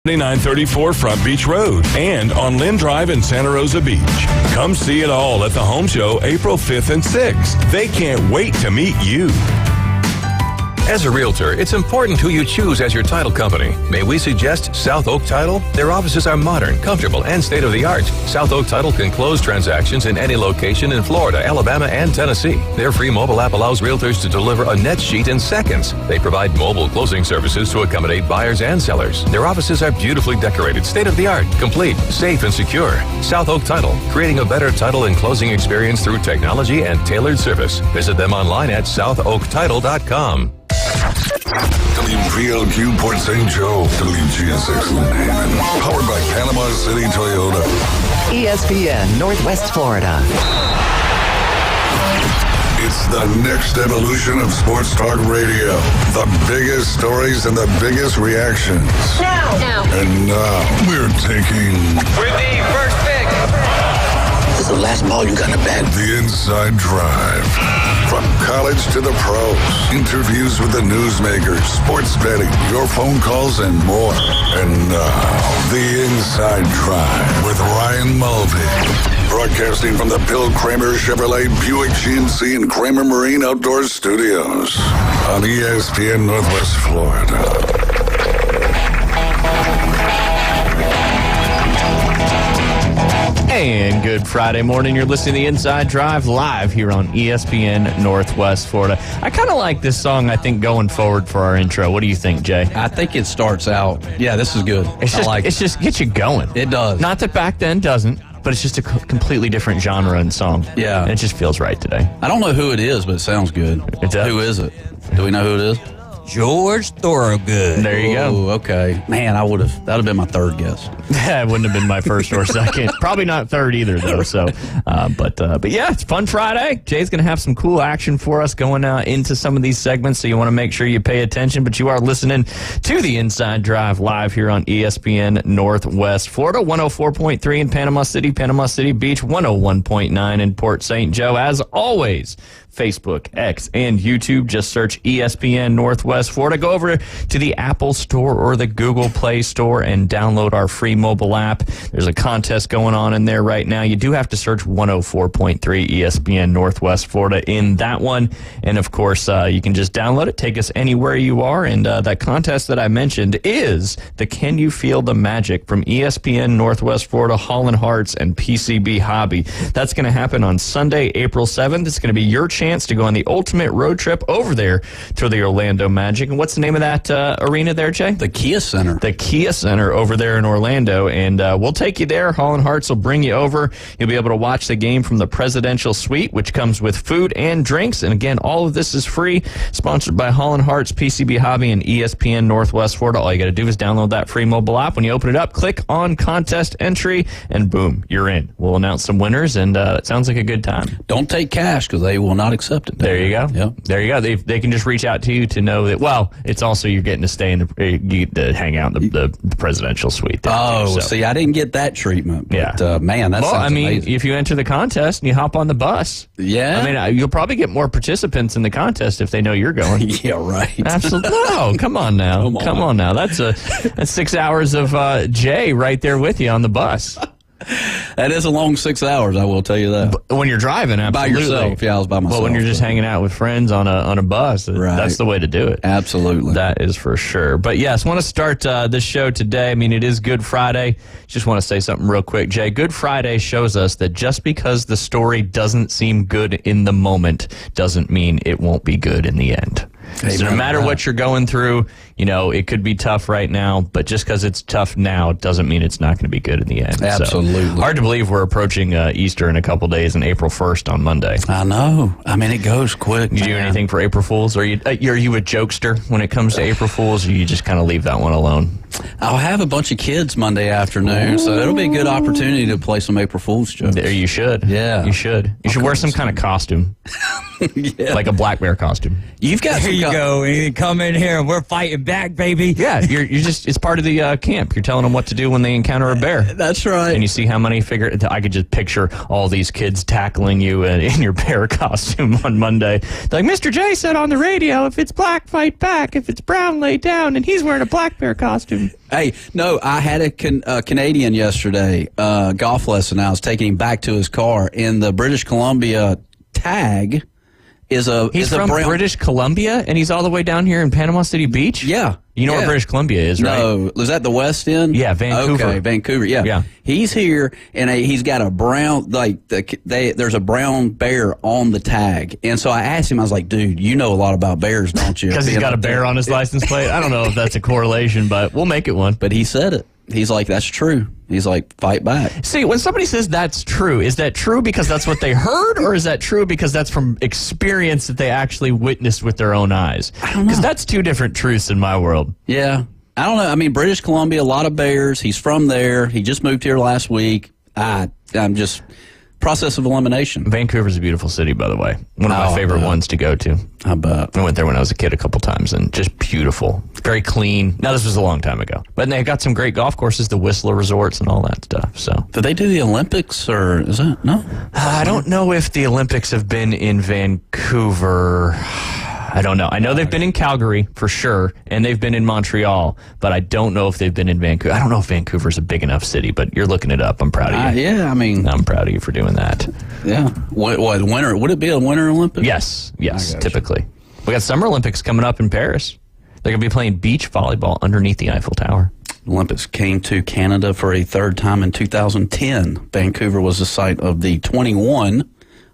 2934 Front Beach Road and on Lynn Drive in Santa Rosa Beach. Come see it all at the Home Show April 5th and 6th. They can't wait to meet you. As a realtor, it's important who you choose as your title company. May we suggest South Oak Title? Their offices are modern, comfortable, and state-of-the-art. South Oak Title can close transactions in any location in Florida, Alabama, and Tennessee. Their free mobile app allows realtors to deliver a net sheet in seconds. They provide mobile closing services to accommodate buyers and sellers. Their offices are beautifully decorated, state-of-the-art, complete, safe, and secure. South Oak Title, creating a better title and closing experience through technology and tailored service. Visit them online at southoaktitle.com. WPLQ Port St. Joe, WGSX Lynn Haven, powered by Panama City Toyota. ESPN Northwest Florida. It's the next evolution of sports talk radio. The biggest stories and the biggest reactions. Now. And now we're taking With the first pick. This is the last ball you got in the bag. the inside drive. From college to the pros, interviews with the newsmakers, sports betting, your phone calls, and more. And now, the Inside Drive with Ryan Mulvey. Broadcasting from the Bill Kramer Chevrolet Buick GMC and Kramer Marine Outdoor Studios on ESPN Northwest Florida. And good Friday morning. You're listening to the Inside Drive live here on ESPN Northwest Florida. I kind of like this song, I think, going forward for our intro. What do you think, Jay? I think it starts out, yeah, this is good. It's just gets you going. It does. Not that back then doesn't, but it's just a completely different genre and song. Yeah. And it just feels right today. I don't know who it is, but it sounds good. It does. Who is it? Do we know who it is? George Thorogood. There you go. Oh, okay. Man, that would have been my third guess. Yeah, it wouldn't have been my first or second. Probably not third either, though. So, but yeah, it's Fun Friday. Jay's going to have some cool action for us going into some of these segments, so you want to make sure you pay attention. But you are listening to the Inside Drive live here on ESPN Northwest Florida, 104.3 in Panama City Beach, 101.9 in Port St. Joe. As always, Facebook, X, and YouTube. Just search ESPN Northwest Florida. Go over to the Apple Store or the Google Play Store and download our free mobile app. There's a contest going on in there right now. You do have to search 104.3 ESPN Northwest Florida in that one. And, of course, you can just download it, take us anywhere you are. And that contest that I mentioned is the Can You Feel the Magic from ESPN Northwest Florida, Holland Hearts, and PCB Hobby. That's going to happen on Sunday, April 7th. It's going to be your chance to go on the ultimate road trip over there to the Orlando Magic. And what's the name of that arena there, Jay? The Kia Center. The Kia Center over there in Orlando. And we'll take you there. Holland Hearts will bring you over. You'll be able to watch the game from the Presidential Suite, which comes with food and drinks. And again, all of this is free. Sponsored by Holland Hearts, PCB Hobby, and ESPN Northwest Florida. All you got to do is download that free mobile app. When you open it up, click on contest entry, and boom, you're in. We'll announce some winners, and it sounds like a good time. Don't take cash because they will not accept it. There you go. Yep. There you go. They can just reach out to you to know that, well, it's also you're getting to stay in you get to hang out in the presidential suite there too, so. See, I didn't get that treatment. But, yeah. Man, that sounds amazing. If you enter the contest and you hop on the bus, yeah. I mean, you'll probably get more participants in the contest if they know you're going. Yeah, right. Absolutely. No, come on now. Come on now. That's 6 hours of Jay right there with you on the bus. That is a long 6 hours, I will tell you that. But when you're driving, absolutely. By yourself, yeah, I was by myself. But when you're just hanging out with friends on a bus, right. That's the way to do it. Absolutely. That is for sure. But yes, want to start this show today. I mean, it is Good Friday. Just want to say something real quick, Jay. Good Friday shows us that just because the story doesn't seem good in the moment doesn't mean it won't be good in the end. So no matter what you're going through, it could be tough right now, but just because it's tough now doesn't mean it's not going to be good in the end. Absolutely. So, hard to believe we're approaching Easter in a couple days and April 1st on Monday. I know. I mean, it goes quick. You do anything for April Fools? Are you a jokester when it comes to April Fools, or you just kind of leave that one alone? I'll have a bunch of kids Monday afternoon, so it'll be a good opportunity to play some April Fool's jokes. There you should. Yeah. You should. You should wear some kind of costume. like a black bear costume. You've got Here you go. You come in here and we're fighting back, baby. Yeah, you're just, it's part of the camp. You're telling them what to do when they encounter a bear. That's right. And you see how many I could just picture all these kids tackling you in your bear costume on Monday. They're like, Mr. J said on the radio, if it's black, fight back. If it's brown, lay down. And he's wearing a black bear costume. Hey, no, I had a Canadian yesterday, golf lesson. I was taking him back to his car, and the British Columbia tag is a He's is from a brown, British Columbia, and he's all the way down here in Panama City Beach? Yeah. You know yeah. where British Columbia is, right? No, was that the West End? Yeah, Vancouver. Okay, Vancouver. Yeah, Yeah. He's here, and he's got a brown there's a brown bear on the tag, and so I asked him. I was like, "Dude, you know a lot about bears, don't you?" Because he's got a bear on his license plate? I don't know if that's a correlation, but we'll make it one. But he said it. He's like, "That's true." He's like, "Fight back." See, when somebody says that's true, is that true because that's what they heard, or is that true because that's from experience that they actually witnessed with their own eyes? I don't know. Because that's two different truths in my world. Yeah. I don't know. I mean, British Columbia, a lot of bears. He's from there. He just moved here last week. I'm just process of elimination. Vancouver's a beautiful city, by the way. One of my favorite ones to go to. I bet. I went there when I was a kid a couple times, and just beautiful. Very clean. Now, this was a long time ago. But they got some great golf courses, the Whistler resorts and all that stuff. So, Did they do the Olympics, or is that? No? I don't know if the Olympics have been in Vancouver. I don't know. I know they've been in Calgary for sure, and they've been in Montreal, but I don't know if they've been in Vancouver. I don't know if Vancouver's a big enough city, but you're looking it up. I'm proud of you. Yeah, I mean. I'm proud of you for doing that. Yeah. What, winter? Would it be a Winter Olympics? Yes, typically. We got Summer Olympics coming up in Paris. They're going to be playing beach volleyball underneath the Eiffel Tower. Olympics came to Canada for a third time in 2010. Vancouver was the site of the 21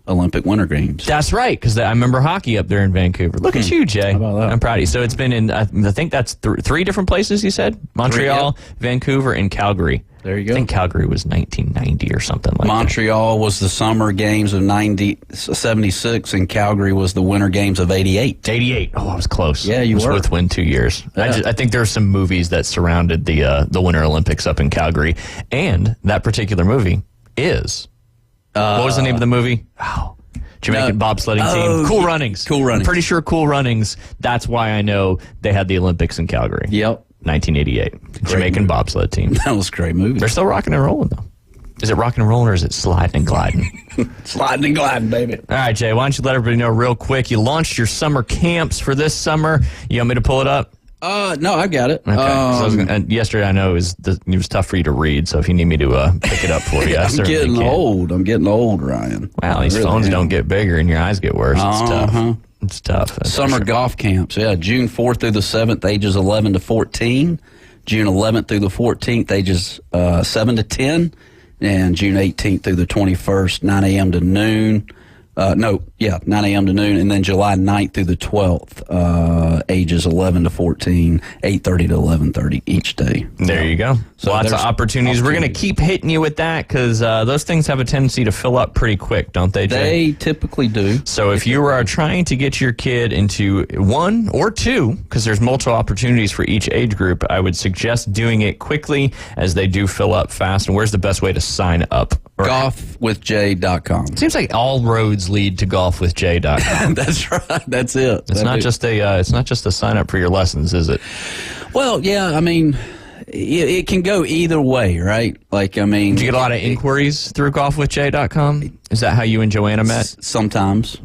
Olympic Winter Games. That's right, because I remember hockey up there in Vancouver. Look at you, Jay. How about that? I'm proud of you. So it's been in, I think that's three different places, you said? Montreal, Vancouver, and Calgary. There you go. I think Calgary was 1990 or something like that. Montreal was the Summer Games of 76, and Calgary was the Winter Games of 88. 88. Oh, I was close. Yeah, you was were. within 2 years. Yeah. I think there are some movies that surrounded the Winter Olympics up in Calgary, and that particular movie is what was the name of the movie? Wow. Jamaican bobsledding team. Cool Runnings. Cool Runnings. I'm pretty sure Cool Runnings. That's why I know they had the Olympics in Calgary. Yep. 1988. Jamaican movie. bobsled team. That was a great movie. They're still rocking and rolling, though. Is it rocking and rolling, or is it sliding and gliding? Sliding and gliding, baby. All right, Jay, why don't you let everybody know real quick? You launched your summer camps for this summer. You want me to pull it up? No, I got it. Okay. Yesterday, I know it was tough for you to read, so if you need me to pick it up for you, I I'm certainly getting can. old. I'm getting old, Ryan. Wow, these really phones am. don't get bigger and your eyes get worse. It's tough. It's tough. That's Summer for sure. golf camps, yeah, June 4th through the 7th, ages 11 to 14. June 11th through the 14th, ages 7 to 10. And June 18th through the 21st, 9 a.m. to noon. 9 a.m. to noon. And then July 9th through the 12th, ages 11 to 14, 8:30 to 11:30 each day. There you go. So Lots of there's opportunities. We're going to keep hitting you with that because those things have a tendency to fill up pretty quick, don't they, Jay? They typically do. So if you are trying to get your kid into one or two, because there's multiple opportunities for each age group, I would suggest doing it quickly as they do fill up fast. And where's the best way to sign up? Golfwithjay.com. Seems like all roads lead to golfwithjay.com. That's right. That's it. It's not just a sign up for your lessons, is it? Well, yeah, I mean, it can go either way, right? Like, I mean, Do you get a lot of inquiries through golfwithjay.com? Is that how you and Joanna met? Sometimes.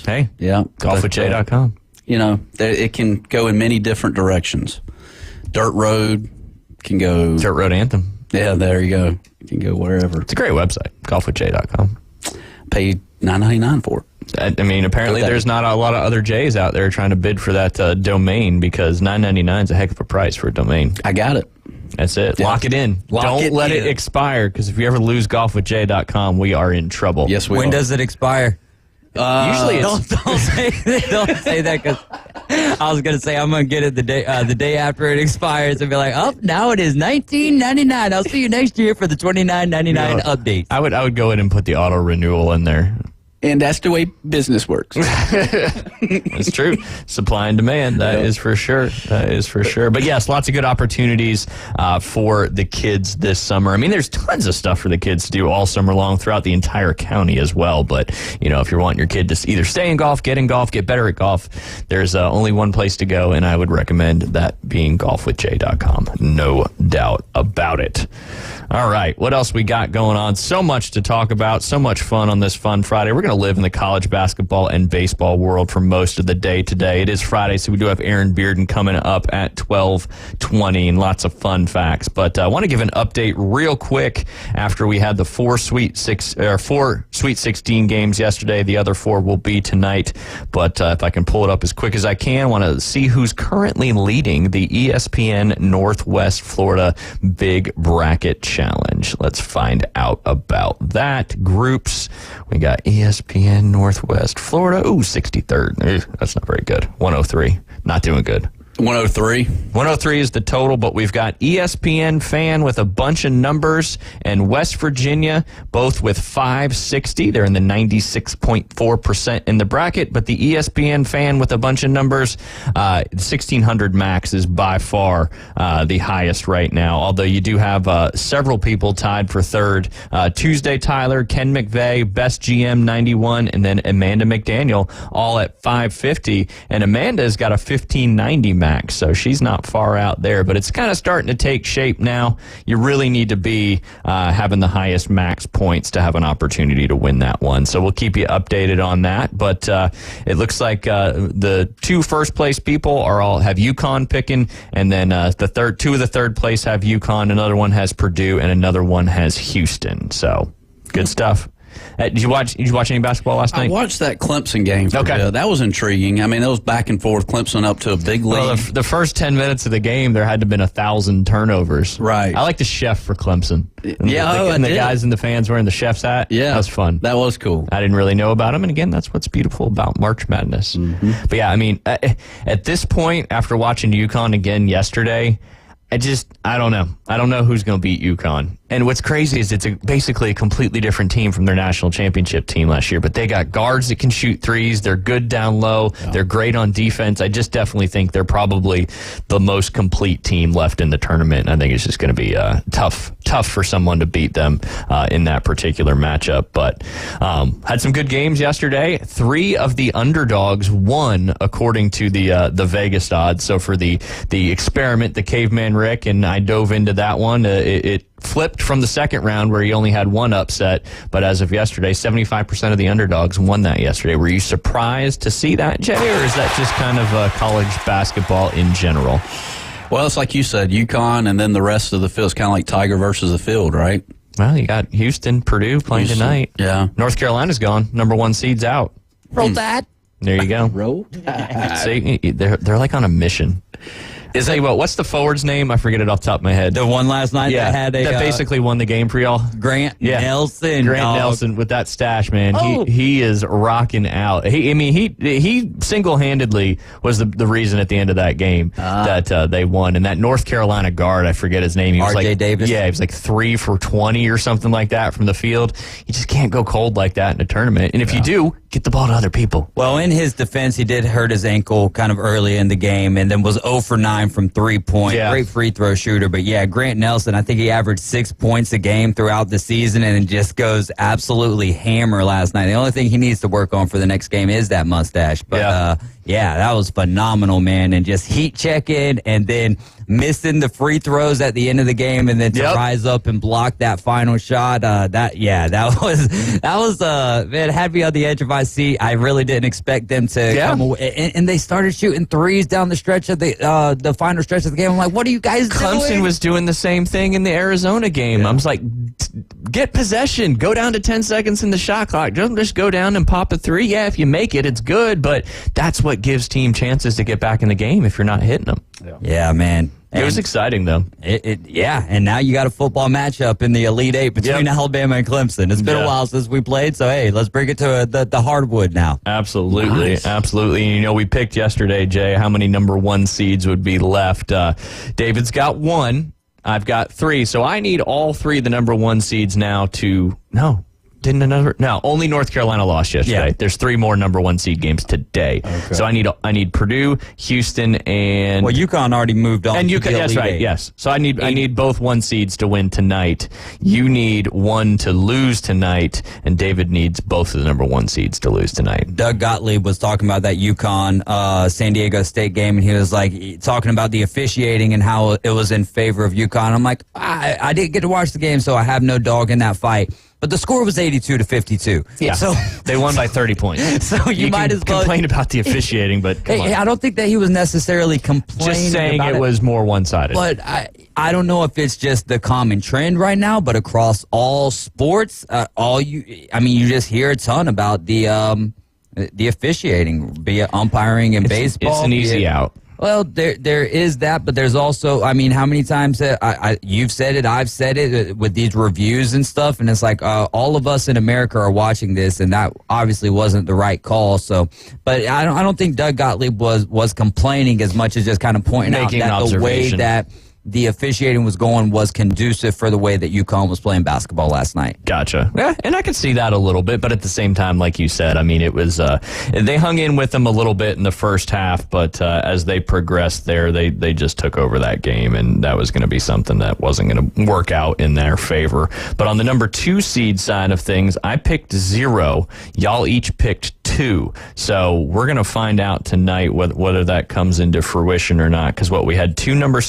Hey, Yeah. golfwithjay.com. You know, it can go in many different directions. Dirt road can go. Dirt Road Anthem. Yeah, there you go. You can go wherever. It's a great website, golfwithjay.com. Pay $9.99 for it. I mean, apparently there's not a lot of other Jays out there trying to bid for that domain because $9.99 is a heck of a price for a domain. I got it. That's it. Yeah. Lock it in. Don't let it expire because if you ever lose golfwithjay.com, we are in trouble. Yes, we When are. does it expire? Usually it's... Don't say that because I was gonna say I'm gonna get it the day after it expires and be like, oh, now it is $19.99. I'll see you next year for the $29.99 update. I would go in and put the auto renewal in there. And that's the way business works. It's true. Supply and demand. That is for sure. That is for sure. But yes, lots of good opportunities for the kids this summer. I mean, there's tons of stuff for the kids to do all summer long throughout the entire county as well. But, you know, if you're wanting your kid to either stay in golf, get better at golf, there's only one place to go, and I would recommend that being golfwithjay.com. No doubt about it. All right, what else we got going on? So much to talk about, so much fun on this Fun Friday. We're going to live in the college basketball and baseball world for most of the day today. It is Friday, so we do have Aaron Bearden coming up at 12:20 and lots of fun facts. But I want to give an update real quick after we had the four Sweet 16 games yesterday. The other 4 will be tonight. But if I can pull it up as quick as I can, I want to see who's currently leading the ESPN Northwest Florida Big Bracket Challenge. Let's find out about that. Groups, we got ESPN Northwest Florida. Ooh, 63rd. That's not very good. 103. Not doing good. 103. 103 is the total, but we've got ESPN Fan with a bunch of numbers and West Virginia both with 560. They're in the 96.4% in the bracket, but the ESPN Fan with a bunch of numbers, 1600 max is by far the highest right now, although you do have several people tied for third. Tuesday Tyler, Ken McVeigh, Best GM 91, and then Amanda McDaniel all at 550, and Amanda's got a 1590 max, so she's not far out there, but it's kind of starting to take shape now. You really need to be having the highest max points to have an opportunity to win that one, so we'll keep you updated on that. But it looks like the 2 first place people are all have UConn picking, and then the 2 of the third place have UConn, another one has Purdue, and another one has Houston. So good stuff. Did you watch any basketball last night? I watched that Clemson game. That was intriguing. I mean, it was back and forth. Clemson up to a big lead. Well, the first 10 minutes of the game, there had to have been 1,000 turnovers. Right. I like the chef for Clemson. Yeah, and the guys and the fans wearing the chef's hat. Yeah, that was fun. That was cool. I didn't really know about him, and again, that's what's beautiful about March Madness. Mm-hmm. But yeah, I mean, at this point, after watching UConn again yesterday, I don't know. I don't know who's going to beat UConn. And what's crazy is it's basically a completely different team from their national championship team last year. But they got guards that can shoot threes. They're good down low. Yeah. They're great on defense. I just definitely think they're probably the most complete team left in the tournament. I think it's just going to be tough for someone to beat them in that particular matchup. But had some good games yesterday. 3 of the underdogs won according to the Vegas odds. So for the experiment, the Caveman Rick, and I dove into that one. It flipped from the second round where he only had 1 upset, but as of yesterday, 75% of the underdogs won that yesterday. Were you surprised to see that, Jay, or is that just kind of college basketball in general? Well, it's like you said, UConn, and then the rest of the field is kind of like Tiger versus the field, right? Well, you got Houston, Purdue playing tonight. Yeah. North Carolina's gone. Number 1 seed's out. Roll that. There you go. Roll. See, they're like on a mission. Is that what's the forward's name? I forget it off the top of my head. The one last night that basically won the game for y'all. Grant Nelson. Grant Nelson with that stash, man. Oh. He is rocking out. He single-handedly was the reason at the end of that game that they won. And that North Carolina guard, I forget his name. He was R.J. Davis. Yeah, he was like 3 for 20 or something like that from the field. You just can't go cold like that in a tournament. And if you do, get the ball to other people. Well, in his defense, he did hurt his ankle kind of early in the game and then was 0 for 9 from 3-point. Yeah. Great free throw shooter. But yeah, Grant Nelson, I think he averaged 6 points a game throughout the season and just goes absolutely hammer last night. The only thing he needs to work on for the next game is that mustache. But yeah, that was phenomenal, man. And just heat checking and then missing the free throws at the end of the game and then to rise up and block that final shot. That was man, had me on the edge of my seat. I really didn't expect them to come away. And they started shooting threes down the stretch of the final stretch of the game. I'm like, what are you guys doing? Clemson was doing the same thing in the Arizona game. Yeah. I was like, get possession. Go down to 10 seconds in the shot clock. Don't just go down and pop a 3. Yeah, if you make it, it's good. But that's what gives team chances to get back in the game if you're not hitting them. Yeah, man. It was exciting, though. And now you got a football matchup in the Elite Eight between Alabama and Clemson. It's been a while since we played, so hey, let's bring it to the hardwood now. Absolutely, nice. Absolutely. And, you know, we picked yesterday, Jay, how many number 1 seeds would be left. David's got 1. I've got 3. So I need all 3 of the number 1 seeds now to... No. only North Carolina lost yesterday. Yeah. There's 3 more number 1 seed games today. Okay. So I need Purdue, Houston, and UConn already moved on. And to UConn, the that's Elite right. Eight. Yes. So I need both 1 seeds to win tonight. You need 1 to lose tonight, and David needs both of the number 1 seeds to lose tonight. Doug Gottlieb was talking about that UConn San Diego State game, and he was like talking about the officiating and how it was in favor of UConn. I'm like, I didn't get to watch the game, so I have no dog in that fight. But the score was 82-52. Yeah. So they won by 30 points. So you might can as well complain about the officiating, but come on. I don't think that he was necessarily complaining. Just saying about it was more one-sided. But I don't know if it's just the common trend right now, but across all sports, you just hear a ton about the officiating, be it umpiring in baseball. It's an easy out. Well, there is that, but there's also, how many times you've said it, I've said it with these reviews and stuff, and it's like all of us in America are watching this, and that obviously wasn't the right call. So, but I don't think Doug Gottlieb was complaining as much as just kind of pointing out that the way that the officiating was going was conducive for the way that UConn was playing basketball last night. Gotcha. Yeah, and I could see that a little bit, but at the same time, like you said, it was they hung in with them a little bit in the first half, but as they progressed there, they just took over that game, and that was going to be something that wasn't going to work out in their favor. But on the number 2 seed side of things, I picked 0. Y'all each picked 2. So we're going to find out tonight whether that comes into fruition or not, because we had two number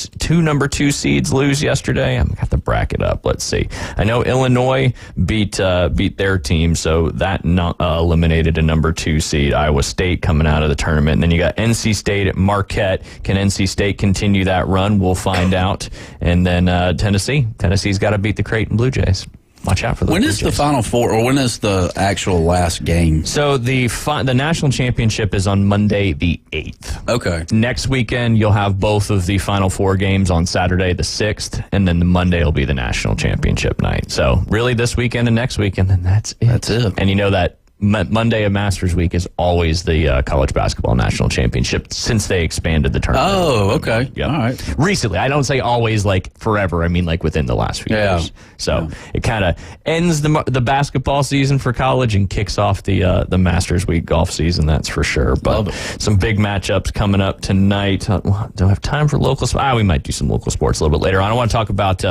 2 seeds lose yesterday. I'm going to have to bracket up. Let's see. I know Illinois beat their team, so that eliminated a number 2 seed. Iowa State coming out of the tournament. And then you got NC State at Marquette. Can NC State continue that run? We'll find out. And then Tennessee. Tennessee's got to beat the Creighton Blue Jays. Watch out for those. When is the Final Four, or when is the actual last game? So the national championship is on Monday the 8th. Okay. Next weekend, you'll have both of the Final Four games on Saturday the 6th, and then the Monday will be the national championship night. So really this weekend and next weekend, and that's it. That's it. And you know that Monday of Masters Week is always the college basketball national championship since they expanded the tournament. Oh, okay. Yep. All right. Recently. I don't say always like forever. I mean like within the last few years. So it kind of ends the basketball season for college and kicks off the Masters Week golf season, that's for sure. But some big matchups coming up tonight. Don't have time for local sports. We might do some local sports a little bit later on. I want to talk about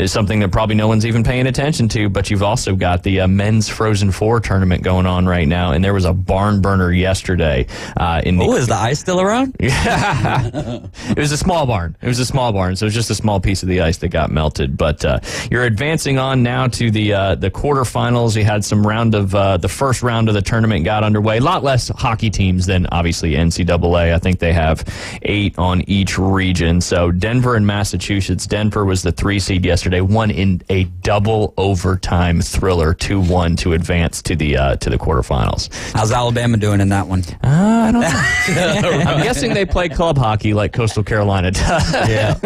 something that probably no one's even paying attention to, but you've also got the men's Frozen Four tournament going on right now, and there was a barn burner yesterday. Is the ice still around? Yeah. It was a small barn. So it was just a small piece of the ice that got melted. But you're advancing on now to the quarterfinals. You had some the first round of the tournament got underway. A lot less hockey teams than obviously NCAA. I think they have 8 on each region. So Denver and Massachusetts. Denver was the 3 seed yesterday, won in a double overtime thriller 2-1 to advance to the quarterfinals. How's Alabama doing in that one? I don't know. I'm guessing they play club hockey like Coastal Carolina does. Yeah.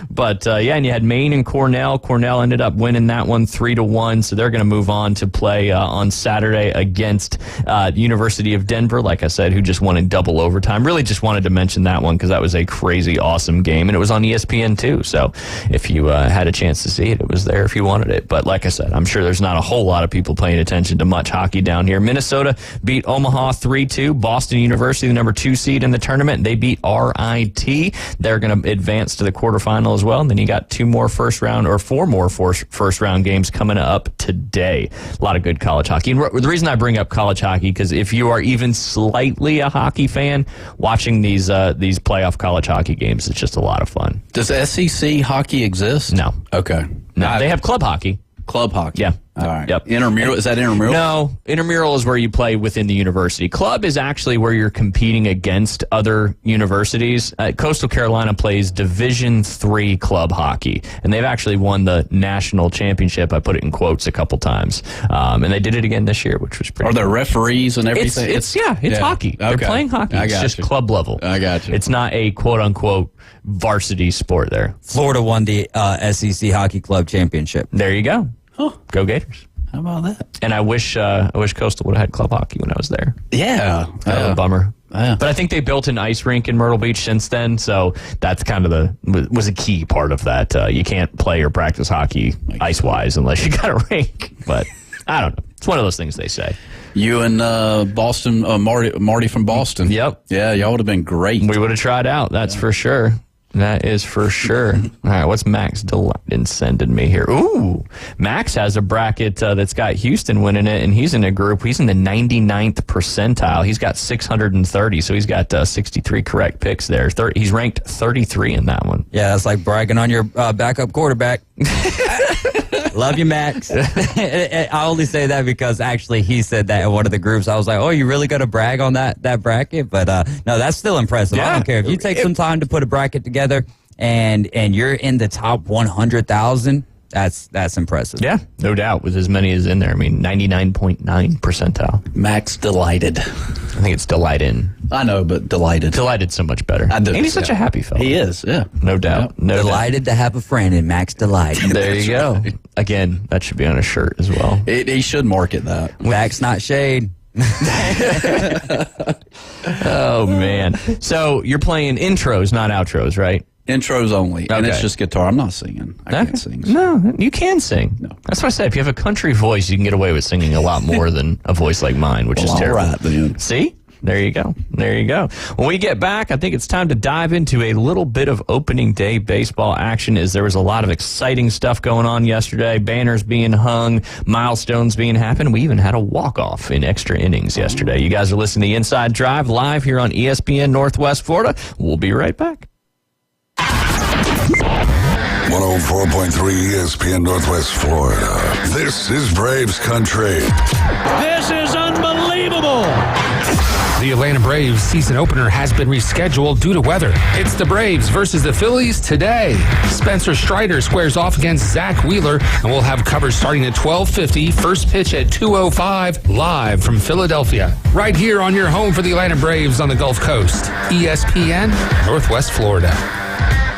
But and you had Maine and Cornell. Cornell ended up winning that one 3-1, so they're going to move on to play on Saturday against the University of Denver, like I said, who just won in double overtime. Really just wanted to mention that one because that was a crazy awesome game, and it was on ESPN too, so if you had a chance to see it, it was there if you wanted it. But like I said, I'm sure there's not a whole lot of people paying attention to much hockey down here. Minnesota beat Omaha 3-2. Boston University, the number 2 seed in the tournament, they beat RIT. They're going to advance to the quarterfinal as well. And then you got 4 more first round games coming up today. A lot of good college hockey. And the reason I bring up college hockey, because if you are even slightly a hockey fan, watching these playoff college hockey games, it's just a lot of fun. Does SEC hockey exist? No. Okay. No, they have club hockey. Club hockey. Yeah. All right. Yep. Intramural, is that intramural? No, intramural is where you play within the university. Club is actually where you're competing against other universities. Coastal Carolina plays Division III club hockey, and they've actually won the national championship. I put it in quotes a couple times, and they did it again this year, which was pretty. Are there referees and everything? It's hockey. They're playing hockey. It's just club level. I got you. It's not a quote unquote varsity sport there. Florida won the SEC Hockey Club Championship. There you go. Huh. Go Gators. How about that? And I wish Coastal would have had club hockey when I was there. Yeah. A bummer. Yeah. But I think they built an ice rink in Myrtle Beach since then, so that's kind of was a key part of that. You can't play or practice hockey ice-wise unless you got a rink. But I don't know. It's one of those things they say. You and Boston, Marty from Boston. Yep. Yeah, y'all would have been great. We would have tried out. That's for sure. That is for sure. All right, what's Max Delight sending me here? Ooh, Max has a bracket that's got Houston winning it, and he's in a group. He's in the 99th percentile. He's got 630, so he's got 63 correct picks there. He's ranked 33 in that one. Yeah, that's like bragging on your backup quarterback. Love you, Max. I only say that because actually he said that in one of the groups. I was like, oh, you really going to brag on that bracket? But no, that's still impressive. Yeah. I don't care. If you take some time to put a bracket together and you're in the top 100,000, that's impressive. Yeah, no doubt, with as many as in there. I mean, 99.9 percentile. Max delighted. I think it's delighted. I know, but delighted. Delighted's so much better. I do. And he's such a happy fellow. He is, yeah. No doubt. No doubt. Delighted to have a friend in Max Delight. There you go. Right. Again, that should be on a shirt as well. He should market that. Max, not shade. Oh, man. So you're playing intros, not outros, right? Intros only. And it's Okay. just guitar. I'm not singing. I can't sing. So. No, you can sing. No. That's what I said. If you have a country voice, you can get away with singing a lot more than a voice like mine, which is Well, all terrible. right, then. See? There you go. There you go. When we get back, I think it's time to dive into a little bit of opening day baseball action, as there was a lot of exciting stuff going on yesterday. Banners being hung, milestones being happened. We even had a walk-off in extra innings yesterday. You guys are listening to the Inside Drive live here on ESPN Northwest Florida. We'll be right back. 104.3 ESPN Northwest Florida. This is Braves country. This is unbelievable. The Atlanta Braves season opener has been rescheduled due to weather. It's the Braves versus the Phillies today. Spencer Strider squares off against Zach Wheeler, and we'll have coverage starting at 12:50. First pitch at 2:05, live from Philadelphia. Right here on your home for the Atlanta Braves on the Gulf Coast. ESPN Northwest Florida.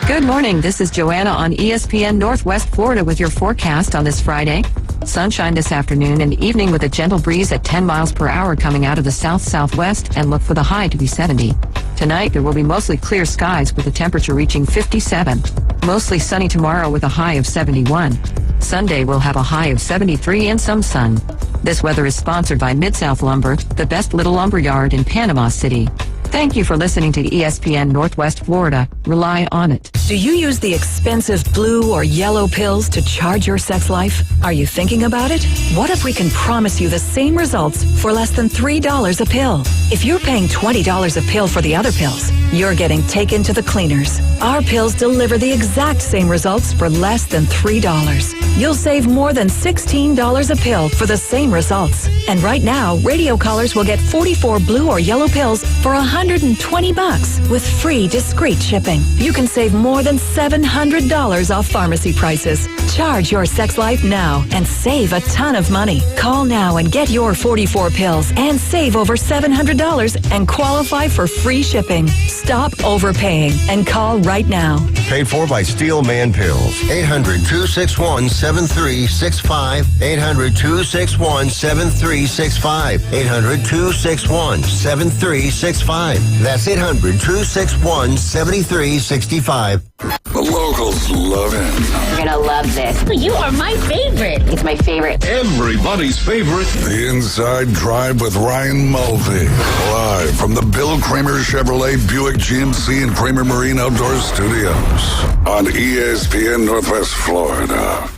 Good morning. This is Joanna on ESPN Northwest Florida with your forecast on this Friday. Sunshine this afternoon and evening with a gentle breeze at 10 miles per hour coming out of the south-southwest, and look for the high to be 70. Tonight, there will be mostly clear skies with the temperature reaching 57. Mostly sunny tomorrow with a high of 71. Sunday will have a high of 73 and some sun. This weather is sponsored by Mid-South Lumber, the best little lumber yard in Panama City. Thank you for listening to ESPN Northwest Florida. Rely on it. Do you use the expensive blue or yellow pills to charge your sex life? Are you thinking about it? What if we can promise you the same results for less than $3 a pill? If you're paying $20 a pill for the other pills, you're getting taken to the cleaners. Our pills deliver the exact same results for less than $3. You'll save more than $16 a pill for the same results. And right now, radio callers will get 44 blue or yellow pills for $120 with free discreet shipping. You can save more than $700 off pharmacy prices. Charge your sex life now and save a ton of money. Call now and get your 44 pills and save over $700 and qualify for free shipping. Stop overpaying and call right now. Paid for by Steelman Pills. 800-261-7365. 800-261-7365. 800-261-7365. That's 800-261-7365. The locals love him. You're going to love this. You are my favorite. It's my favorite. Everybody's favorite. The Inside Drive with Ryan Mulvey. Live from the Bill Kramer Chevrolet Buick GMC and Kramer Marine Outdoor Studios on ESPN Northwest Florida.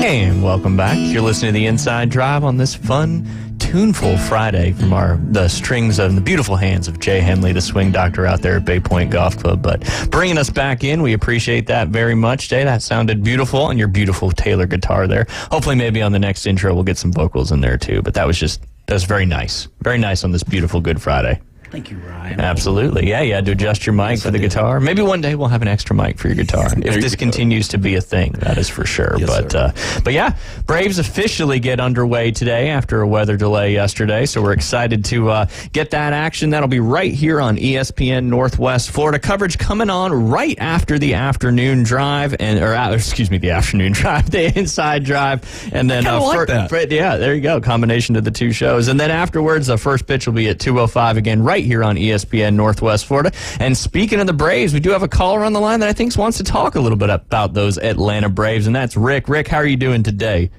And welcome back. You're listening to the Inside Drive on this fun, tuneful Friday from the strings of the beautiful hands of Jay Henley, the swing doctor out there at Bay Point Golf Club. But bringing us back in, we appreciate that very much, Jay. That sounded beautiful on your beautiful Taylor guitar there. Hopefully maybe on the next intro we'll get some vocals in there too. But that was very nice. Very nice on this beautiful Good Friday. Thank you, Ryan. Absolutely. Yeah, you had to adjust your mic for the guitar. Maybe one day we'll have an extra mic for your guitar. If this continues to be a thing, that is for sure. Yes, but yeah, Braves officially get underway today after a weather delay yesterday. So we're excited to get that action. That'll be right here on ESPN Northwest Florida. Coverage coming on right after the afternoon drive, the afternoon drive, the Inside Drive, and then that. yeah, there you go. Combination of the two shows, and then afterwards, the first pitch will be at 2:05 again. Right right here on ESPN Northwest Florida. And speaking of the Braves, we do have a caller on the line that I think wants to talk a little bit about those Atlanta Braves, and that's Rick. Rick, how are you doing today?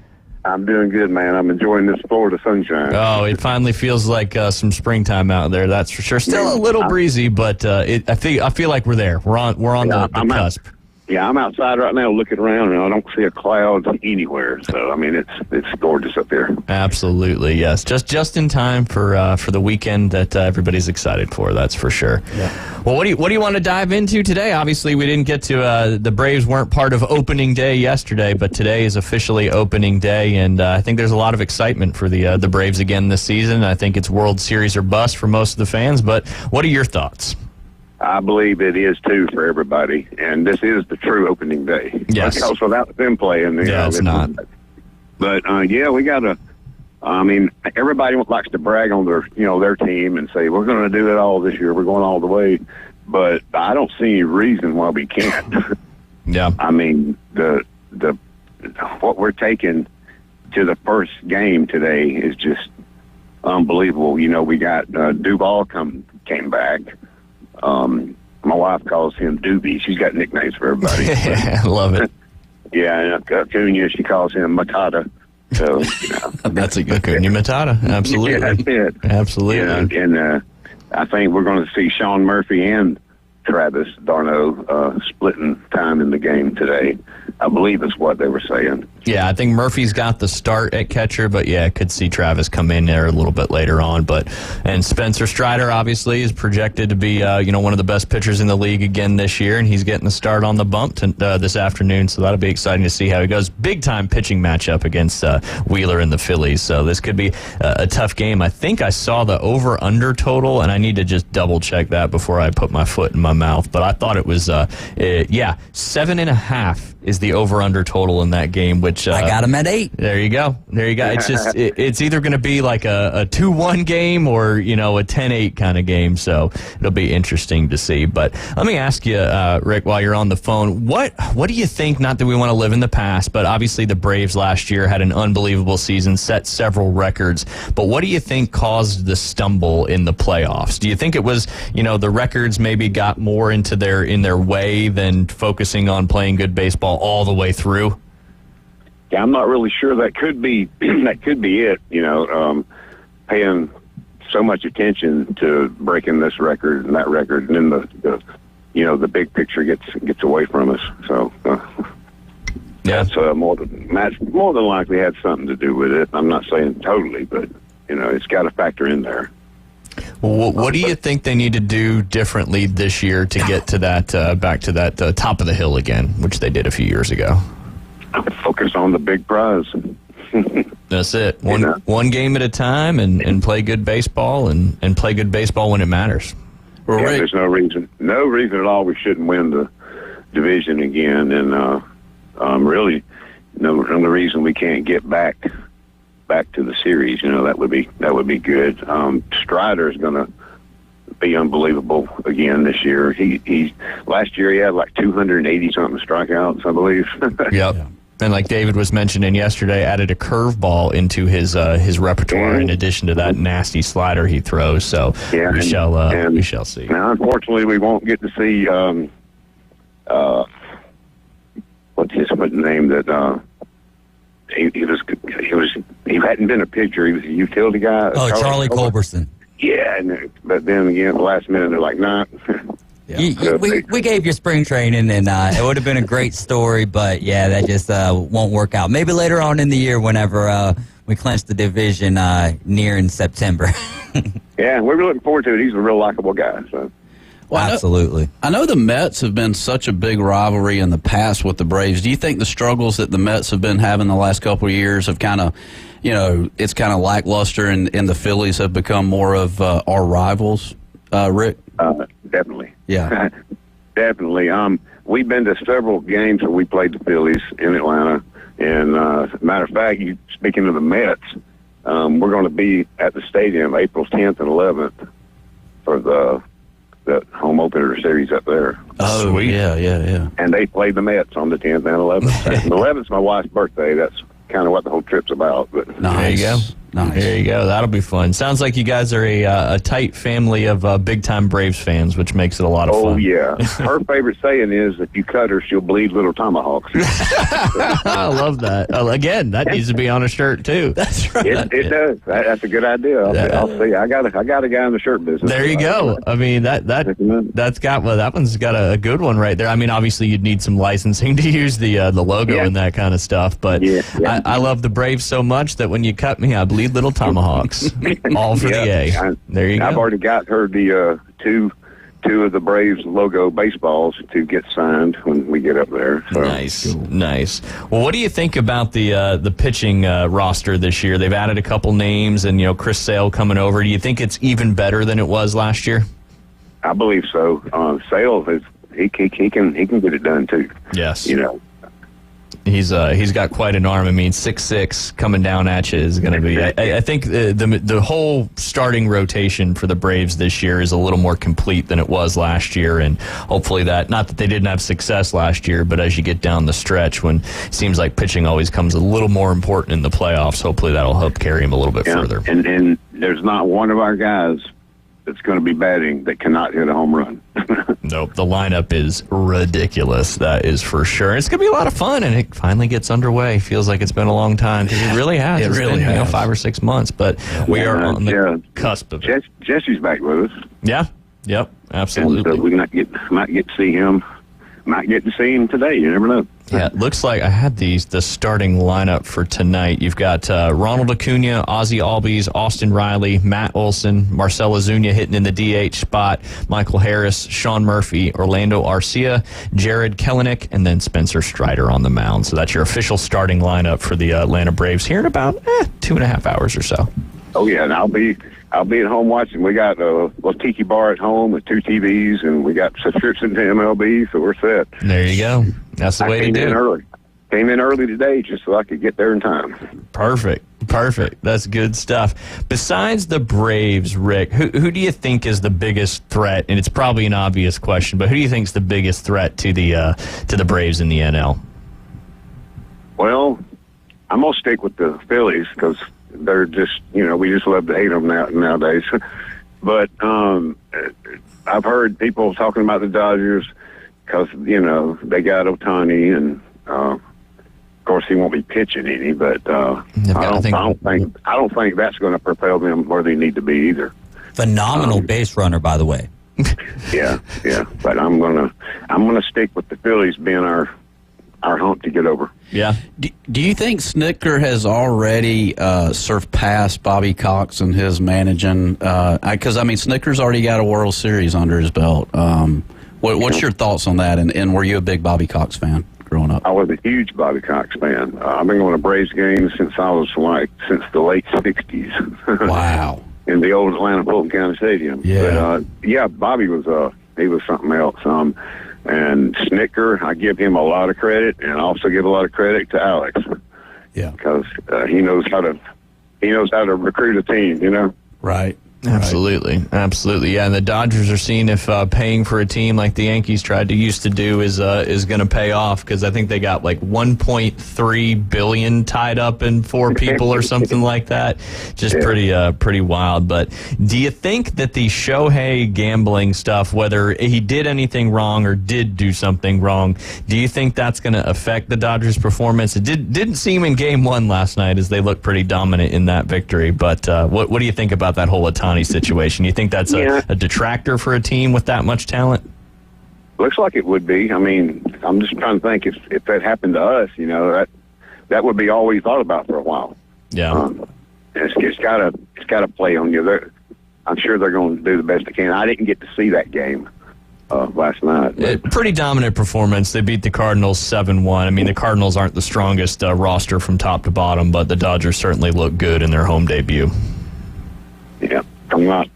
I'm doing good, man. I'm enjoying this Florida sunshine. Oh, it finally feels like some springtime out there. That's for sure. Still a little breezy, but I feel like we're there. We're on the cusp. I'm outside right now looking around, and I don't see a cloud anywhere. So, I mean, it's gorgeous up there. Absolutely, yes. Just in time for the weekend that everybody's excited for. That's for sure. Yeah. Well, what do you want to dive into today? Obviously, we didn't get to the Braves weren't part of opening day yesterday, but today is officially opening day, and I think there's a lot of excitement for the Braves again this season. I think it's World Series or bust for most of the fans. But what are your thoughts? I believe it is, too, for everybody. And this is the true opening day. Yes. Because without them playing. It's not. But, we got to, everybody likes to brag on their team and say, we're going to do it all this year. We're going all the way. But I don't see any reason why we can't. Yeah. I mean, what we're taking to the first game today is just unbelievable. We got Duvall came back. My wife calls him Doobie. She's got nicknames for everybody. I love it. Yeah, and Acuna, she calls him Matata. So that's a good Acuna Matata. Absolutely. Yeah, that's it. Absolutely. And I think we're going to see Sean Murphy and Travis d'Arnaud splitting time in the game today. I believe is what they were saying. Yeah, I think Murphy's got the start at catcher, but yeah, could see Travis come in there a little bit later on. And Spencer Strider obviously is projected to be one of the best pitchers in the league again this year, and he's getting the start on the bump this afternoon. So that'll be exciting to see how he goes. Big time pitching matchup against Wheeler and the Phillies. So this could be a tough game. I think I saw the over/under total, and I need to just double check that before I put my foot in my mouth. But I thought it was 7.5 is the over/under total in that game, which I got him at 8. There you go. It's just it's either going to be like a 2-1 game or a 10-8 kind of game. So it'll be interesting to see. But let me ask you, Rick, while you're on the phone, what do you think? Not that we want to live in the past, but obviously the Braves last year had an unbelievable season, set several records. But what do you think caused the stumble in the playoffs? Do you think it was the records maybe got more in their way than focusing on playing good baseball all the way through? Yeah, I'm not really sure. That could be it. Paying so much attention to breaking this record and that record, and then the big picture gets away from us. So that's more than likely had something to do with it. I'm not saying totally, but it's got to factor in there. Well, what do you think they need to do differently this year to get to that back to that top of the hill again, which they did a few years ago? Focus on the big prize. That's it. One game at a time, and play good baseball, and play good baseball when it matters. Well, there's no reason at all we shouldn't win the division again, and really no reason we can't get back to the series. That would be good. Strider is going to be unbelievable again this year. He last year he had like 280 something strikeouts, I believe. Yep. Yeah. And like David was mentioning yesterday, added a curveball into his repertoire in addition to that nasty slider he throws. So we shall see. Now, unfortunately, we won't get to see what's his name that. He hadn't been a pitcher. He was a utility guy. Oh, Charlie Culberson. Yeah, but then again, at the last minute, they're like, nah. Yeah. We gave you spring training, and it would have been a great story, but yeah, that just won't work out. Maybe later on in the year, whenever we clinch the division near in September. Yeah, we're looking forward to it. He's a real likable guy. So. Well, absolutely. I know the Mets have been such a big rivalry in the past with the Braves. Do you think the struggles that the Mets have been having the last couple of years have kind of, it's kind of lackluster, and the Phillies have become more of our rivals, Rick? Definitely. Yeah. Definitely. We've been to several games where we played the Phillies in Atlanta. And matter of fact, speaking of the Mets, we're going to be at the stadium April 10th and 11th for the home opener series up there. Oh, sweet. Yeah. And they played the Mets on the 10th and 11th. And the 11th is my wife's birthday. That's kind of what the whole trip's about. But nice. There you go. Nice. There you go. That'll be fun. Sounds like you guys are a tight family of big-time Braves fans, which makes it a lot of fun. Oh, yeah. Her favorite saying is, if you cut her, she'll bleed little tomahawks. I love that. Again, that needs to be on a shirt, too. That's right. It does. That's a good idea. I'll see. I got a guy in the shirt business. There you go. I mean, that one's got a good one right there. I mean, obviously, you'd need some licensing to use the logo and that kind of stuff, but I love the Braves so much that when you cut me, I bleed little tomahawks. All for the A. There you go. I've already got her the two of the Braves logo baseballs to get signed when we get up there. So. Nice. Well, what do you think about the pitching roster this year? They've added a couple names, and Chris Sale coming over. Do you think it's even better than it was last year? I believe so. Sale he can get it done too. Yes. He's got quite an arm. I mean, 6'6" coming down at you is going to be. I think the whole starting rotation for the Braves this year is a little more complete than it was last year, and hopefully not that they didn't have success last year, but as you get down the stretch, when it seems like pitching always comes a little more important in the playoffs, hopefully that'll help carry him a little bit further. And there's not one of our guys that's going to be batting that cannot hit a home run. Nope, the lineup is ridiculous. That is for sure. It's going to be a lot of fun, and it finally gets underway. Feels like it's been a long time. It really has. It's been 5 or 6 months, but we are on the cusp of it. Jesse's back with us. Yeah. Yep. Absolutely. And so we might get to see him. Might get to see him today. You never know. Yeah, it looks like I had the starting lineup for tonight. You've got Ronald Acuna, Ozzie Albies, Austin Riley, Matt Olson, Marcell Ozuna hitting in the DH spot, Michael Harris, Sean Murphy, Orlando Arcia, Jared Kelenic, and then Spencer Strider on the mound. So that's your official starting lineup for the Atlanta Braves here in about 2.5 hours or so. Oh yeah, and I'll be at home watching. We got a little tiki bar at home with 2 TVs, and we got subscription to MLB, so we're set. There you go. That's the way to do it. Came in early today just so I could get there in time. Perfect. That's good stuff. Besides the Braves, Rick, who do you think is the biggest threat? And it's probably an obvious question, but who do you think is the biggest threat to the Braves in the NL? Well, I'm gonna stick with the Phillies because they're just, we just love to hate them nowadays. But I've heard people talking about the Dodgers because, they got Ohtani, and of course he won't be pitching any. But I don't think that's going to propel them where they need to be either. Phenomenal base runner, by the way. Yeah. But I'm gonna stick with the Phillies being our hump to get over. Yeah. Do you think Snitker has already surpassed Bobby Cox in his managing? Because Snitker's already got a World Series under his belt. What's your thoughts on that? And were you a big Bobby Cox fan growing up? I was a huge Bobby Cox fan. I've been going to Braves games since the late '60s. Wow. In the old Atlanta Fulton County Stadium. Yeah. But Bobby was something else. And Snitker, I give him a lot of credit, and I also give a lot of credit to Alex. Yeah. Because he knows how to recruit a team. Right. Absolutely. Yeah, and the Dodgers are seeing if paying for a team like the Yankees used to do is going to pay off, because I think they got like $1.3 billion tied up in 4 people or something like that. Just pretty wild. But do you think that the Shohei gambling stuff, whether he did anything wrong or did do something wrong, do you think that's going to affect the Dodgers' performance? It didn't seem in Game 1 last night, as they looked pretty dominant in that victory. But what do you think about that whole Ohtani situation? You think that's a detractor for a team with that much talent? Looks like it would be. I mean, I'm just trying to think if that happened to us, that would be all we thought about for a while. Yeah. It's got to play on you. I'm sure they're going to do the best they can. I didn't get to see that game last night. Pretty dominant performance. They beat the Cardinals 7-1. I mean, the Cardinals aren't the strongest roster from top to bottom, but the Dodgers certainly look good in their home debut. Yeah. I'm not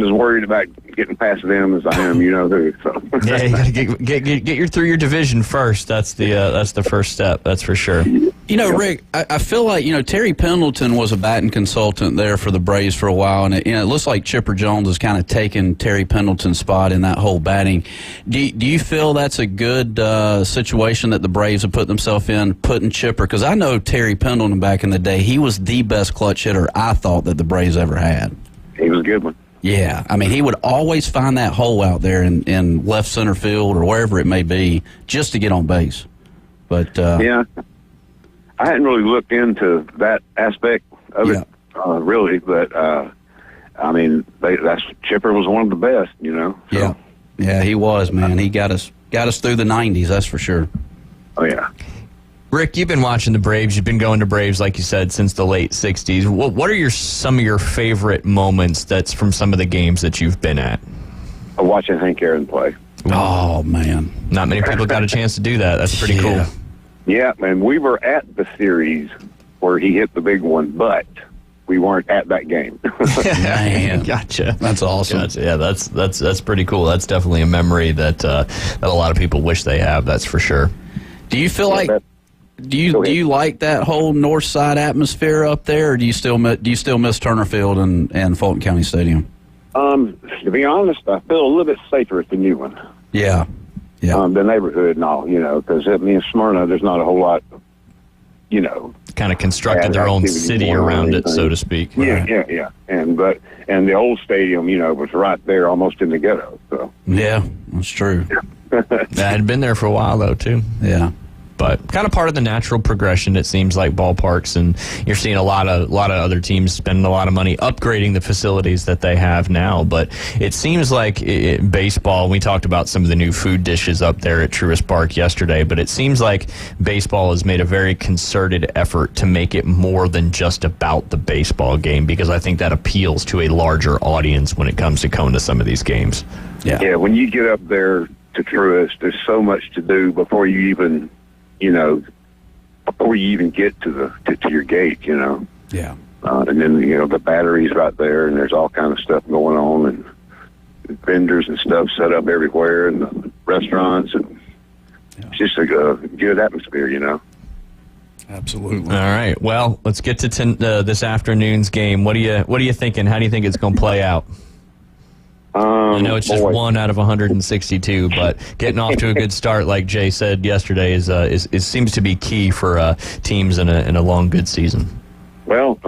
as worried about getting past them as I am, who. So. Yeah, you got to get through your division first. That's the first step. That's for sure. Rick, I feel like, Terry Pendleton was a batting consultant there for the Braves for a while, and it looks like Chipper Jones has kind of taken Terry Pendleton's spot in that whole batting. Do you feel that's a good situation that the Braves have put themselves in, putting Chipper? Because I know Terry Pendleton back in the day, he was the best clutch hitter I thought that the Braves ever had. He was a good one. Yeah, I mean, he would always find that hole out there in left center field or wherever it may be just to get on base. But yeah, I hadn't really looked into that aspect of it, really. But I mean, Chipper was one of the best, So. Yeah, he was, man. He got us through the 90s, that's for sure. Oh yeah. Rick, you've been watching the Braves. You've been going to Braves, like you said, since the late 60s. What are some of your favorite moments that's from some of the games that you've been at? Watching Hank Aaron play. Oh, man. Not many people got a chance to do that. That's pretty cool. Yeah, and we were at the series where he hit the big one, but we weren't at that game. Man, gotcha. That's awesome. Gotcha. Yeah, that's pretty cool. That's definitely a memory that a lot of people wish they have. That's for sure. Do you feel like... Do you like that whole north side atmosphere up there, or do you still miss Turner Field and Fulton County Stadium? To be honest, I feel a little bit safer at the new one. Yeah. The neighborhood and all, because in Smyrna, there's not a whole lot, kind of constructed their own city around it, so to speak. Yeah. And the old stadium, was right there, almost in the ghetto. So. Yeah, that's true. I had been there for a while though, too. Yeah. But kind of part of the natural progression, it seems like, ballparks, and you're seeing a lot of other teams spending a lot of money upgrading the facilities that they have now. But it seems like baseball, we talked about some of the new food dishes up there at Truist Park yesterday, but it seems like baseball has made a very concerted effort to make it more than just about the baseball game, because I think that appeals to a larger audience when it comes to going to some of these games. Yeah, when you get up there to Truist, there's so much to do before you even... before you even get to your gate, Yeah. And then, the battery's right there, and there's all kind of stuff going on, and vendors and stuff set up everywhere, and the restaurants, and it's just a good atmosphere, Absolutely. All right. Well, let's get to this afternoon's game. What are you thinking? How do you think it's going to play out? I know it's just 1 out of 162, but getting off to a good start, like Jay said yesterday, is seems to be key for teams in a long, good season. Well,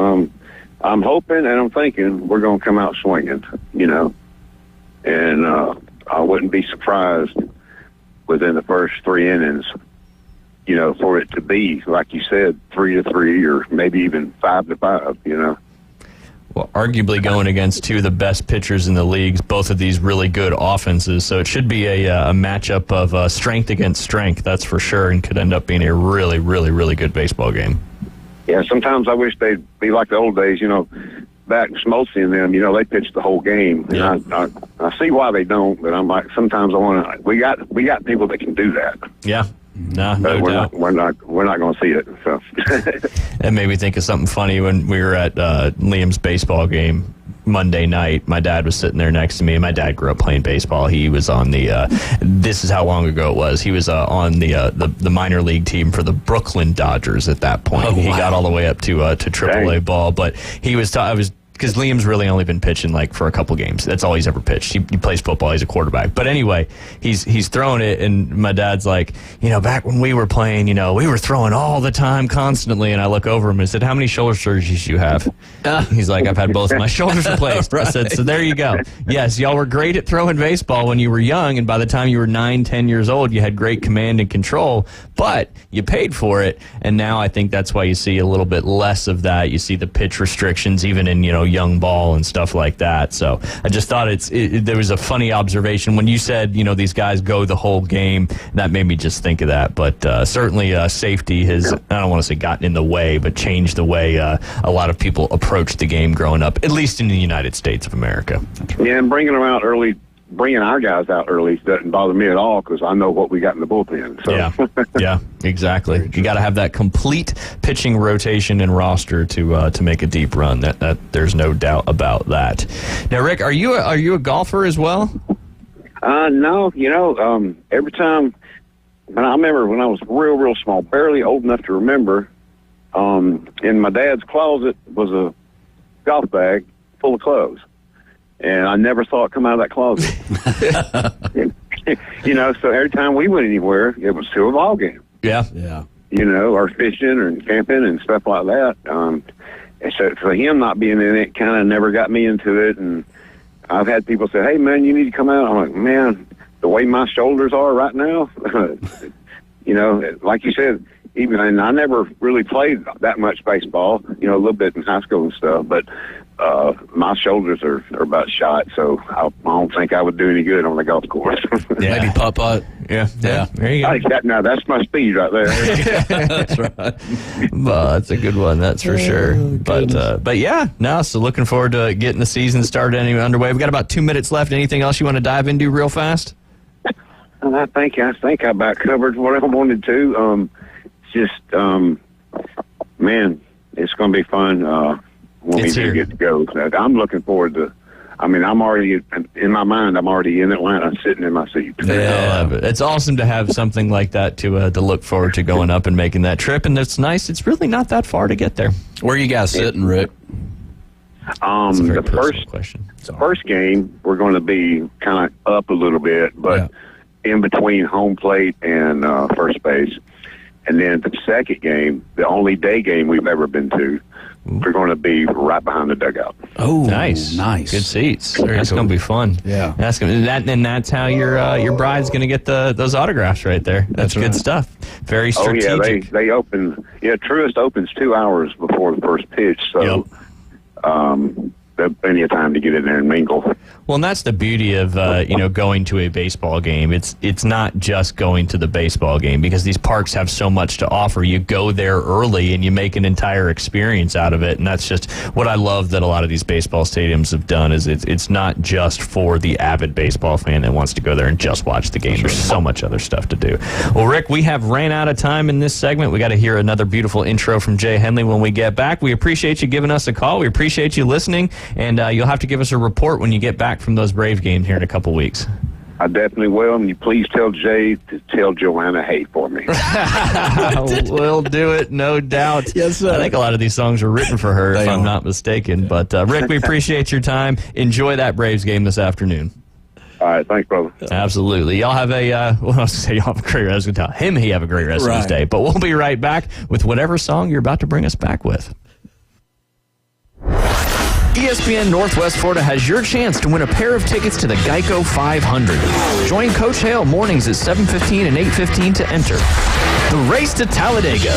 I'm hoping and I'm thinking we're going to come out swinging, and I wouldn't be surprised within the first 3 innings, for it to be, like you said, 3-3 or maybe even 5-5, Well, arguably going against two of the best pitchers in the league, both of these really good offenses. So it should be a matchup of strength against strength, that's for sure, and could end up being a really, really, really good baseball game. Yeah, sometimes I wish they'd be like the old days, back Smoltz and them, they pitched the whole game. Yeah. And I see why they don't, but I'm like, sometimes I want to, we got people that can do that. Yeah. No doubt. We're not going to see it. So. That made me think of something funny when we were at Liam's baseball game Monday night. My dad was sitting there next to me. My dad grew up playing baseball. He was on this is how long ago it was. He was on the minor league team for the Brooklyn Dodgers at that point. Oh, wow. He got all the way up to AAA ball, but he was. Because Liam's really only been pitching for a couple games. That's all he's ever pitched. He plays football. He's a quarterback. But anyway, he's throwing it, and my dad's like, back when we were playing, we were throwing all the time, constantly. And I look over him and said, how many shoulder surgeries do you have? He's like, I've had both my shoulders replaced. Right. I said, so there you go. Yes, y'all were great at throwing baseball when you were young, and by the time you were 9, 10 years old, you had great command and control, but you paid for it. And now I think that's why you see a little bit less of that. You see the pitch restrictions, even in, young ball and stuff like that. So I just thought there was a funny observation when you said, these guys go the whole game. That made me just think of that. But certainly safety has, I don't want to say gotten in the way, but changed the way a lot of people approach the game growing up, at least in the United States of America. Yeah, and bringing them out early bringing our guys out early doesn't bother me at all because I know what we got in the bullpen. So. Yeah, exactly. You got to have that complete pitching rotation and roster to make a deep run. That there's no doubt about that. Now, Rick, are you a golfer as well? No. Every time I remember when I was real small, barely old enough to remember, in my dad's closet was a golf bag full of clothes. And I never saw it come out of that closet. So every time we went anywhere, it was to a ball game. Yeah. Or fishing or camping and stuff like that. And so for him not being in it kind of never got me into it. And I've had people say, hey, man, you need to come out. I'm like, man, the way my shoulders are right now, like you said, and I never really played that much baseball, a little bit in high school and stuff, but my shoulders are about shot, so I don't think I would do any good on the golf course. Maybe putt-putt. Yeah. There you go. That's my speed right there. That's right. Well, that's a good one, that's for sure. So looking forward to getting the season started underway. We've got about 2 minutes left. Anything else you want to dive into real fast? I think I about covered what I wanted to. Man, it's going to be fun when we do get to go. I'm looking forward to. I'm already in my mind. I'm already in Atlanta, sitting in my seat. Yeah, it's awesome to have something like that to look forward to going up and making that trip. And it's nice. It's really not that far to get there. Where are you guys sitting, Rick? The first game we're going to be kind of up a little bit, but in between home plate and first base. And then the second game, the only day game we've ever been to, we're going to be right behind the dugout. Oh, nice. Good seats. That's going to be fun. Yeah. That's how your bride's going to get those autographs right there. That's good stuff. Very strategic. Oh, yeah, they open. Yeah, Truist opens 2 hours before the first pitch, so there's plenty of time to get in there and mingle. Well, and that's the beauty of going to a baseball game. It's not just going to the baseball game because these parks have so much to offer. You go there early and you make an entire experience out of it, and that's just what I love that a lot of these baseball stadiums have done. Is it's not just for the avid baseball fan that wants to go there and just watch the game. There's so much other stuff to do. Well, Rick, we have ran out of time in this segment. We got to hear another beautiful intro from Jay Henley when we get back. We appreciate you giving us a call. We appreciate you listening, and you'll have to give us a report when you get back from those Brave games here in a couple weeks. I definitely will, and you please tell Jay to tell Joanna hey for me. We'll do it, no doubt. Yes, sir. I think a lot of these songs are written for her, if I'm not mistaken. But, Rick, we appreciate your time. Enjoy that Braves game this afternoon. All right, thanks, brother. Absolutely. Y'all have y'all have a great rest. I was going to tell him he have a great rest of his day. But we'll be right back with whatever song you're about to bring us back with. ESPN Northwest Florida has your chance to win a pair of tickets to the Geico 500. Join Coach Hale mornings at 7:15 and 8:15 to enter. The Race to Talladega.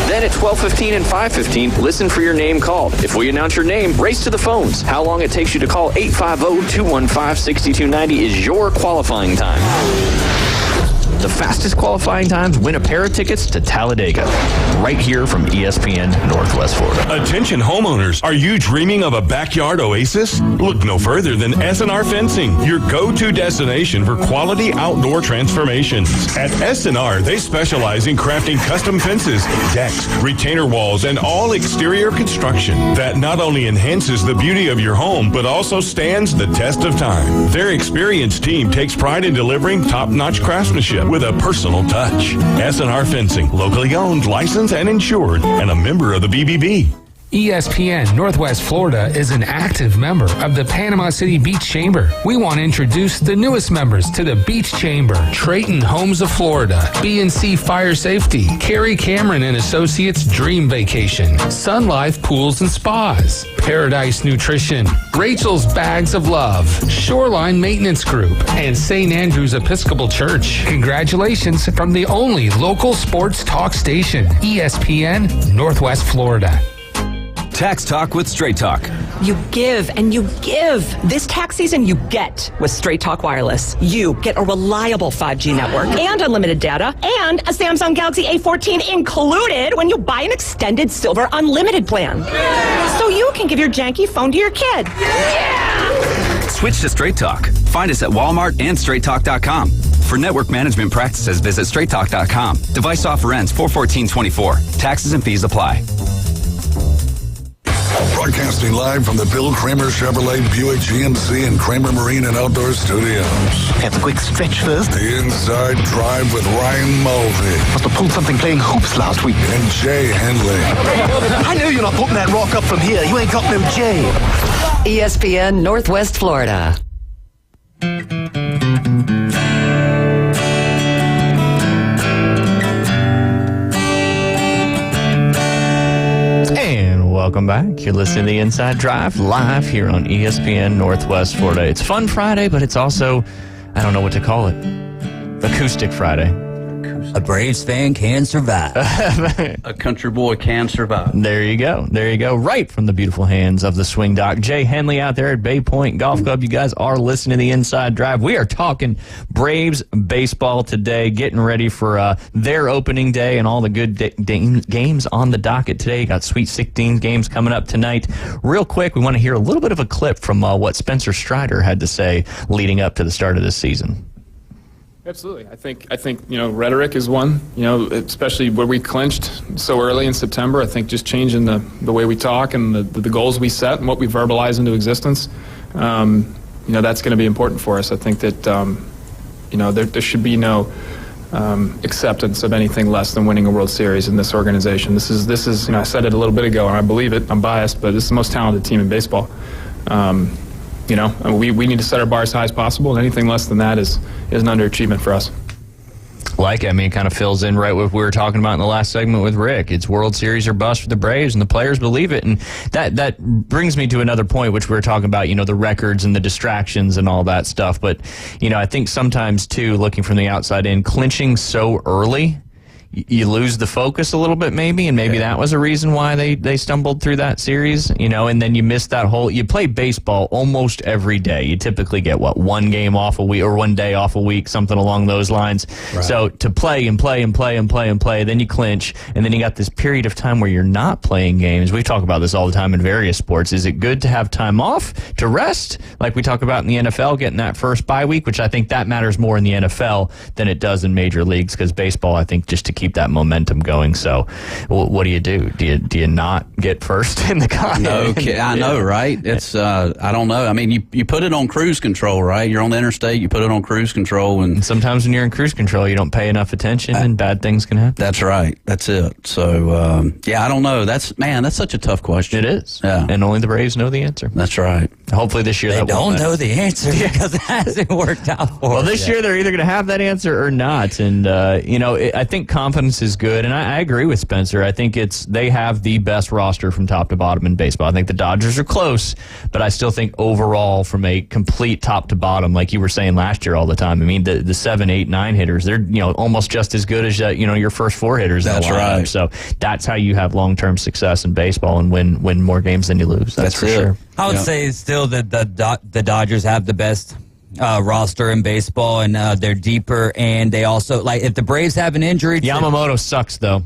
Then at 12:15 and 5:15, listen for your name called. If we announce your name, race to the phones. How long it takes you to call 850-215-6290 is your qualifying time. The fastest qualifying times win a pair of tickets to Talladega. Right here from ESPN Northwest Florida. Attention homeowners, are you dreaming of a backyard oasis? Look no further than S&R Fencing, your go-to destination for quality outdoor transformations. At S&R, they specialize in crafting custom fences, decks, retainer walls, and all exterior construction that not only enhances the beauty of your home, but also stands the test of time. Their experienced team takes pride in delivering top-notch craftsmanship with a personal touch. S&R Fencing, locally owned, licensed, and insured, and a member of the BBB. ESPN Northwest Florida is an active member of the Panama City Beach Chamber. We want to introduce the newest members to the Beach Chamber: Trayton Homes of Florida, B&C Fire Safety, Carrie Cameron and Associates Dream Vacation, Sun Life Pools and Spas, Paradise Nutrition, Rachel's Bags of Love, Shoreline Maintenance Group, and St. Andrew's Episcopal Church. Congratulations from the only local sports talk station, ESPN Northwest Florida. Tax Talk with Straight Talk. You give and you give. This tax season, you get with Straight Talk Wireless. You get a reliable 5G network and unlimited data and a Samsung Galaxy A14 included when you buy an extended Silver Unlimited plan. So you can give your janky phone to your kid. Switch to Straight Talk. Find us at Walmart and StraightTalk.com. For network management practices, visit StraightTalk.com. Device offer ends 4/14/24. Taxes and fees apply. Broadcasting live from the Bill Kramer Chevrolet Buick GMC and Kramer Marine and Outdoor Studios. Have a quick stretch first. The Inside Drive with Ryan Mulvey. Must have pulled something playing hoops last week. And Jay Henley. I know you're not putting that rock up from here. You ain't got no Jay. ESPN Northwest Florida. And welcome back. You're listening to The Inside Drive live here on ESPN Northwest Florida. It's Fun Friday, but it's also, I don't know what to call it, Acoustic Friday. A Braves fan can survive. A country boy can survive. There you go. There you go. Right from the beautiful hands of the Swing Doc. Jay Henley out there at Bay Point Golf Club. You guys are listening to The Inside Drive. We are talking Braves baseball today, getting ready for their opening day and all the good games on the docket today. You got Sweet 16 games coming up tonight. Real quick, we want to hear a little bit of a clip from what Spencer Strider had to say leading up to the start of this season. Absolutely. I think rhetoric is one, especially where we clinched so early in September. I think just changing the way we talk and the goals we set and what we verbalize into existence, that's going to be important for us. I think that, there should be no acceptance of anything less than winning a World Series in this organization. This is I said it a little bit ago, and I believe it. I'm biased, but this is the most talented team in baseball. We need to set our bar as high as possible, and anything less than that is an underachievement for us. It kind of fills in right with what we were talking about in the last segment with Rick. It's World Series or bust for the Braves, and the players believe it. And that brings me to another point, which we were talking about, the records and the distractions and all that stuff. But, I think sometimes, too, looking from the outside in, clinching so early, you lose the focus a little bit maybe, and maybe that was a reason why they stumbled through that series, and then you miss that you play baseball almost every day. You typically get, one game off a week or 1 day off a week, something along those lines. Right. So to play and play and play and play and play, then you clinch, and then you got this period of time where you're not playing games. We talk about this all the time in various sports. Is it good to have time off to rest? Like we talk about in the NFL, getting that first bye week, which I think that matters more in the NFL than it does in major leagues, because baseball, I think, just to keep that momentum going. So what do? Do you not get first in the contest? No, I know, right? It's I don't know. I mean, you put it on cruise control, right? You're on the interstate, you put it on cruise control, and sometimes when you're in cruise control, you don't pay enough attention, and bad things can happen. That's right. That's it. So I don't know. That's such a tough question. It is. Yeah, and only the Braves know the answer. That's right. Hopefully this year they don't know the answer because it hasn't worked out for us. Well, this year they're either going to have that answer or not, and I think confidence is good, and I agree with Spencer. I think they have the best roster from top to bottom in baseball. I think the Dodgers are close, but I still think overall, from a complete top to bottom, like you were saying last year all the time, I mean, the 7, 8, 9 hitters, they're almost just as good as your first 4 hitters. That's in the lineup. right. So that's how you have long-term success in baseball and win more games than you lose. That's for sure. I would say still that the Dodgers have the best roster in baseball, and they're deeper, and they also, if the Braves have an injury, Yamamoto sucks though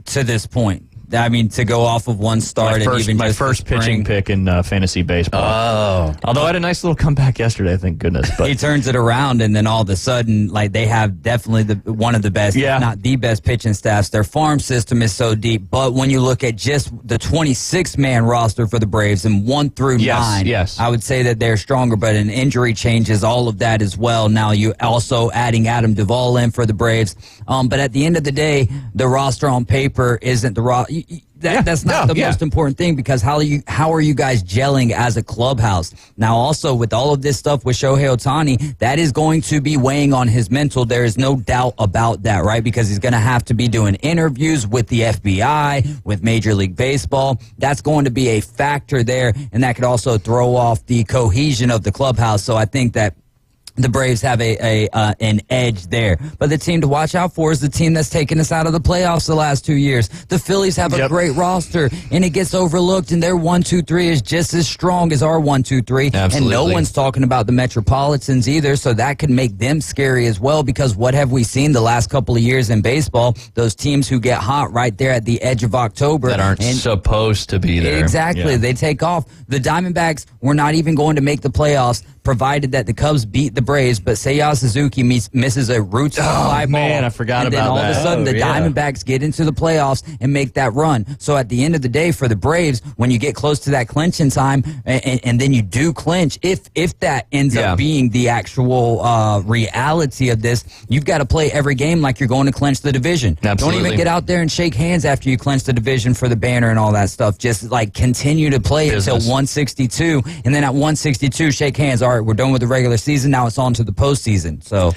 to this point. I mean, to go off of one start my first pitching pick in fantasy baseball. Oh, although I had a nice little comeback yesterday, thank goodness. But he turns it around, and then all of a sudden, they have definitely one of the best, if not the best pitching staffs. Their farm system is so deep. But when you look at just the 26-man roster for the Braves and 1 through 9, I would say that they're stronger. But an injury changes all of that as well. Now you also adding Adam Duvall in for the Braves. But at the end of the day, the roster on paper isn't the roster. That's not the most important thing, because how are you guys gelling as a clubhouse? Now, also with all of this stuff with Shohei Ohtani, that is going to be weighing on his mental. There is no doubt about that, right? Because he's going to have to be doing interviews with the FBI, with Major League Baseball. That's going to be a factor there, and that could also throw off the cohesion of the clubhouse. So I think that the Braves have an edge there. But the team to watch out for is the team that's taken us out of the playoffs the last 2 years. The Phillies have a great roster, and it gets overlooked, and their 1-2-3 is just as strong as our 1-2-3. Absolutely. And no one's talking about the Metropolitans either, so that could make them scary as well, because what have we seen the last couple of years in baseball? Those teams who get hot right there at the edge of October. That aren't supposed to be there. Exactly. Yeah. They take off. The Diamondbacks were not even going to make the playoffs. provided that the Cubs beat the Braves, but Seiya Suzuki misses a root fly ball. Man, I forgot and about then all that. of a sudden, the Diamondbacks get into the playoffs and make that run. So at the end of the day, for the Braves, when you get close to that clinching time, and then you do clinch, if that ends up being the actual reality of this, you've got to play every game like you're going to clinch the division. Absolutely. Don't even get out there and shake hands after you clinch the division for the banner and all that stuff. Just like continue to play until 162, and then at 162, shake hands. All right, we're done with the regular season. Now it's on to the postseason. So,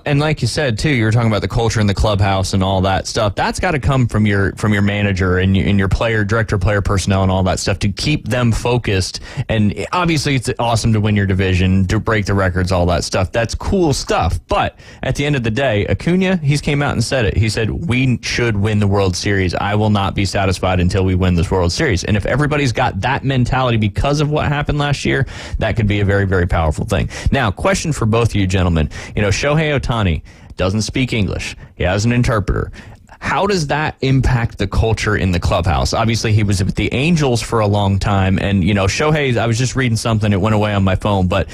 and like you said too, you were talking about the culture in the clubhouse and all that stuff. That's got to come from your manager and your player, director, player personnel, and all that stuff to keep them focused. And obviously, it's awesome to win your division, to break the records, all that stuff. That's cool stuff. But at the end of the day, Acuna, he's came out and said it. He said, we should win the World Series. I will not be satisfied until we win this World Series. And if everybody's got that mentality because of what happened last year, that could be a very, very powerful thing. Now, question for both of you gentlemen. Shohei Ohtani doesn't speak English. He has an interpreter. How does that impact the culture in the clubhouse? Obviously, he was with the Angels for a long time. And, Shohei, I was just reading something. It went away on my phone. But,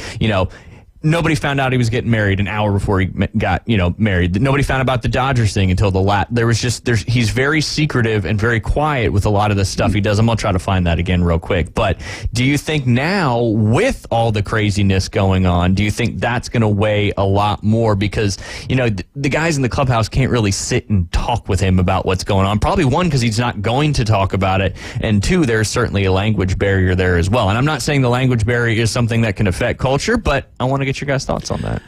nobody found out he was getting married an hour before he got, married. Nobody found out about the Dodgers thing until he's very secretive and very quiet with a lot of the stuff he does. I'm going to try to find that again real quick. But do you think now, with all the craziness going on, do you think that's going to weigh a lot more? Because, the guys in the clubhouse can't really sit and talk with him about what's going on. Probably one, because he's not going to talk about it. And two, there's certainly a language barrier there as well. And I'm not saying the language barrier is something that can affect culture, but I want to get your guys' thoughts on that.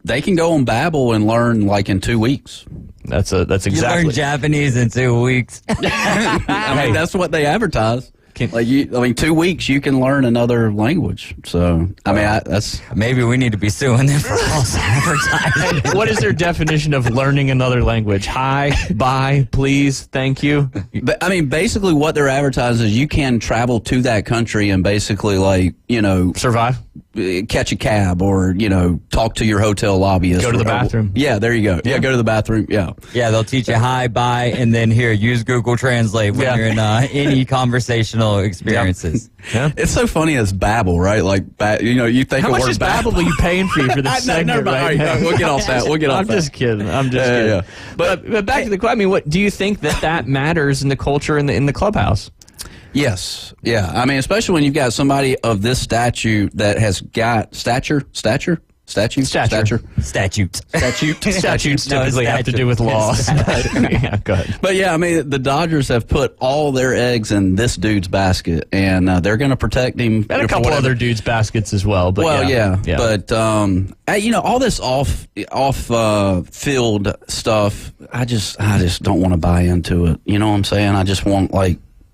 They can go on Babbel and learn like in 2 weeks. That's exactly. You learn Japanese in 2 weeks. That's what they advertise. 2 weeks you can learn another language. So that's maybe we need to be suing them for false advertising. What is their definition of learning another language? Hi, bye, please, thank you. But basically what they're advertising is you can travel to that country and basically survive, catch a cab, or talk to your hotel lobbyist, go to the bathroom. Yeah, there you go. Yeah, go to the bathroom. Yeah, they'll teach you hi, bye, and then here, use Google Translate when you're in any conversational experiences. Yeah. It's so funny as Babbel, right? You think how much is Babbel are you paying for this segment? Right? We'll get off that. I'm just kidding. Yeah. But back to the question. What do you think that matters in the culture in the clubhouse? Yes. Yeah. Especially when you've got somebody of this stature that has got statutes typically have to do with laws. Yeah, go ahead. But the Dodgers have put all their eggs in this dude's basket, and they're going to protect him. And a couple other dudes' baskets as well. But But all this off field stuff, I just don't want to buy into it. You know what I'm saying? I just want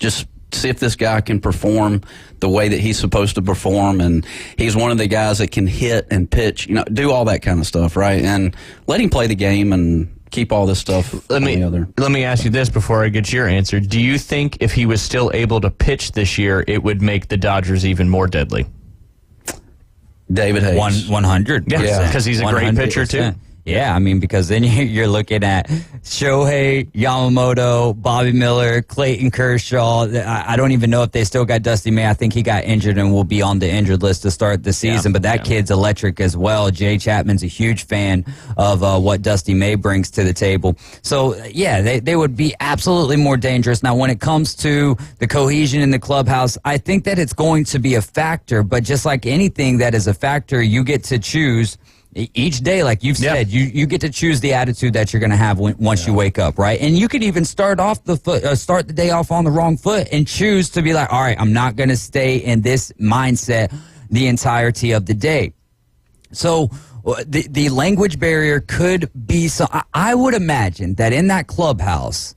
just see if this guy can perform the way that he's supposed to perform, and he's one of the guys that can hit and pitch, do all that kind of stuff, right? And let him play the game and keep all this stuff. Let me ask you this before I get your answer. Do you think if he was still able to pitch this year, it would make the Dodgers even more deadly? David Hayes. 100%. Yeah, because he's a great pitcher too. Yeah, because then you're looking at Shohei, Yamamoto, Bobby Miller, Clayton Kershaw. I don't even know if they still got Dusty May. I think he got injured and will be on the injured list to start the season. But that kid's electric as well. Jay Chapman's a huge fan of what Dusty May brings to the table. So, they would be absolutely more dangerous. Now, when it comes to the cohesion in the clubhouse, I think that it's going to be a factor. But just like anything that is a factor, you get to choose each day, like you've said, you get to choose the attitude that you're going to have once you wake up, right? And you could even start the day off on the wrong foot and choose to be like, all right, I'm not going to stay in this mindset the entirety of the day. So the language barrier could be I would imagine that in that clubhouse,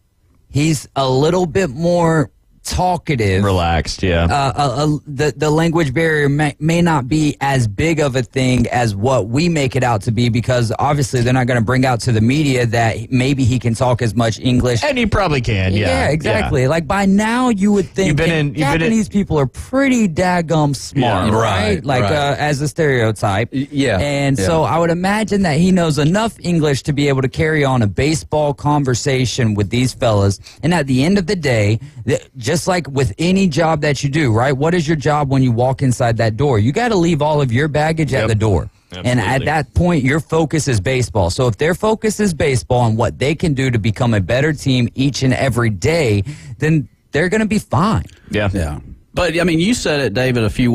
he's a little bit more talkative, relaxed. The language barrier may not be as big of a thing as what we make it out to be, because obviously they're not going to bring out to the media that maybe he can talk as much English, and he probably can. Yeah, exactly. Like by now you would think Japanese people are pretty daggum smart, right? As a stereotype. So I would imagine that he knows enough English to be able to carry on a baseball conversation with these fellas. And at the end of the day, just just like with any job that you do, right? What is your job when you walk inside that door? You got to leave all of your baggage at the door. Absolutely. And at that point, your focus is baseball. So if their focus is baseball and what they can do to become a better team each and every day, then they're going to be fine. Yeah. But, I mean, you said it, David, a few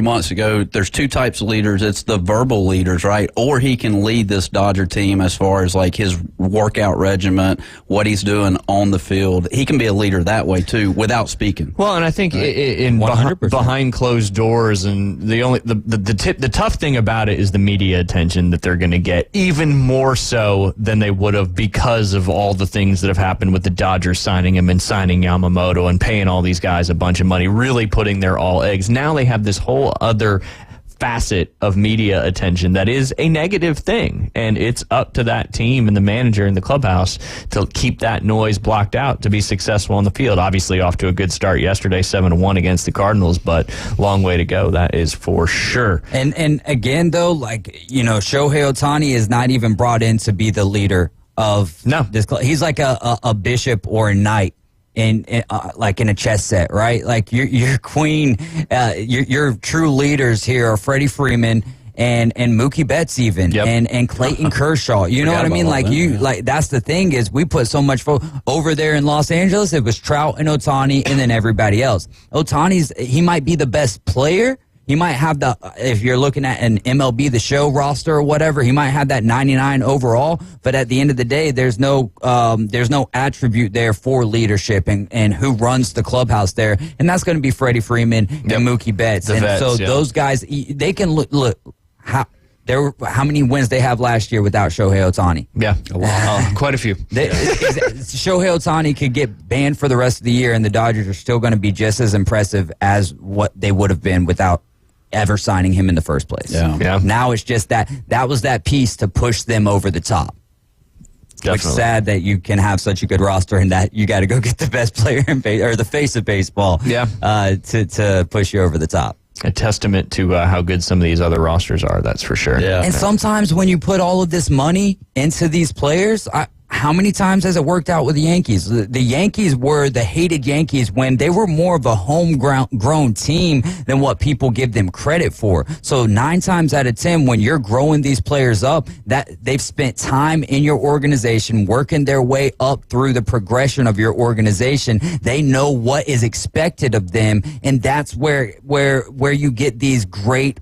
months ago, there's two types of leaders. It's the verbal leaders, right? Or he can lead this Dodger team as far as, like, his workout regimen, what he's doing on the field. He can be a leader that way, too, without speaking. Well, and I think in behind closed doors, and the tough thing about it is the media attention that they're going to get, even more so than they would have because of all the things that have happened with the Dodgers signing him and signing Yamamoto and paying all these guys a bunch of money, really putting their all eggs. Now they have this whole other facet of media attention that is a negative thing, and it's up to that team and the manager and the clubhouse to keep that noise blocked out to be successful on the field. Obviously off to a good start yesterday, 7-1 against the Cardinals, but long way to go, that is for sure. And again, though, like, you know, Shohei Ohtani is not even brought in to be the leader of this club. He's like a bishop or a knight like in a chess set, right? Like your queen, your true leaders here are Freddie Freeman and Mookie Betts even, and Clayton Kershaw. You know what I mean? Like like that's the thing is we put so much over there in Los Angeles. It was Trout and Ohtani, and then everybody else. He might be the best player. He might have if you're looking at an MLB The Show roster or whatever, he might have that 99 overall, but at the end of the day, there's no attribute there for leadership and who runs the clubhouse there, and that's going to be Freddie Freeman and Mookie Betts. Those guys, they can look how many wins they have last year without Shohei Ohtani. Yeah, quite a few. Shohei Ohtani could get banned for the rest of the year, and the Dodgers are still going to be just as impressive as what they would have been without ever signing him in the first place. Yeah. Now it's just that was that piece to push them over the top. Definitely. It's sad that you can have such a good roster and that you got to go get the best player or the face of baseball to push you over the top. A testament to how good some of these other rosters are, that's for sure. Yeah. And sometimes when you put all of this money into these players, how many times has it worked out with the Yankees? The Yankees were the hated Yankees when they were more of a homegrown team than what people give them credit for. So 9 times out of 10, when you're growing these players up, that they've spent time in your organization, working their way up through the progression of your organization. They know what is expected of them, and that's where you get these great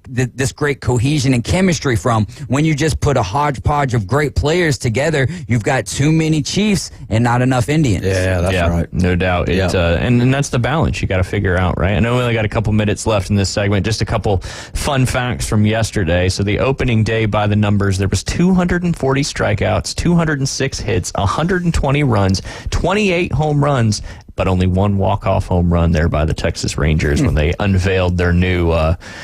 this great cohesion and chemistry from. When you just put a hodgepodge of great players together, you've got too many Chiefs and not enough Indians. Yeah, that's right. No doubt. And that's the balance you got to figure out, right? I know we only got a couple minutes left in this segment. Just a couple fun facts from yesterday. So the opening day, by the numbers, there was 240 strikeouts, 206 hits, 120 runs, 28 home runs, but only one walk-off home run there by the Texas Rangers when they unveiled their new,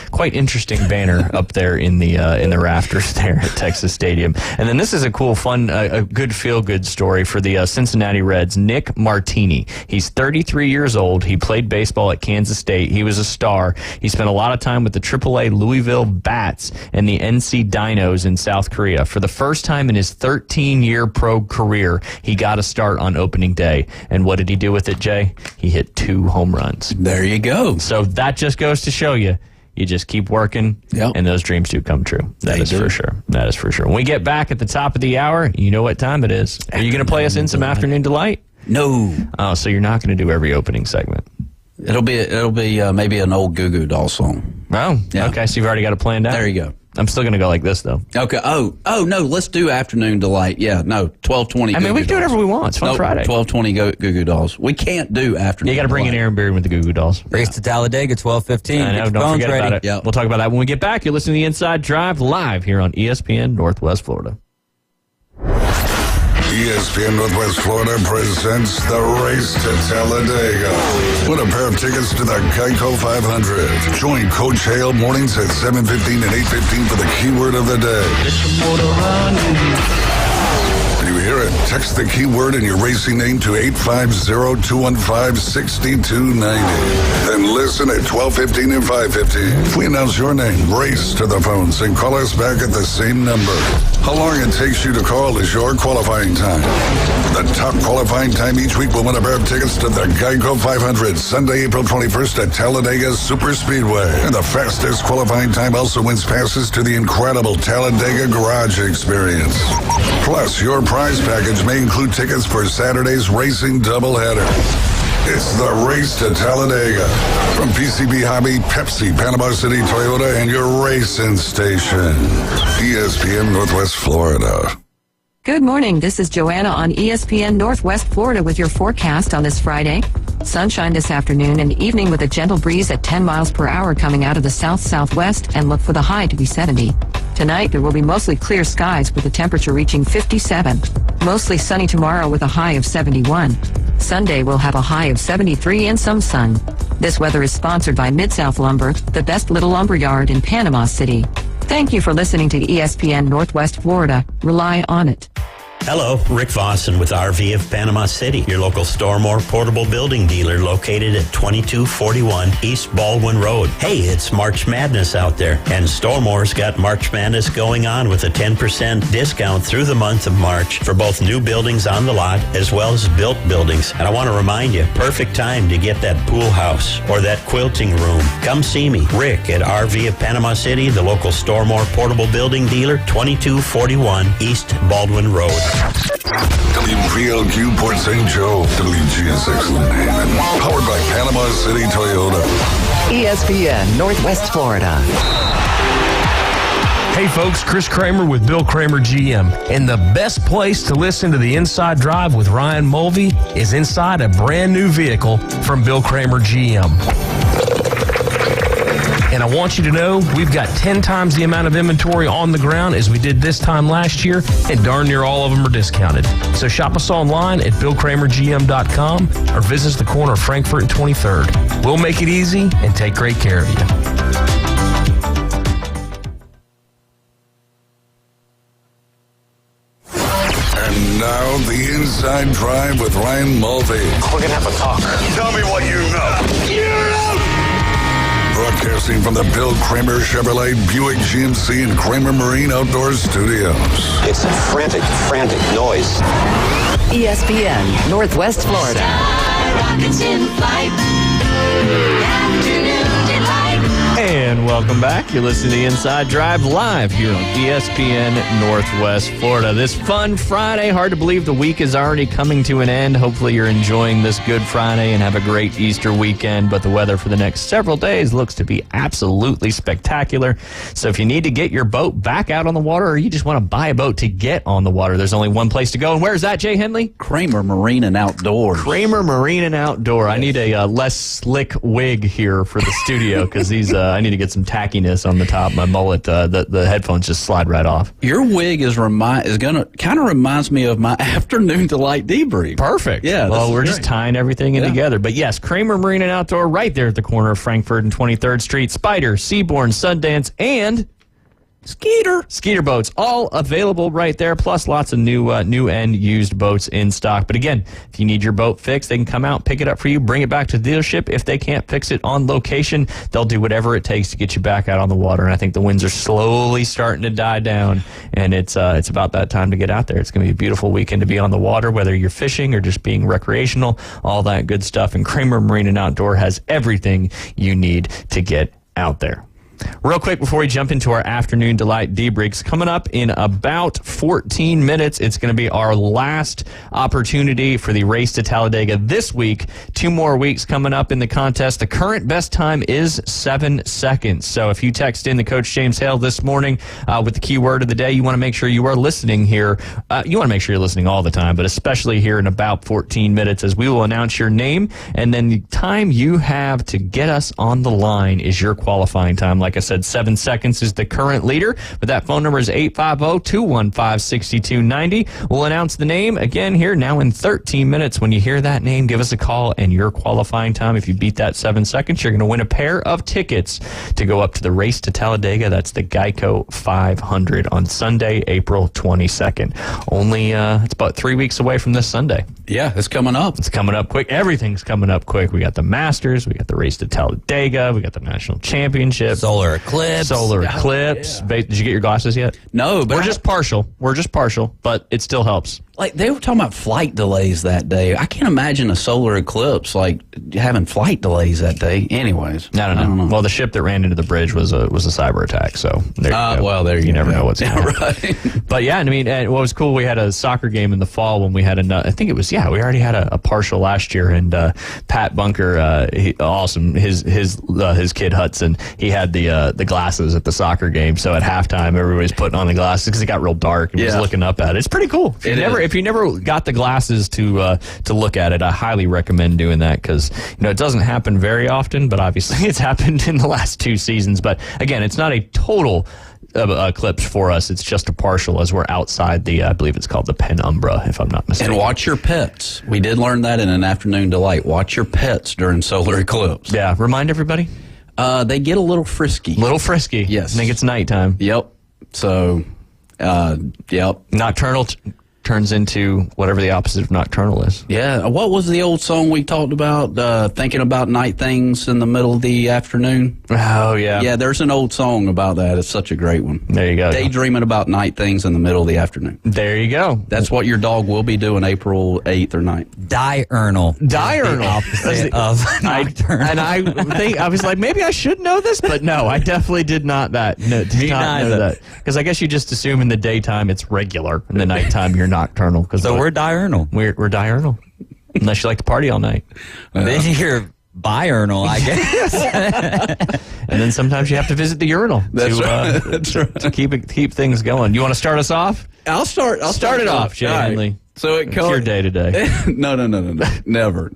quite interesting banner up there in the rafters there at Texas Stadium. And then this is a cool, fun, a good feel-good story for the Cincinnati Reds. Nick Martini. He's 33 years old. He played baseball at Kansas State. He was a star. He spent a lot of time with the AAA Louisville Bats and the NC Dinos in South Korea. For the first time in his 13-year pro career, he got a start on opening day. And what did he do with it, Jay? He hit 2 home runs. There you go. So that just goes to show you just keep working, and those dreams do come true. That is for sure. That is for sure. When we get back at the top of the hour, you know what time it is. Are you going to play us in some Afternoon Delight? No. Oh, so you're not going to do every opening segment. It'll be maybe an old Goo Goo Doll song. Oh, yeah. Okay. So you've already got it planned out. There you go. I'm still going to go like this, though. Okay. Oh, no. Let's do Afternoon Delight. Yeah. No. 12:20. I mean, we can do whatever we want. It's fun Friday. 12:20 Goo Goo Dolls. We can't do Afternoon. You got to bring in Aaron Beard with the Goo Goo Dolls. Race to Talladega, 12:15. I know. Don't forget about it. Yep. We'll talk about that when we get back. You're listening to The Inside Drive live here on ESPN Northwest Florida. ESPN Northwest Florida presents the Race to Talladega. Win a pair of tickets to the Geico 500. Join Coach Hale mornings at 7:15 and 8:15 for the keyword of the day. When you hear it, text the keyword and your racing name to 850-215-6290. Then And listen at 12:15 and 5:15. If we announce your name, race to the phones and call us back at the same number. How long it takes you to call is your qualifying time. The top qualifying time each week will win a pair of tickets to the Geico 500 Sunday, April 21st at Talladega Super Speedway. And the fastest qualifying time also wins passes to the incredible Talladega Garage Experience. Plus, your prize package may include tickets for Saturday's racing doubleheader. It's the Race to Talladega. From PCB Hobby, Pepsi, Panama City, Toyota, and your racing station. ESPN Northwest Florida. Good morning. This is Joanna on ESPN Northwest Florida with your forecast on this Friday. Sunshine this afternoon and evening with a gentle breeze at 10 miles per hour coming out of the south-southwest, and look for the high to be 70. Tonight, there will be mostly clear skies with the temperature reaching 57. Mostly sunny tomorrow with a high of 71. Sunday will have a high of 73 and some sun. This weather is sponsored by Mid-South Lumber, the best little lumber yard in Panama City. Thank you for listening to ESPN Northwest Florida. Rely on it. Hello, Rick Vossen with RV of Panama City, your local Stormore portable building dealer located at 2241 East Baldwin Road. Hey, it's March Madness out there, and Stormore's got March Madness going on with a 10% discount through the month of March for both new buildings on the lot as well as built buildings. And I want to remind you, perfect time to get that pool house or that quilting room. Come see me, Rick, at RV of Panama City, the local Stormore portable building dealer, 2241 East Baldwin Road. WPLQ Port St. Joe, WGSX Lynn, powered by Panama City Toyota. ESPN Northwest Florida. Hey folks, Chris Kramer with Bill Kramer GM. And the best place to listen to the Inside Drive with Ryan Mulvey is inside a brand new vehicle from Bill Kramer GM. And I want you to know we've got 10 times the amount of inventory on the ground as we did this time last year, and darn near all of them are discounted. So shop us online at BillKramerGM.com or visit us at the corner of Frankfurt and 23rd. We'll make it easy and take great care of you. And now the Inside Drive with Ryan Mulvey. We're going to have a talk. Tell me what you know. You're out! Broadcasting from the Bill Kramer Chevrolet Buick GMC and Kramer Marine Outdoor Studios. It's a frantic noise. ESPN Northwest Florida. Rockets in flight. Afternoon delight. And welcome back. You're listening to the Inside Drive live here on ESPN Northwest Florida. This fun Friday. Hard to believe the week is already coming to an end. Hopefully you're enjoying this Good Friday and have a great Easter weekend. But the weather for the next several days looks to be absolutely spectacular. So if you need to get your boat back out on the water, or you just want to buy a boat to get on the water, there's only one place to go. And where's that, Jay Henley? Kramer Marine and Outdoor. Kramer Marine and Outdoor. Yes. I need a less slick wig here for the studio because I need to get some tackiness on the top. My mullet, the headphones just slide right off. Your wig is gonna kind of reminds me of my afternoon delight debrief. Perfect. Yeah. Well, we're just tying everything in together. But yes, Kramer Marine and Outdoor, right there at the corner of Frankfurt and 23rd Street. Spider, Seabourn, Sundance, and Skeeter boats, all available right there, plus lots of new and used boats in stock. But again, if you need your boat fixed, they can come out, pick it up for you, bring it back to the dealership. If they can't fix it on location, they'll do whatever it takes to get you back out on the water. And I think the winds are slowly starting to die down, and it's about that time to get out there. It's going to be a beautiful weekend to be on the water, whether you're fishing or just being recreational, all that good stuff. And Kramer Marine and Outdoor has everything you need to get out there. Real quick before we jump into our afternoon delight debriefs, coming up in about 14 minutes, it's going to be our last opportunity for the Race to Talladega this week. 2 more weeks coming up in the contest. The current best time is 7 seconds. So if you text in the Coach James Hale this morning with the keyword of the day, you want to make sure you are listening here. You want to make sure you're listening all the time, but especially here in about 14 minutes, as we will announce your name, and then the time you have to get us on the line is your qualifying time. Like Like I said, 7 seconds is the current leader, but that phone number is 850-215-6290. We'll announce the name again here now in 13 minutes. When you hear that name, give us a call, and your qualifying time, if you beat that 7 seconds, you're going to win a pair of tickets to go up to the race to Talladega. That's the Geico 500 on Sunday, April 22nd. Only, it's about 3 weeks away from this Sunday. Yeah, it's coming up. It's coming up quick. Everything's coming up quick. We got the Masters. We got the race to Talladega. We got the National Championship. Solar eclipse. Did you get your glasses yet? No, but We're just partial, but it still helps. Like, they were talking about flight delays that day. I can't imagine a solar eclipse, like, having flight delays that day. Anyways. I don't know. Well, the ship that ran into the bridge was a cyber attack, so there you go. Well, there you never know what's going on. Right. But yeah, I mean, and what was cool, we had a soccer game in the fall when we had I think it was, we already had a partial last year, and Pat Bunker, awesome, his kid Hudson, he had the glasses at the soccer game, so at halftime, everybody's putting on the glasses because it got real dark and was looking up at it. It's pretty cool. If you never got the glasses to look at it, I highly recommend doing that, because it doesn't happen very often, but obviously it's happened in the last 2 seasons. But again, it's not a total eclipse for us. It's just a partial, as we're outside the, I believe it's called the penumbra, if I'm not mistaken. And watch your pets. We did learn that in an afternoon delight. Watch your pets during solar eclipse. Yeah, remind everybody. They get a little frisky. Yes. I think it's nighttime. Yep. So, yep. Nocturnal turns into whatever the opposite of nocturnal is. Yeah. What was the old song we talked about? Thinking about night things in the middle of the afternoon? Oh, yeah. Yeah, there's an old song about that. It's such a great one. There you go. Daydreaming about night things in the middle of the afternoon. There you go. That's what your dog will be doing April 8th or 9th. Diurnal. Opposite of nocturnal. And I was like, maybe I should know this, but no, I definitely did not know that. Because I guess you just assume in the daytime it's regular, in the nighttime you're nocturnal. So we're diurnal. We're diurnal. Unless you like to party all night. Then you're biurnal, I guess. And then sometimes you have to visit the urinal to keep things going. You want to start us off? I'll start it off, Jay Henley. So it's your day today. No. Never.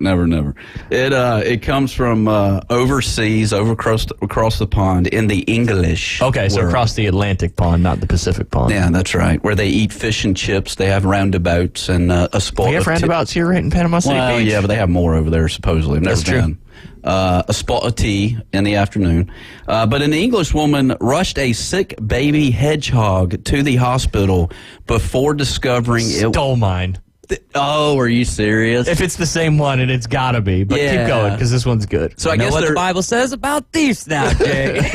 It comes from overseas, across the pond in the English. Okay, so across the Atlantic pond, not the Pacific pond. Yeah, that's right. Where they eat fish and chips. They have roundabouts and a spot. They have roundabouts here right in Panama City Beach? Yeah, but they have more over there, supposedly. I've never been. A spot of tea in the afternoon. But an English woman rushed a sick baby hedgehog to the hospital before discovering it stole mine. Oh, are you serious? If it's the same one, and it's got to be. But keep going, because this one's good. So I guess what the Bible says about thieves now, Jay.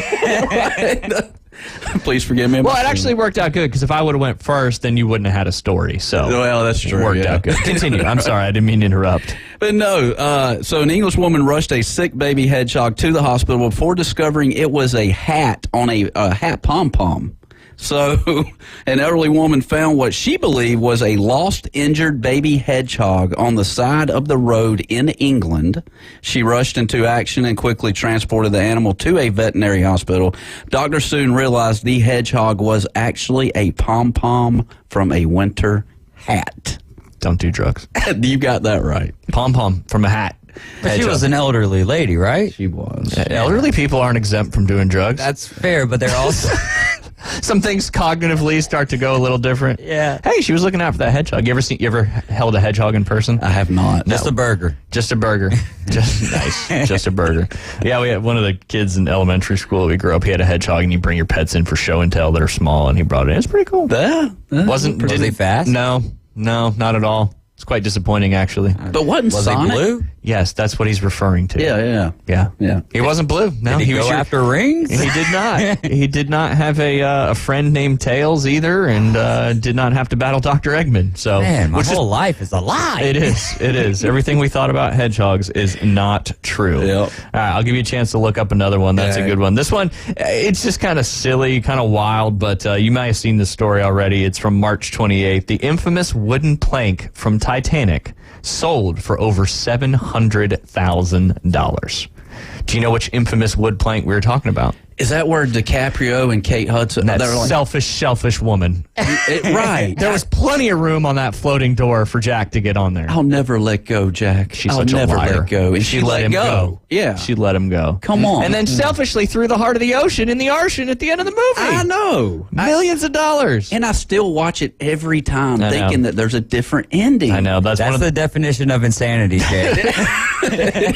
Please forgive me. Well, it actually worked out good, because if I would have went first, then you wouldn't have had a story. So well, that's true. It worked out good. Continue. I'm sorry, I didn't mean to interrupt. But no, so an English woman rushed a sick baby hedgehog to the hospital before discovering it was a hat on a hat pom-pom. So an elderly woman found what she believed was a lost, injured baby hedgehog on the side of the road in England. She rushed into action and quickly transported the animal to a veterinary hospital. Doctors soon realized the hedgehog was actually a pom-pom from a winter hat. Don't do drugs. You got that right. Pom-pom from a hat. But she was an elderly lady, right? She was. Elderly people aren't exempt from doing drugs. That's fair, but they're also... Some things cognitively start to go a little different. Yeah. Hey, she was looking out for that hedgehog. You ever held a hedgehog in person? I have not. Just a burger. Just a burger. Nice. Just a burger. Yeah, we had one of the kids in elementary school. We grew up. He had a hedgehog, and you bring your pets in for show and tell that are small, and he brought it in. It's pretty cool. Yeah. Was he fast? No, not at all. It's quite disappointing, actually. But wasn't Sonic? He blue? Yes, that's what he's referring to. Yeah. He wasn't blue. No, did he was go after rings? He did not. He did not have a friend named Tails either, and did not have to battle Dr. Eggman. So, man, my whole life is a lie. It is. Everything we thought about hedgehogs is not true. Yep. All right, I'll give you a chance to look up another one. That's a good one. This one, it's just kind of silly, kind of wild, but you might have seen this story already. It's from March 28th. The infamous wooden plank from Titanic sold for over $700,000. Do you know which infamous wood plank we were talking about? Is that where DiCaprio and Kate Hudson? That they're like, selfish woman. Right. There was plenty of room on that floating door for Jack to get on there. I'll never let go, Jack. She's I'll such never a liar. let go. And she let him go. Yeah. She let him go. Come on. And then selfishly threw the heart of the ocean in the ocean at the end of the movie. I know. Millions of dollars. And I still watch it every time I thinking know. that there's a different ending. I know. That's one of the definition of insanity, Jay.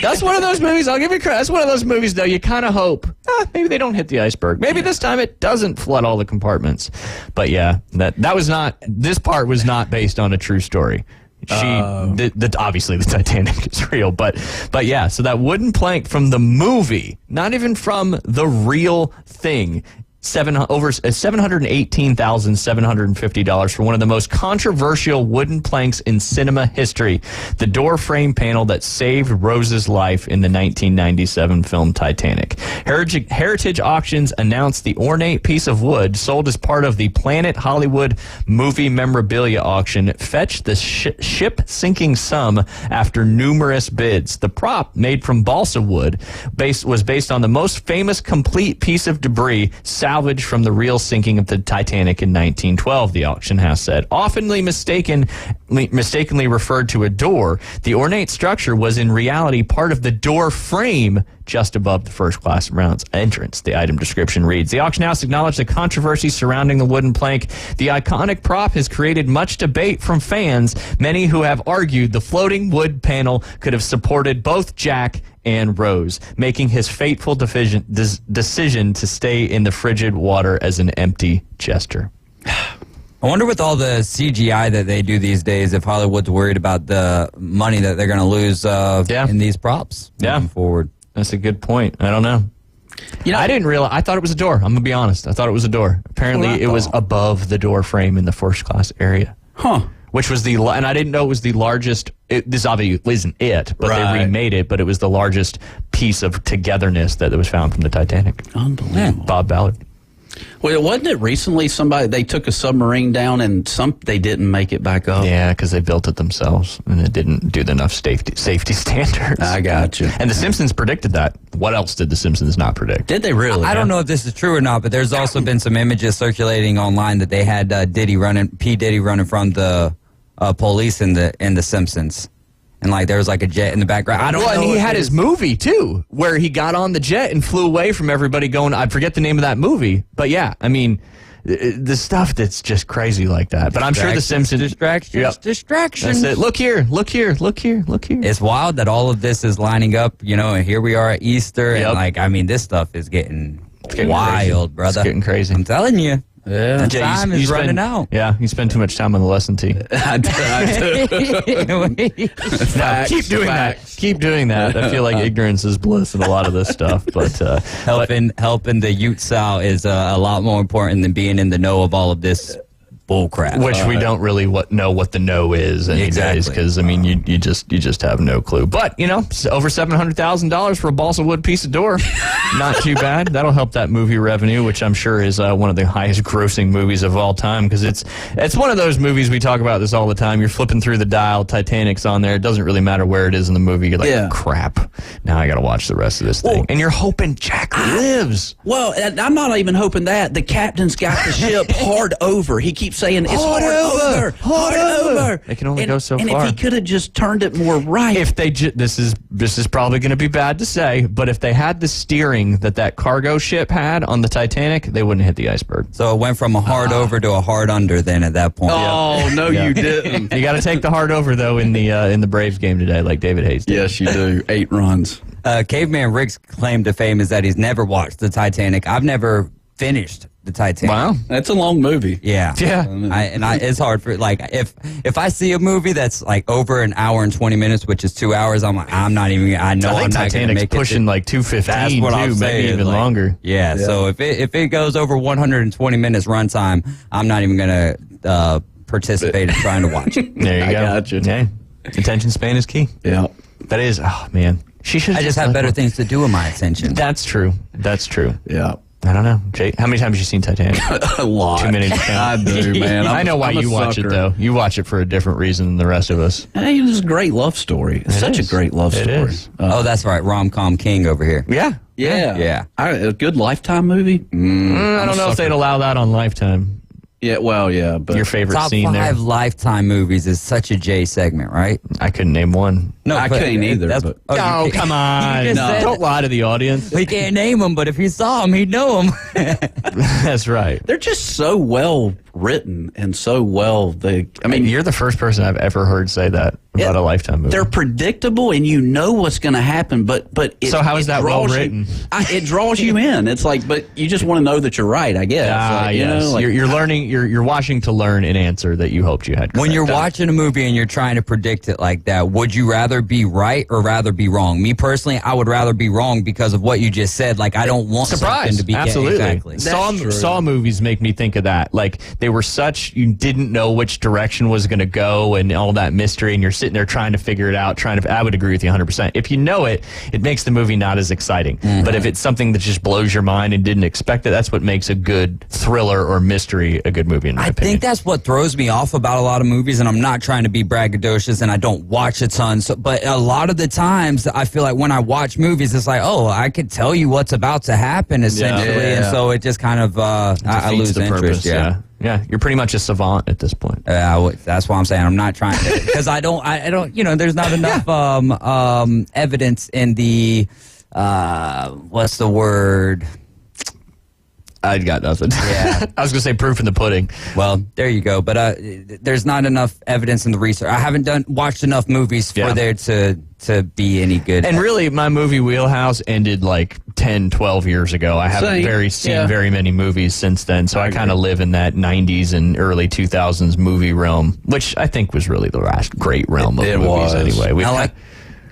That's one of those movies. I'll give you credit. That's one of those movies, though. You kind of hope maybe they don't hit the iceberg. Maybe this time it doesn't flood all the compartments. But yeah, that was not. This part was not based on a true story. Obviously the Titanic is real, but yeah. So that wooden plank from the movie, not even from the real thing. Over $718,750 for one of the most controversial wooden planks in cinema history, the door frame panel that saved Rose's life in the 1997 film Titanic. Heritage Auctions announced the ornate piece of wood sold as part of the Planet Hollywood movie memorabilia auction fetched the ship-sinking sum after numerous bids. The prop, made from balsa wood, was based on the most famous complete piece of debris salvaged from the real sinking of the Titanic in 1912, the auction house said. Oftenly mistakenly referred to a door, the ornate structure was in reality part of the door frame just above the first-class round's entrance, the item description reads. The auction house acknowledged the controversy surrounding the wooden plank. The iconic prop has created much debate from fans, many who have argued the floating wood panel could have supported both Jack and Rose, making his fateful decision to stay in the frigid water as an empty gesture. I wonder with all the CGI that they do these days, if Hollywood's worried about the money that they're going to lose in these props moving forward. That's a good point. I don't know. You know, I didn't realize. I thought it was a door. I'm gonna be honest. I thought it was a door. Apparently, it was above the door frame in the first class area. Huh. Which was and I didn't know it was the largest. This obviously isn't it, but they remade it. But it was the largest piece of togetherness that was found from the Titanic. Unbelievable. Bob Ballard. Well, wasn't it recently they took a submarine down and they didn't make it back up? Yeah, because they built it themselves and it didn't do enough safety standards. I got you. And the Simpsons predicted that. What else did the Simpsons not predict? Did they really? I don't know if this is true or not, but there's also been some images circulating online that they had P. Diddy running from the police in the Simpsons. And there was a jet in the background. I don't know. And he had his movie too, where he got on the jet and flew away from everybody going, I forget the name of that movie. But yeah, I mean, the stuff that's just crazy like that. But I'm sure the Simpsons. Distractions. That's it. Look here. It's wild that all of this is lining up, and here we are at Easter. And this stuff is getting wild, crazy. brother. It's getting crazy. I'm telling you. Yeah. The time is running out. Yeah, you spend too much time on the lesson tee. I do. Keep doing that. Keep doing that. I feel like ignorance is bliss in a lot of this stuff. But helping the Ute Sal is a lot more important than being in the know of all of this bullcrap. Which we don't really know what the no is anyways, because I mean you just have no clue. But over $700,000 for a balsa wood piece of door, not too bad. That'll help that movie revenue, which I'm sure is one of the highest grossing movies of all time, because it's one of those movies we talk about this all the time. You're flipping through the dial, Titanic's on there. It doesn't really matter where it is in the movie. You're like, crap. Now I got to watch the rest of this thing, and you're hoping Jack lives. Well, I'm not even hoping that. The captain's got the ship hard over. He keeps saying it's hard over. They can only go so and far. And if he could have just turned it more right. If they this is probably going to be bad to say, but if they had the steering that cargo ship had on the Titanic, they wouldn't hit the iceberg. So it went from a hard over to a hard under then at that point. Oh, no, you didn't. You got to take the hard over though in the Braves game today, like David Hayes did. Yes, you do. 8 runs. Caveman Rick's claim to fame is that he's never watched the Titanic. I've never finished the Titanic. Wow, that's a long movie. Yeah. It's hard for if I see a movie that's over an hour and 20 minutes, which is 2 hours, I'm like, I'm not even. I know I'm not going to make it. Pushing 2:15. That's what I'm saying. Maybe even longer. Yeah. So if it goes over 120 minutes runtime, I'm not even going to participate in trying to watch it. There you go. I got you. Yeah. Attention span is key. Yeah. That is. Oh man. I just have better things to do with my attention. That's true. Yeah. I don't know. Jay, how many times have you seen Titanic? A lot. Too many to count. I do, man. I know why you watch it, though. You watch it for a different reason than the rest of us. Hey, it's a great love story. It's such a great love story. Oh, that's right. Rom-com king over here. Yeah. Yeah. A good Lifetime movie? I don't know if they'd allow that on Lifetime. Yeah, well, yeah. But your favorite Top scene there? Top 5 Lifetime movies is such a Jay segment, right? I couldn't name one. No, I couldn't either. But. Oh, come on. Don't lie to the audience. We can't name them, but if he saw them, he'd know them. That's right. They're just so well written and so well. I mean, you're the first person I've ever heard say that about a Lifetime movie. They're predictable, and you know what's going to happen. But so how is that well written? It draws you in. It's like, but you just want to know that you're right. I guess. Yes. You're learning. You're watching to learn an answer that you hoped you had. When you're watching a movie and you're trying to predict it like that, would you rather be right or rather be wrong? Me personally, I would rather be wrong because of what you just said. Like I don't want something to be absolutely. Exactly. Saw movies make me think of that. Like they were such you didn't know which direction was going to go and all that mystery, and you're sitting there trying to figure it out. I would agree with you 100%. If you know it, it makes the movie not as exciting. Mm-hmm. But if it's something that just blows your mind and didn't expect it, that's what makes a good thriller or mystery a good movie. In my opinion. I think that's what throws me off about a lot of movies, and I'm not trying to be braggadocious, and I don't watch a ton. But a lot of the times, I feel like when I watch movies, it's like, oh, I could tell you what's about to happen, essentially, and so it just kind of I lose the interest. Purpose, yeah, you're pretty much a savant at this point. That's why I'm saying I'm not trying to, because I don't. There's not enough evidence in the what's the word? I got nothing. Yeah, I was gonna say proof in the pudding. Well, there you go. But there's not enough evidence in the research. I haven't watched enough movies for there to be any good. And really, my movie wheelhouse ended like 10, 12 years ago. I haven't seen very many movies since then, so I kind of live in that 90s and early 2000s movie realm, which I think was really the last great realm of movies anyway.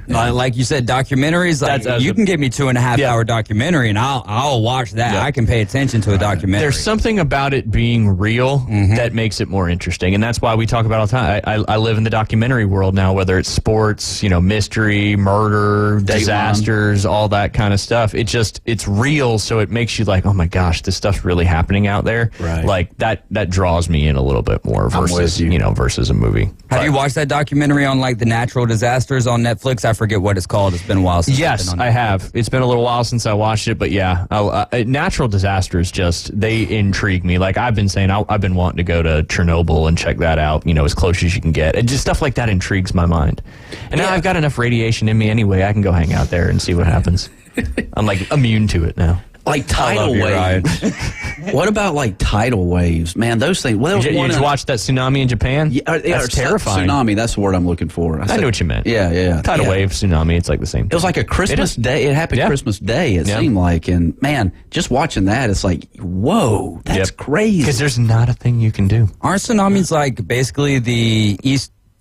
Like you said, documentaries. Like you can give me 2.5 hour documentary, and I'll watch that. Yeah. I can pay attention to a documentary. There's something about it being real that makes it more interesting, and that's why we talk about it all the time. I live in the documentary world now, whether it's sports, mystery, murder, disasters, all that kind of stuff. It's real, so it makes you like, oh my gosh, this stuff's really happening out there. Right. Like that draws me in a little bit more versus versus a movie. Have you watched that documentary on like the natural disasters on Netflix? I forget what it's called. It's been a while since. Yes, I have. It's been a little while since I watched it, but yeah, natural disasters they intrigue me. Like I've been saying, I've been wanting to go to Chernobyl and check that out. As close as you can get, and just stuff like that intrigues my mind. And now I've got enough radiation in me anyway. I can go hang out there and see what happens. I'm like immune to it now. Like tidal waves. What about like tidal waves? Man, those things. Well, you just watched that tsunami in Japan? Yeah, that's terrifying. Tsunami, that's the word I'm looking for. I knew what you meant. Yeah. Tidal wave, tsunami, it's like the same thing. It was like a Christmas day. It happened Christmas Day, it seemed like. And man, just watching that, it's like, whoa, that's crazy. Because there's not a thing you can do. Aren't tsunamis like basically the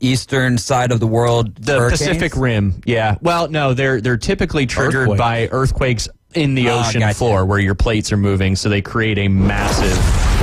eastern side of the world? The hurricanes? Pacific Rim, yeah. Well, no, they're typically triggered by earthquakes in the ocean floor where your plates are moving, so they create a massive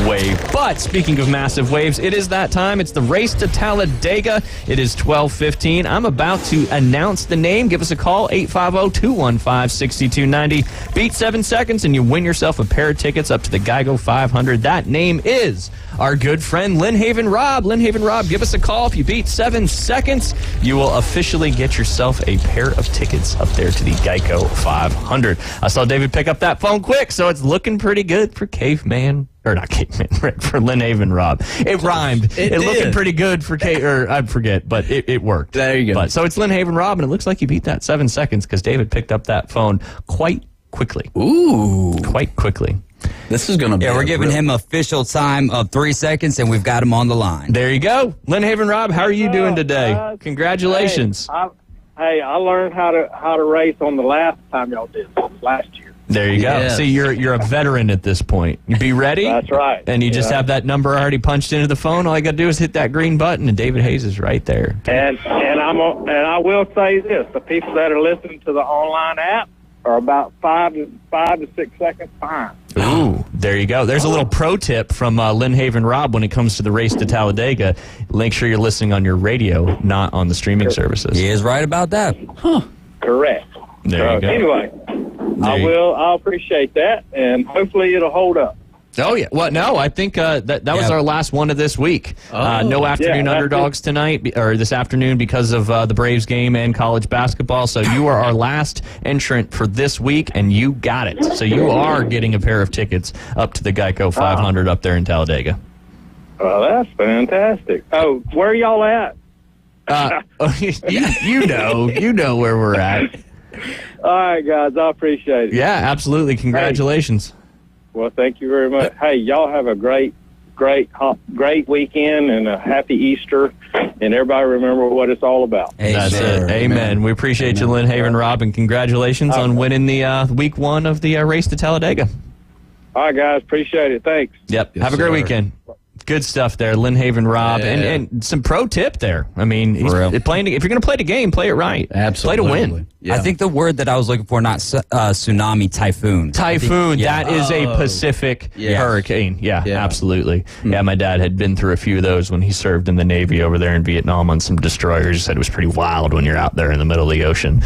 wave. But speaking of massive waves, it is that time. It's the race to Talladega. It is 12:15. I'm about to announce the name. Give us a call, 850-215-6290. Beat 7 seconds and you win yourself a pair of tickets up to the Geico 500. That name is our good friend Lynnhaven Rob. Lynnhaven Rob, give us a call. If you beat 7 seconds, you will officially get yourself a pair of tickets up there to the Geico 500. I saw David pick up that phone quick, so it's looking pretty good for Caveman. Or not Caveman, for Lynnhaven Rob. It rhymed. It looking pretty good for I forget, but it worked. There you go. So it's Lynnhaven Rob, and it looks like you beat that 7 seconds because David picked up that phone quite quickly. Ooh. Quite quickly. This is going to be we're giving him official time of 3 seconds, and we've got him on the line. There you go. Lynnhaven Rob, how are you doing today? Congratulations. Hey, I learned how to race on the last time y'all did this, last year. There you go. See, you're a veteran at this point. You be ready. That's right. And you just have that number already punched into the phone. All you got to do is hit that green button, and David Hayes is right there. And I will say this: the people that are listening to the online app are about 5 to 6 seconds behind. Ooh, there you go. There's a little pro tip from Lynnhaven Rob when it comes to the race to Talladega. Make sure you're listening on your radio, not on the streaming services. He is right about that. Correct. There you go. Anyway, I will. I appreciate that, and hopefully it'll hold up. Oh, yeah. Well, no, I think that was our last one of this week. No afternoon underdogs tonight, or this afternoon, because of the Braves game and college basketball. So you are our last entrant for this week, and you got it. So you are getting a pair of tickets up to the Geico 500 up there in Talladega. Well, that's fantastic. Oh, where are y'all at? You know where we're at. All right, guys, I appreciate it. Yeah, absolutely. Congratulations. Well, thank you very much. Hey, y'all have a great weekend and a happy Easter, and everybody remember what it's all about. That's it. Amen. We appreciate you, Lynn Haven, Rob, and congratulations on winning the week one of the race to Talladega. All right, guys, appreciate it. Thanks. Yep. Have a great weekend. Good stuff there, Lynn Haven, Rob, and some pro tip there. I mean, if you're going to play the game, play it right. Absolutely. Play to win. Yeah. I think the word that I was looking for, not tsunami, typhoon. Typhoon, that is a Pacific hurricane. Yeah, absolutely. Yeah, my dad had been through a few of those when he served in the Navy over there in Vietnam on some destroyers. He said it was pretty wild when you're out there in the middle of the ocean,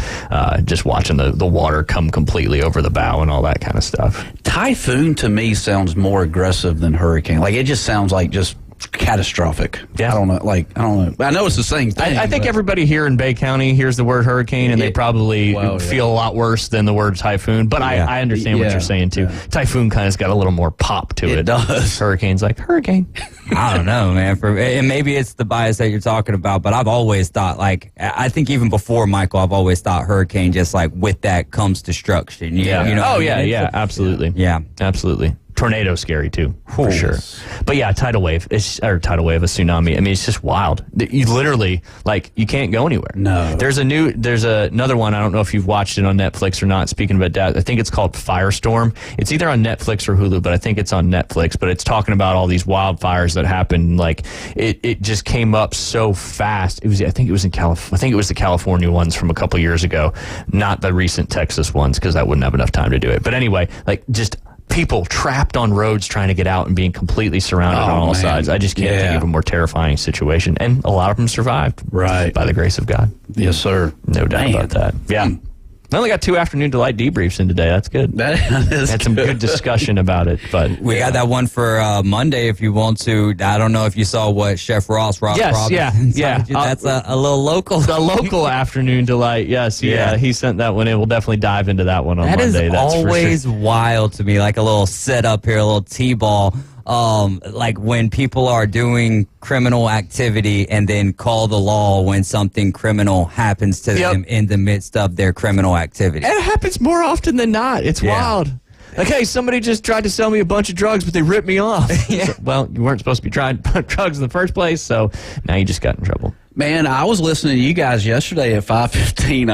just watching the water come completely over the bow and all that kind of stuff. Typhoon to me sounds more aggressive than hurricane. Like, it just sounds like just catastrophic. Yeah. I don't know. I know it's the same thing. I think everybody here in Bay County hears the word hurricane and they probably feel a lot worse than the word typhoon. But I understand what you're saying too. Yeah. Typhoon kind of's got a little more pop to it. It does. Hurricane's like hurricane. I don't know, man. And maybe it's the bias that you're talking about, but I've always thought, like, I think even before Michael, I've always thought hurricane, just like with that comes destruction. You know absolutely. Yeah, absolutely. Tornado scary too, for sure. But yeah, tidal wave, a tsunami. I mean, it's just wild. You literally, like, you can't go anywhere. No. There's another one. I don't know if you've watched it on Netflix or not. Speaking about that, I think it's called Firestorm. It's either on Netflix or Hulu, but I think it's on Netflix. But it's talking about all these wildfires that happened. Like, it just came up so fast. I think it was the California ones from a couple years ago, not the recent Texas ones, because I wouldn't have enough time to do it. But anyway, like, just people trapped on roads trying to get out and being completely surrounded on all sides. I just can't think of a more terrifying situation. And a lot of them survived. Right. By the grace of God. Yes, sir. No doubt about that. Yeah. I only got 2 afternoon delight debriefs in today. That's good. Had some good discussion about it. But we got that one for Monday if you want to. I don't know if you saw what Chef Ross Yes, yeah. That's a little local. The local afternoon delight. Yes, yeah. He sent that one in. We'll definitely dive into that one on Monday. That's always wild to me. Like a little setup here, a little T-ball. Like when people are doing criminal activity and then call the law when something criminal happens to them in the midst of their criminal activity. It happens more often than not. It's wild. Like, hey, somebody just tried to sell me a bunch of drugs, but they ripped me off. So, well, you weren't supposed to be trying drugs in the first place, so now you just got in trouble. Man, I was listening to you guys yesterday at 5:15.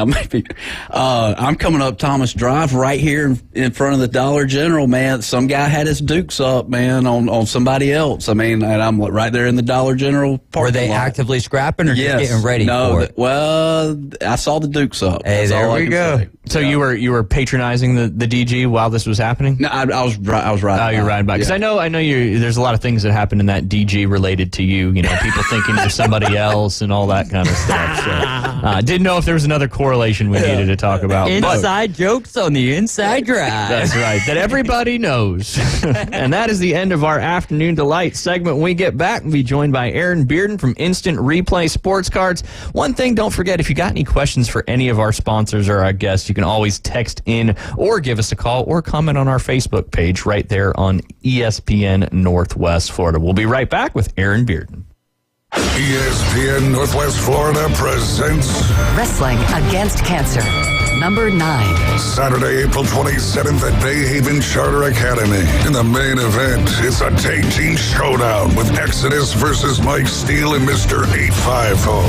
I'm coming up Thomas Drive right here in front of the Dollar General, man. Some guy had his dukes up, man, on somebody else. I mean, and I'm right there in the Dollar General parking Were they lot. actively scrapping or just getting ready for it? Well, I saw the dukes up. Hey, there we go. So you were patronizing the DG while this was happening? No, I was riding. Oh, you're riding by. Because I know you. There's a lot of things that happen in that DG related to you. You know, people thinking you're somebody else and all that kind of stuff. So, didn't know if there was another correlation we needed to talk about. Inside jokes on the inside drive. That's right. That everybody knows. And that is the end of our Afternoon Delight segment. When we get back, we'll be joined by Aaron Bearden from Instant Replay Sports Cards. One thing, don't forget, if you got any questions for any of our sponsors or our guests, you can always text in or give us a call or comment on our Facebook page right there on ESPN Northwest Florida. We'll be right back with Aaron Bearden. ESPN Northwest Florida presents Wrestling Against Cancer, number 9. Saturday, April 27th at Bay Haven Charter Academy. In the main event, it's a tag team showdown with Exodus versus Mike Steele and Mr. 850.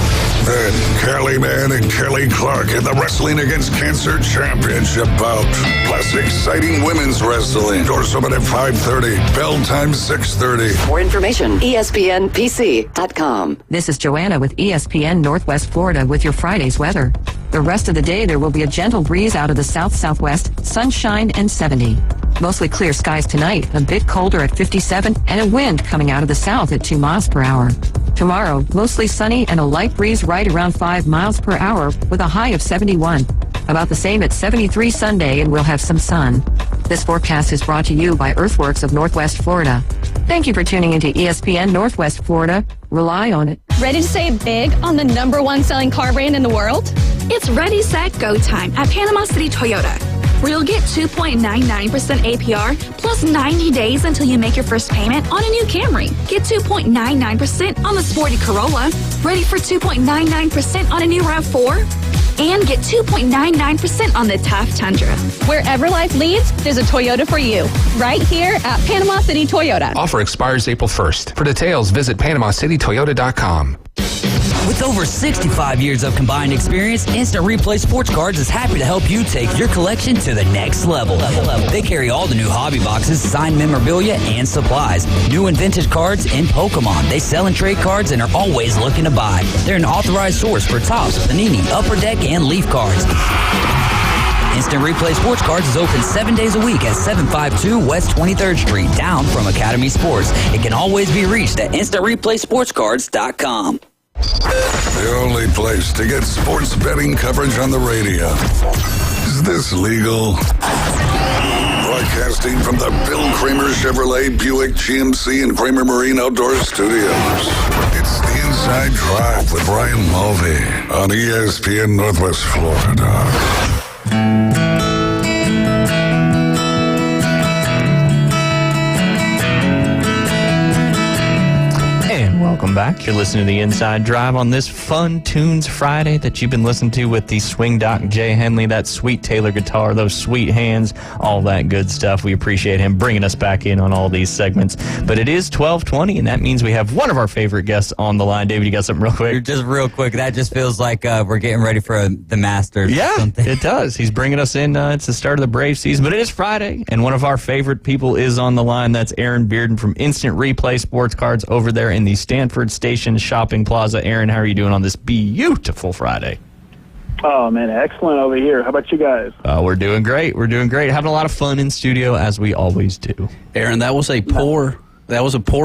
Then, Kelly Mann and Kelly Clark in the Wrestling Against Cancer Championship bout. Plus, exciting women's wrestling. Doors open at 5:30. Bell time 6:30. For information, ESPNPC.com. This is Joanna with ESPN Northwest Florida with your Friday's weather. The rest of the day, there will be a gentle breeze out of the south-southwest, sunshine and 70. Mostly clear skies tonight, a bit colder at 57, and a wind coming out of the south at 2 miles per hour. Tomorrow, mostly sunny and a light breeze right around 5 miles per hour with a high of 71. About the same at 73 Sunday, and we'll have some sun. This forecast is brought to you by Earthworks of Northwest Florida. Thank you for tuning into ESPN Northwest Florida. Rely on it. Ready to save big on the #1 selling car brand in the world? It's ready, set, go time at Panama City Toyota, where you'll get 2.99% APR plus 90 days until you make your first payment on a new Camry. Get 2.99% on the sporty Corolla, ready for 2.99% on a new RAV4, and get 2.99% on the tough Tundra. Wherever life leads, there's a Toyota for you. Right here at Panama City Toyota. Offer expires April 1st. For details, visit PanamaCityToyota.com. With over 65 years of combined experience, Instant Replay Sports Cards is happy to help you take your collection to the next level. They carry all the new hobby boxes, signed memorabilia, and supplies. New and vintage cards and Pokemon. They sell and trade cards and are always looking to buy. They're an authorized source for Topps, Panini, Upper Deck, and Leaf cards. Instant Replay Sports Cards is open 7 days a week at 752 West 23rd Street, down from Academy Sports. It can always be reached at InstantReplaySportsCards.com. The only place to get sports betting coverage on the radio. Is this legal? Broadcasting from the Bill Kramer Chevrolet Buick GMC and Kramer Marine Outdoor Studios. It's the Inside Drive with Brian Mulvey on ESPN Northwest Florida. Welcome back. You're listening to the Inside Drive on this Fun Tunes Friday that you've been listening to with the Swing Doc Jay Henley, that sweet Taylor guitar, those sweet hands, all that good stuff. We appreciate him bringing us back in on all these segments. But it is 12:20, and that means we have one of our favorite guests on the line. David, you got something real quick? Just real quick. That just feels like we're getting ready for the Masters. Yeah, or something. It does. He's bringing us in. It's the start of the Brave season, but it is Friday, and one of our favorite people is on the line. That's Aaron Bearden from Instant Replay Sports Cards over there in the Stanford Station Shopping Plaza. Aaron, how are you doing on this beautiful Friday? Oh, man, excellent over here. How about you guys? We're doing great. We're doing great. Having a lot of fun in studio, as we always do. Aaron, that was a poor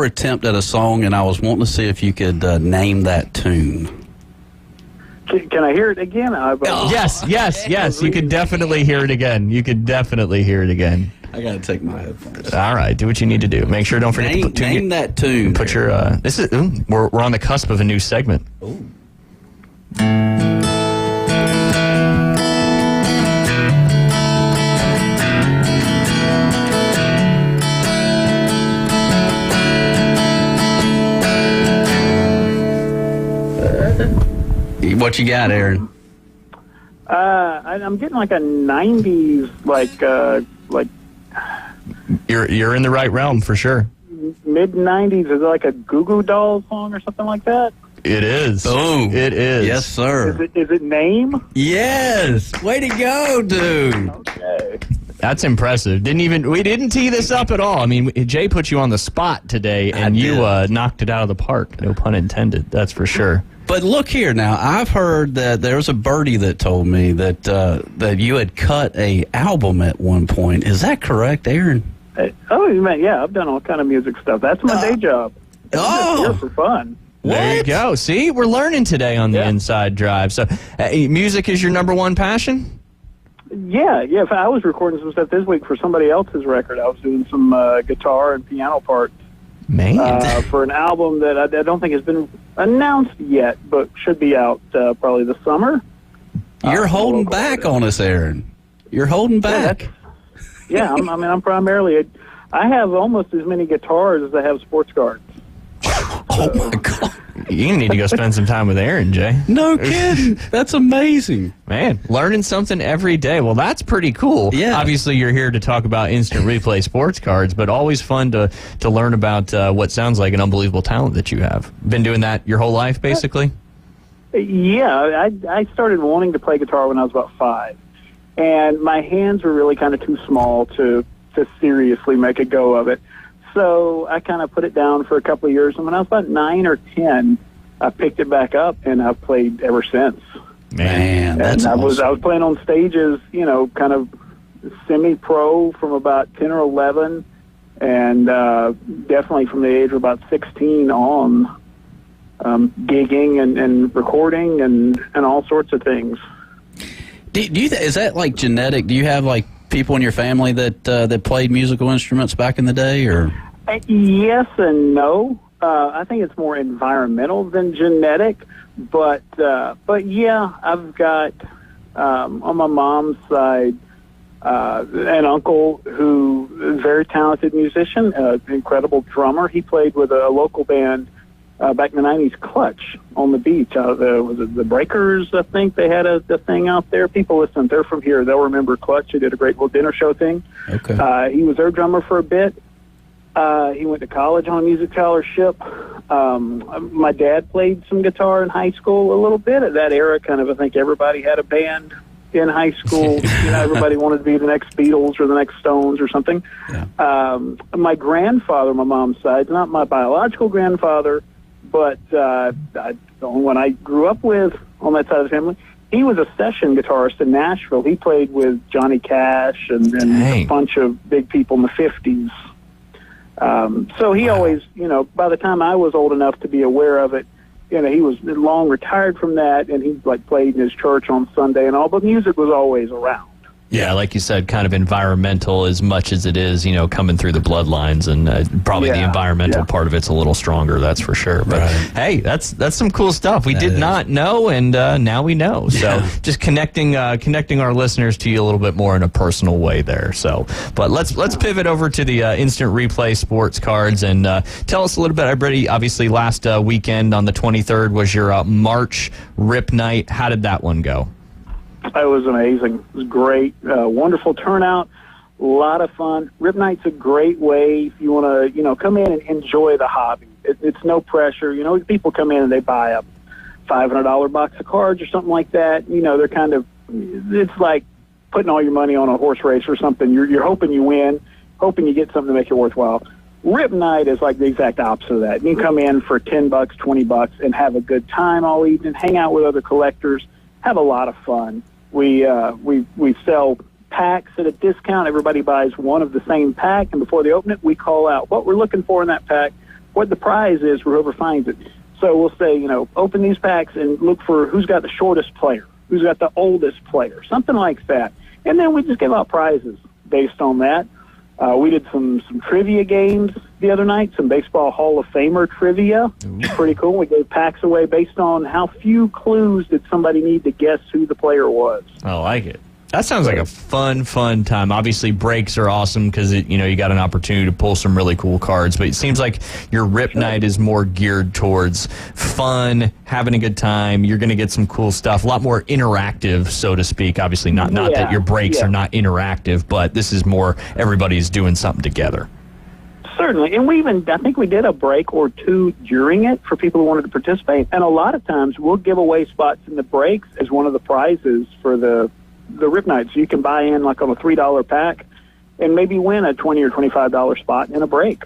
attempt at a song, and I was wanting to see if you could name that tune. Can I hear it again? Yes. You could definitely hear it again. I got to take my headphones. All right, do what you need to do. Make sure, don't forget to name that tune. Put your. This is. We're on the cusp of a new segment. Ooh. What you got, Aaron? I'm getting like a 90s, like You're in the right realm for sure. mid 90s. Is it like a Goo Goo Dolls song or something like that? It is. Boom. It is. Yes, sir. Is it Name? Yes. Way to go, dude. Okay. That's impressive. We didn't tee this up at all. I mean, Jay put you on the spot today, and you knocked it out of the park. No pun intended. That's for sure. But look here now. I've heard that there's a birdie that told me that that you had cut a album at one point. Is that correct, Aaron? Yeah. I've done all kind of music stuff. That's my day job. I'm just here for fun. There you go. See, we're learning today on the Inside Drive. So, music is your number one passion? Yeah. I was recording some stuff this week for somebody else's record. I was doing some guitar and piano parts. Man. For an album that I don't think has been announced yet, but should be out probably this summer. You're holding back on us, Aaron. You're holding back. I'm primarily. I have almost as many guitars as I have sports cards. Oh my God! You need to go spend some time with Aaron, Jay. No kidding. That's amazing. Man, learning something every day. Well, that's pretty cool. Yeah. Obviously, you're here to talk about Instant Replay Sports Cards, but always fun to learn about what sounds like an unbelievable talent that you have. Been doing that your whole life, basically? Yeah, I started wanting to play guitar when I was about 5. And my hands were really kind of too small to seriously make a go of it. So I kind of put it down for a couple of years. And when I was about 9 or 10, I picked it back up, and I've played ever since. Man, that's I was awesome. playing on stages, kind of semi-pro from about 10 or 11, and definitely from the age of about 16 on, gigging and recording and all sorts of things. Do you is that like genetic? Do you have like people in your family that played musical instruments back in the day, or? Yes and no. I think it's more environmental than genetic, but yeah, I've got on my mom's side an uncle who is a very talented musician, incredible drummer. He played with a local band back in the 90s, Clutch, on the beach. Was it the Breakers, I think? They had a thing out there. People listen, they're from here. They'll remember Clutch. They did a great little dinner show thing. Okay. He was their drummer for a bit. He went to college on a music scholarship. My dad played some guitar in high school a little bit. At that era, kind of, I think everybody had a band in high school. Everybody wanted to be the next Beatles or the next Stones or something. Yeah. My grandfather, my mom's side, not my biological grandfather, but the one I grew up with on that side of the family, he was a session guitarist in Nashville. He played with Johnny Cash and a bunch of big people in the 50s. So he always, by the time I was old enough to be aware of it, he was long retired from that, and he played in his church on Sunday and all, but music was always around. Yeah, like you said, kind of environmental as much as it is, coming through the bloodlines, and probably the environmental part of it's a little stronger, that's for sure. But hey, that's some cool stuff. We did not know, and now we know. So just connecting our listeners to you a little bit more in a personal way there. So, but let's pivot over to the instant replay sports cards and tell us a little bit. Everybody, obviously, last weekend on the 23rd was your March Rip Night. How did that one go? It was amazing. It was great. Wonderful turnout. A lot of fun. Rip Night's a great way if you want to, come in and enjoy the hobby. It's no pressure. People come in and they buy a $500 box of cards or something like that. They're kind of, it's like putting all your money on a horse race or something. You're hoping you win, hoping you get something to make it worthwhile. Rip Night is like the exact opposite of that. You can come in for $10, $20 and have a good time all evening, hang out with other collectors, have a lot of fun. We sell packs at a discount. Everybody buys one of the same pack, and before they open it, we call out what we're looking for in that pack, what the prize is for whoever finds it. So we'll say, open these packs and look for who's got the shortest player, who's got the oldest player, something like that. And then we just give out prizes based on that. We did some trivia games the other night, some Baseball Hall of Famer trivia. Pretty cool. We gave packs away based on how few clues did somebody need to guess who the player was. I like it. That sounds like a fun time. Obviously, breaks are awesome because you got an opportunity to pull some really cool cards. But it seems like your Rip Night is more geared towards fun, having a good time. You're going to get some cool stuff, a lot more interactive, so to speak. Obviously, not that your breaks are not interactive, but this is more everybody's doing something together. Certainly, and I think we did a break or two during it for people who wanted to participate. And a lot of times, we'll give away spots in the breaks as one of the prizes for the Rip Night. So you can buy in like on a $3 pack and maybe win a $20 or $25 spot in a break.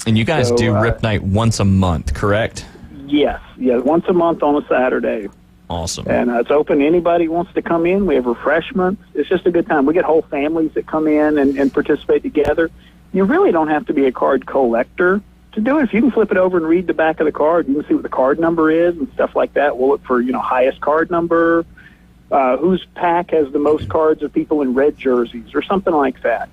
And you guys do Rip Night once a month, correct? Yes, once a month on a Saturday. Awesome. And it's open to anybody who wants to come in. We have refreshments. It's just a good time. We get whole families that come in and participate together. You really don't have to be a card collector to do it. If you can flip it over and read the back of the card, you can see what the card number is and stuff like that. We'll look for, highest card number, whose pack has the most cards of people in red jerseys or something like that.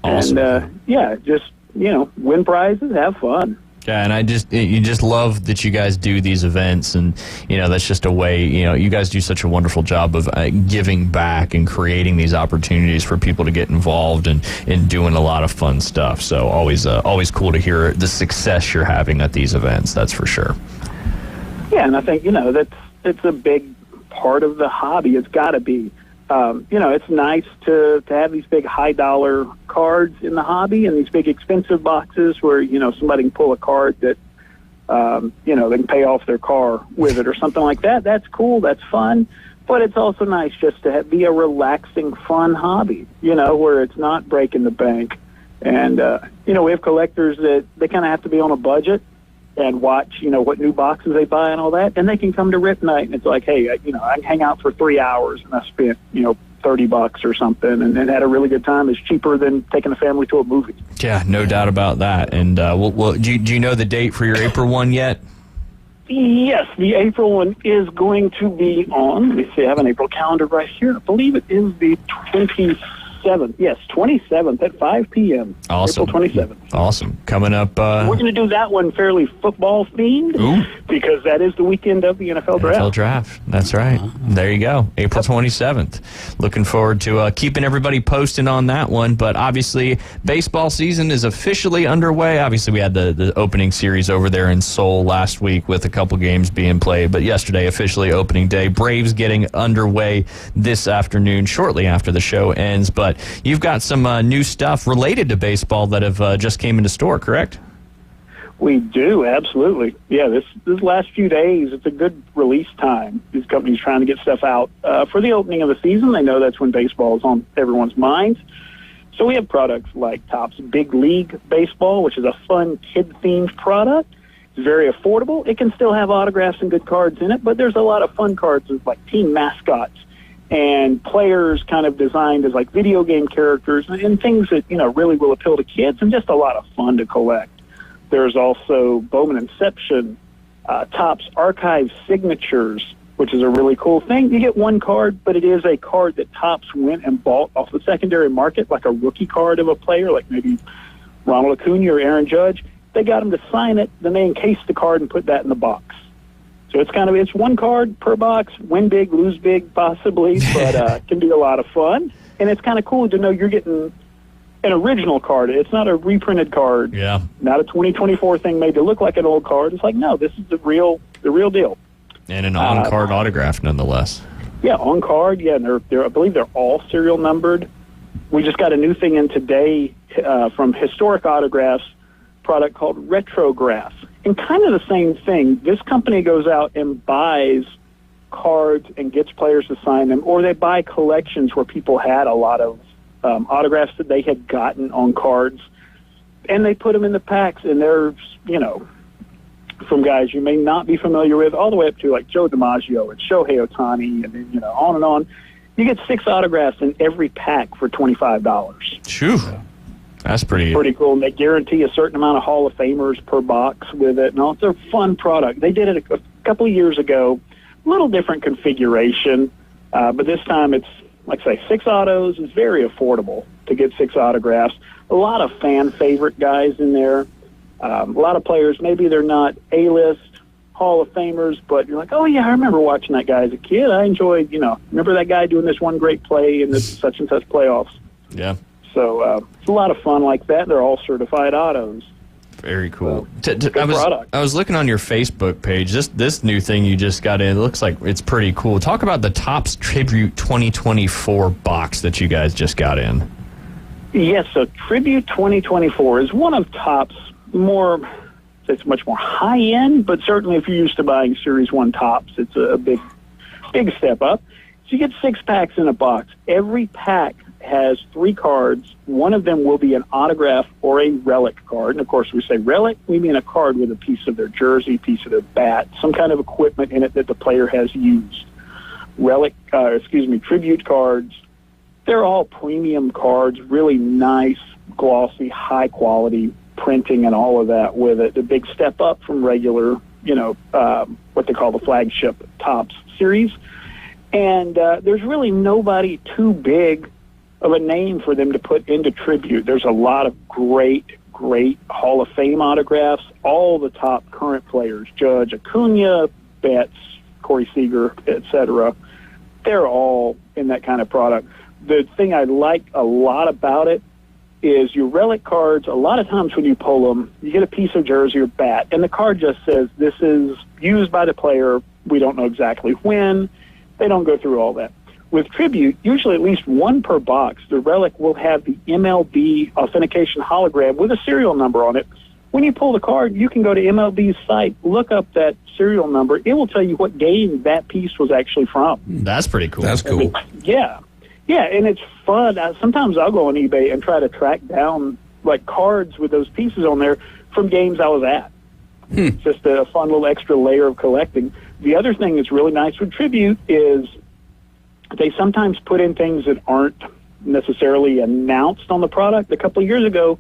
Awesome. And, just, win prizes, have fun. Yeah, and you just love that you guys do these events, and that's just a way. You guys do such a wonderful job of giving back and creating these opportunities for people to get involved and doing a lot of fun stuff. So always cool to hear the success you're having at these events. That's for sure. Yeah, and I think it's a big part of the hobby. It's got to be. It's nice to have these big high-dollar cards in the hobby and these big expensive boxes where, somebody can pull a card that, they can pay off their car with it or something like that. That's cool. That's fun. But it's also nice just to be a relaxing, fun hobby, where it's not breaking the bank. And, we have collectors that they kind of have to be on a budget and watch, what new boxes they buy and all that. And they can come to Rip Night, and it's like, hey, I can hang out for 3 hours, and I spent, $30 or something, and had a really good time. It's cheaper than taking a family to a movie. Yeah, no doubt about that. And do you know the date for your April one yet? Yes, the April one is going to be on. Let me see, I have an April calendar right here. I believe it is the 27th. Yes, 27th at 5 p.m. Awesome. April 27th. Awesome. Coming up. We're going to do that one fairly football-themed because that is the weekend of the NFL draft. NFL draft. That's right. There you go. April 27th. Looking forward to keeping everybody posted on that one. But obviously, baseball season is officially underway. Obviously, we had the opening series over there in Seoul last week with a couple games being played. But yesterday, officially opening day. Braves getting underway this afternoon, shortly after the show ends. But you've got some new stuff related to baseball that have just came into store, correct? We do, absolutely. Yeah, this last few days, it's a good release time. These companies trying to get stuff out for the opening of the season. They know that's when baseball is on everyone's minds. So we have products like Topps Big League Baseball, which is a fun kid-themed product. It's very affordable. It can still have autographs and good cards in it, but there's a lot of fun cards with like team mascots and players kind of designed as like video game characters and things that, really will appeal to kids and just a lot of fun to collect. There's also Bowman Inception, Topps Archive Signatures, which is a really cool thing. You get one card, but it is a card that Topps went and bought off the secondary market, like a rookie card of a player, like maybe Ronald Acuna or Aaron Judge. They got them to sign it, then they encased the card and put that in the box. So it's one card per box, win big, lose big, possibly, but it can be a lot of fun. And it's kind of cool to know you're getting an original card. It's not a reprinted card. Yeah. Not a 2024 thing made to look like an old card. It's like, no, this is the real deal. And an on-card autograph, nonetheless. Yeah, on card. Yeah, and I believe they're all serial numbered. We just got a new thing in today from Historic Autographs, product called Retrograph. And kind of the same thing. This company goes out and buys cards and gets players to sign them, or they buy collections where people had a lot of autographs that they had gotten on cards, and they put them in the packs, and they're, from guys you may not be familiar with, all the way up to like Joe DiMaggio and Shohei Ohtani, and then, on and on. You get 6 autographs in every pack for $25. Phew. That's pretty cool. And they guarantee a certain amount of Hall of Famers per box with it. And it's a fun product. They did it a couple of years ago, a little different configuration, but this time it's, like I say, 6 autos. It's very affordable to get 6 autographs. A lot of fan favorite guys in there. A lot of players, maybe they're not A-list Hall of Famers, but you're like, oh, yeah, I remember watching that guy as a kid. I enjoyed, remember that guy doing this one great play in this such and such playoffs. Yeah. So it's a lot of fun like that. They're all certified autos. Very cool. So, I was looking on your Facebook page. This new thing you just got in, it looks like it's pretty cool. Talk about the Topps Tribute 2024 box that you guys just got in. Yes, so Tribute 2024 is one of Topps it's much more high-end, but certainly if you're used to buying Series 1 Topps, it's a big step up. So you get 6 packs in a box. Every pack has 3 cards. One of them will be an autograph or a relic card. And, of course, we say relic, we mean a card with a piece of their jersey, piece of their bat, some kind of equipment in it that the player has used. Tribute cards, they're all premium cards, really nice, glossy, high-quality printing and all of that with it. A big step up from regular, what they call the flagship Topps series. And there's really nobody too big of a name for them to put into Tribute. There's a lot of great Hall of Fame autographs. All the top current players, Judge, Acuna, Betts, Corey Seager, etc. They're all in that kind of product. The thing I like a lot about it is your relic cards, a lot of times when you pull them, you get a piece of jersey or bat, and the card just says, this is used by the player. We don't know exactly when. They don't go through all that. With Tribute, usually at least one per box, the relic will have the MLB authentication hologram with a serial number on it. When you pull the card, you can go to MLB's site, look up that serial number. It will tell you what game that piece was actually from. That's pretty cool. That's cool. Yeah, and it's fun. Sometimes I'll go on eBay and try to track down like cards with those pieces on there from games I was at. It's just a fun little extra layer of collecting. The other thing that's really nice with Tribute is they sometimes put in things that aren't necessarily announced on the product. A couple of years ago,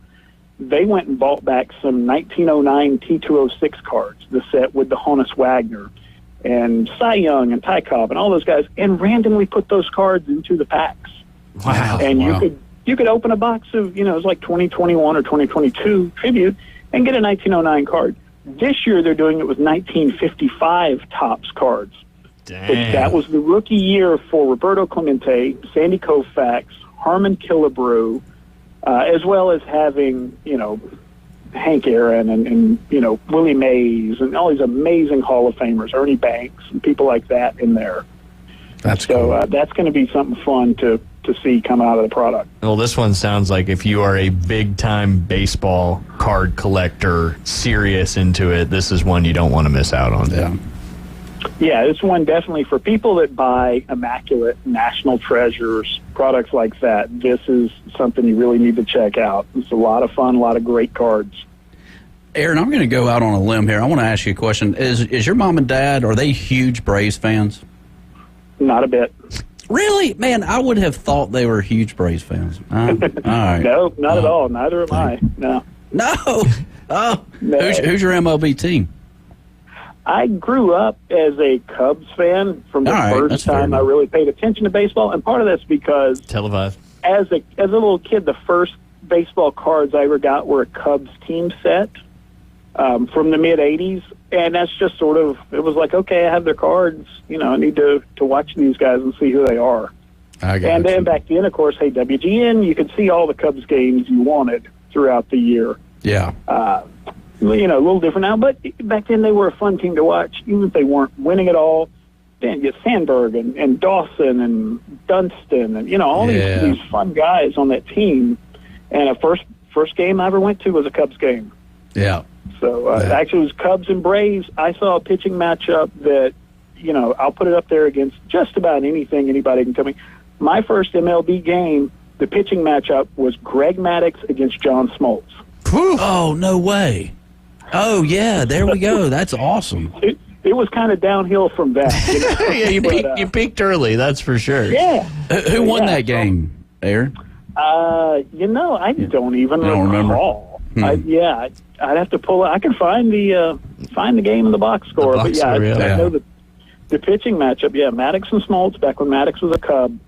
they went and bought back some 1909 T206 cards, the set with the Honus Wagner and Cy Young and Ty Cobb and all those guys, and randomly put those cards into the packs. Wow. And you could open a box of, it was like 2021 or 2022 tribute and get a 1909 card. This year they're doing it with 1955 Topps cards. Dang. That was the rookie year for Roberto Clemente, Sandy Koufax, Harmon Killebrew, as well as having, Hank Aaron and Willie Mays and all these amazing Hall of Famers, Ernie Banks and people like that in there. That's cool. That's going to be something fun to see come out of the product. Well, this one sounds like if you are a big-time baseball card collector, serious into it, this is one you don't want to miss out on. Yeah. Yeah, it's one definitely for people that buy immaculate national treasures, products like that. This is something you really need to check out. It's a lot of fun, a lot of great cards. Aaron, I'm going to go out on a limb here. I want to ask you a question. Is your mom and dad, are they huge Braves fans? Not a bit. Really? Man, I would have thought they were huge Braves fans. All right. No, not at all. Neither am I. No. No? Oh, No. Who's your MLB team? I grew up as a Cubs fan from the All right, that's first fair time I enough. really paid attention to baseball, and part of that's because Televised. as a little kid, the first baseball cards I ever got were a Cubs team set from the mid '80s, and that's just sort of, it was like, okay, I have their cards, I need to watch these guys and see who they are. And then back then, of course, hey, WGN, you could see all the Cubs games you wanted throughout the year. Yeah. A little different now, but back then they were a fun team to watch, even if they weren't winning at all. Then you get Sandberg and Dawson and Dunston and, all these fun guys on that team. And a first game I ever went to was a Cubs game. Yeah. So actually it was Cubs and Braves. I saw a pitching matchup that, I'll put it up there against just about anything anybody can tell me. My first MLB game, the pitching matchup was Greg Maddux against John Smoltz. Oh, no way. Oh, yeah, there we go. That's awesome. It was kind of downhill from that. Yeah, you peaked early, that's for sure. Yeah. Who won that game, Aaron? I don't even remember? recall. I'd have to pull it. I can find the game in the box score. box score, I know the pitching matchup. Yeah, Maddux and Smoltz back when Maddux was a Cub.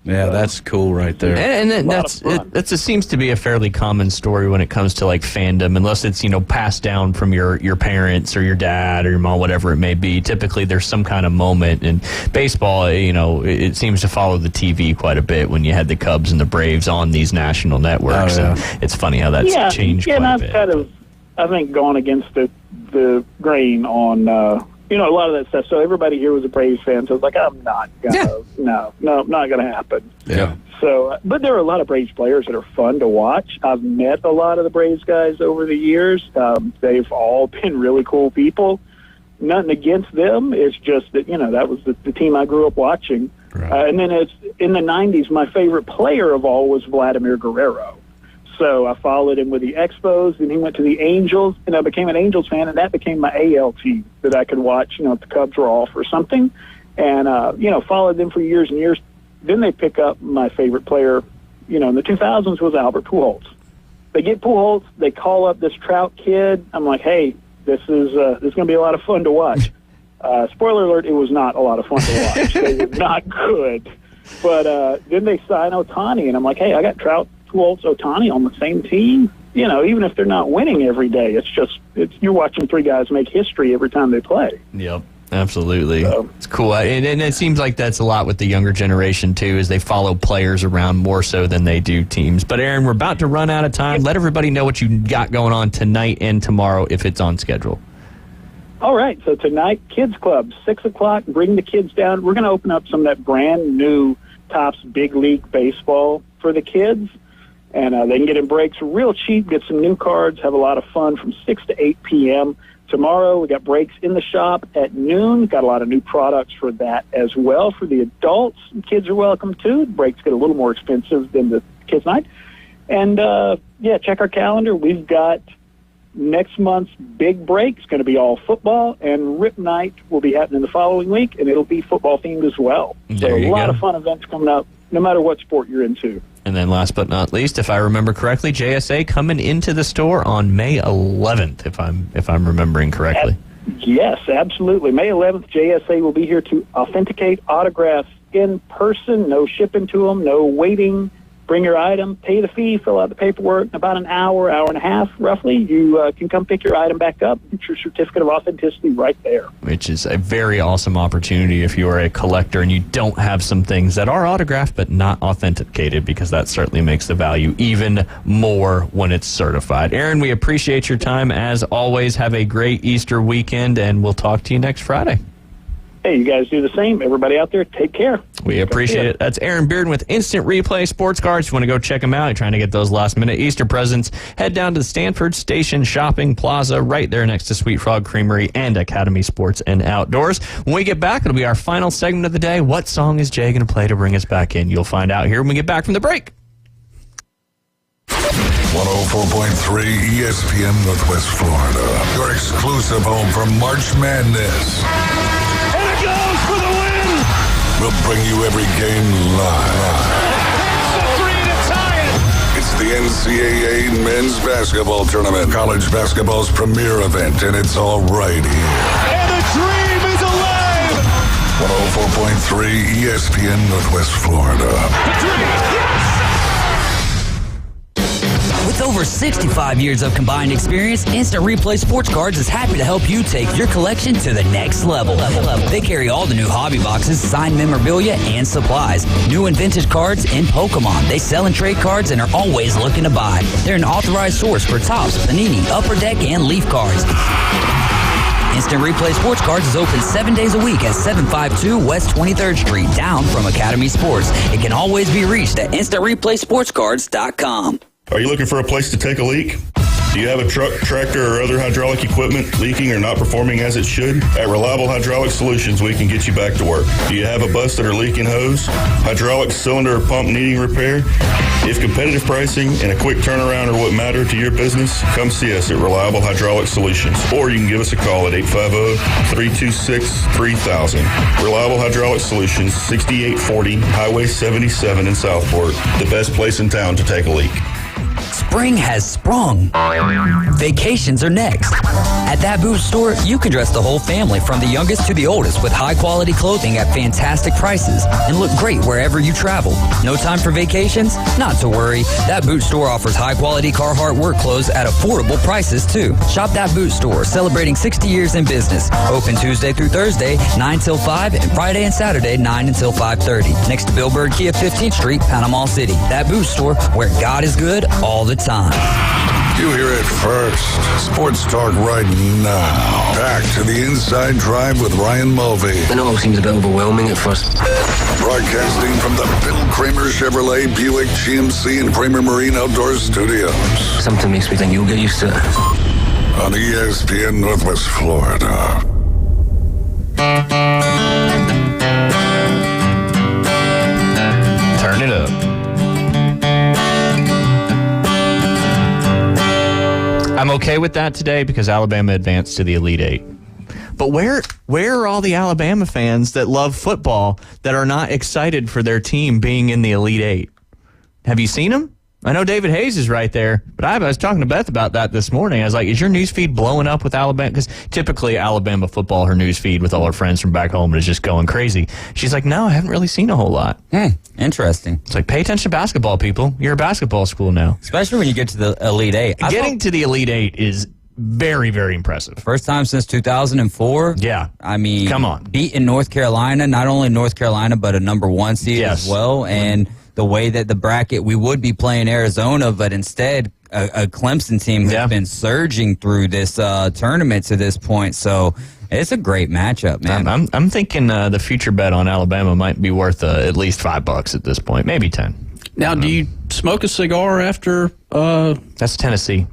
Yeah, that's cool right there. And it seems to be a fairly common story when it comes to like fandom, unless it's passed down from your parents or your dad or your mom, whatever it may be. Typically, there's some kind of moment. And baseball, it seems to follow the TV quite a bit when you had the Cubs and the Braves on these national networks. Oh, yeah. And it's funny how that's changed quite a bit. Kind of, I think, gone against the grain on. A lot of that stuff. So everybody here was a Braves fan. So it's like, I'm not gonna, not gonna happen. Yeah. So, but there are a lot of Braves players that are fun to watch. I've met a lot of the Braves guys over the years. They've all been really cool people. Nothing against them. It's just that, that was the team I grew up watching. Right. And then it's in the 90s, my favorite player of all was Vladimir Guerrero. So I followed him with the Expos, and he went to the Angels, and I became an Angels fan, and that became my AL team that I could watch, if the Cubs were off or something. And, followed them for years and years. Then they pick up my favorite player, in the 2000s was Albert Pujols. They get Pujols, they call up this Trout kid. I'm like, hey, this is going to be a lot of fun to watch. Spoiler alert, it was not a lot of fun to watch. They were not good. But then they sign Ohtani, and I'm like, hey, I got Trout, Pujols, Ohtani on the same team. Even if they're not winning every day, you're watching three guys make history every time they play. Yep, absolutely. It's cool. And it seems like that's a lot with the younger generation, too, is they follow players around more so than they do teams. But, Aaron, we're about to run out of time. Let everybody know what you got going on tonight and tomorrow if it's on schedule. All right, so tonight, Kids Club, 6 o'clock, bring the kids down. We're going to open up some of that brand new Topps Big League Baseball for the kids. And they can get in breaks real cheap, get some new cards, have a lot of fun from 6 to 8 p.m. Tomorrow, we got breaks in the shop at noon. Got a lot of new products for that as well. For the adults, kids are welcome too. The breaks get a little more expensive than the kids' night. And, check our calendar. We've got next month's big break. It's going to be all football, and Rip Night will be happening the following week, and it'll be football-themed as well. So a lot of fun events coming up. no matter what sport you're into. And then last but not least, if I remember correctly, JSA coming into the store on May 11th, if I'm remembering correctly. Yes, absolutely. May 11th, JSA will be here to authenticate autographs in person. No shipping to them, no waiting. Bring your item, pay the fee, fill out the paperwork. In about an hour, hour and a half, roughly, you can come pick your item back up. Get your certificate of authenticity right there. Which is a very awesome opportunity if you are a collector and you don't have some things that are autographed but not authenticated, because that certainly makes the value even more when it's certified. Aaron, we appreciate your time. As always, have a great Easter weekend, and we'll talk to you next Friday. Hey, you guys do the same. Everybody out there, take care. We appreciate it. That's Aaron Bearden with Instant Replay Sports Cards. If you want to go check them out, you're trying to get those last-minute Easter presents, head down to the Stanford Station Shopping Plaza right there next to Sweet Frog Creamery and Academy Sports and Outdoors. When we get back, it'll be our final segment of the day. What song is Jay going to play to bring us back in? You'll find out here when we get back from the break. 104.3 ESPN Northwest Florida. Your exclusive home for March Madness. We'll bring you every game live. It's the NCAA Men's Basketball Tournament, college basketball's premier event, and it's all right here. And the dream is alive! 104.3 ESPN Northwest Florida. The dream, yes! With over 65 years of combined experience, Instant Replay Sports Cards is happy to help you take your collection to the next level. They carry all the new hobby boxes, signed memorabilia, and supplies. New and vintage cards in Pokemon. They sell and trade cards and are always looking to buy. They're an authorized source for Topps, Panini, Upper Deck, and Leaf cards. Instant Replay Sports Cards is open 7 days a week at 752 West 23rd Street, down from Academy Sports. It can always be reached at InstantReplaySportsCards.com. Are you looking for a place to take a leak? Do you have a truck, tractor, or other hydraulic equipment leaking or not performing as it should? At Reliable Hydraulic Solutions, we can get you back to work. Do you have a busted or leaking hose, hydraulic cylinder or pump needing repair? If competitive pricing and a quick turnaround are what matter to your business, come see us at Reliable Hydraulic Solutions, or you can give us a call at 850-326-3000. Reliable Hydraulic Solutions, 6840 Highway 77 in Southport, the best place in town to take a leak. Spring has sprung. Vacations are next. At That Boot Store, you can dress the whole family from the youngest to the oldest with high-quality clothing at fantastic prices and look great wherever you travel. No time for vacations? Not to worry. That Boot Store offers high-quality Carhartt work clothes at affordable prices, too. Shop That Boot Store, celebrating 60 years in business. Open Tuesday through Thursday, 9 till 5, and Friday and Saturday, 9 until 5:30. Next to Bill Bird Kia, 15th Street, Panama City. That Boot Store, where God is good all the time. You hear it first. Sports talk right now. Back to the Inside Drive with Ryan Mulvey. I know it seems a bit overwhelming at first. Broadcasting from the Bill Kramer Chevrolet Buick GMC and Kramer Marine Outdoor Studios. Something makes me think you'll get used to it. On ESPN Northwest Florida. Turn it up. I'm okay with that today because Alabama advanced to the Elite Eight. But where are all the Alabama fans that love football that are not excited for their team being in the Elite Eight? Have you seen them? I know David Hayes is right there, but I was talking to Beth about that this morning. I was like, is your news feed blowing up with Alabama? Because typically Alabama football, her news feed with all her friends from back home is just going crazy. She's like, no, I haven't really seen a whole lot. Interesting. It's like, pay attention to basketball, people. You're a basketball school now. Especially when you get to the Elite Eight. Getting to the Elite Eight is very, very impressive. First time since 2004. Yeah. I mean, come on. Beating North Carolina, not only North Carolina, but a number 1 seed as well. And the way that the bracket, we would be playing Arizona, but instead a Clemson team has been surging through this tournament to this point. So it's a great matchup, man. I'm thinking the future bet on Alabama might be worth at least $5 at this point, maybe 10. Now, do you smoke a cigar after? That's Tennessee.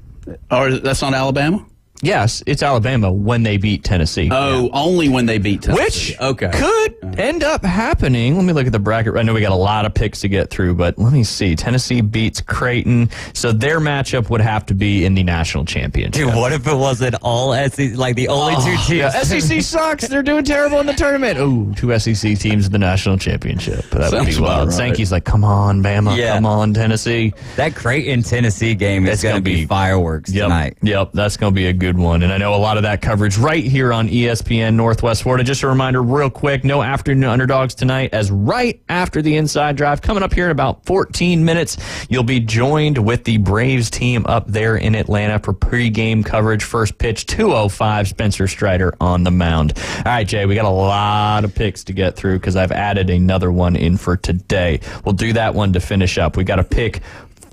Or that's not Alabama? Yes, it's Alabama when they beat Tennessee. Oh, only when they beat Tennessee. Which okay. could end up happening. Let me look at the bracket. I know we got a lot of picks to get through, but let me see. Tennessee beats Creighton, so their matchup would have to be in the national championship. Dude, what if it wasn't all SEC, like the only two teams? Yeah, SEC sucks. They're doing terrible in the tournament. Ooh, 2 SEC teams in the national championship. That would be wild. Right. Sankey's like, come on, Bama. Yeah. Come on, Tennessee. That Creighton-Tennessee game is going to be fireworks tonight. Yep, that's going to be a good one. And I know a lot of that coverage right here on ESPN Northwest Florida. Just a reminder real quick, no afternoon underdogs tonight, as right after the Inside Drive, coming up here in about 14 minutes, you'll be joined with the Braves team up there in Atlanta for pregame coverage. First pitch, 2:05, Spencer Strider on the mound. All right, Jay, we got a lot of picks to get through because I've added another one in for today. We'll do that one to finish up. We got to pick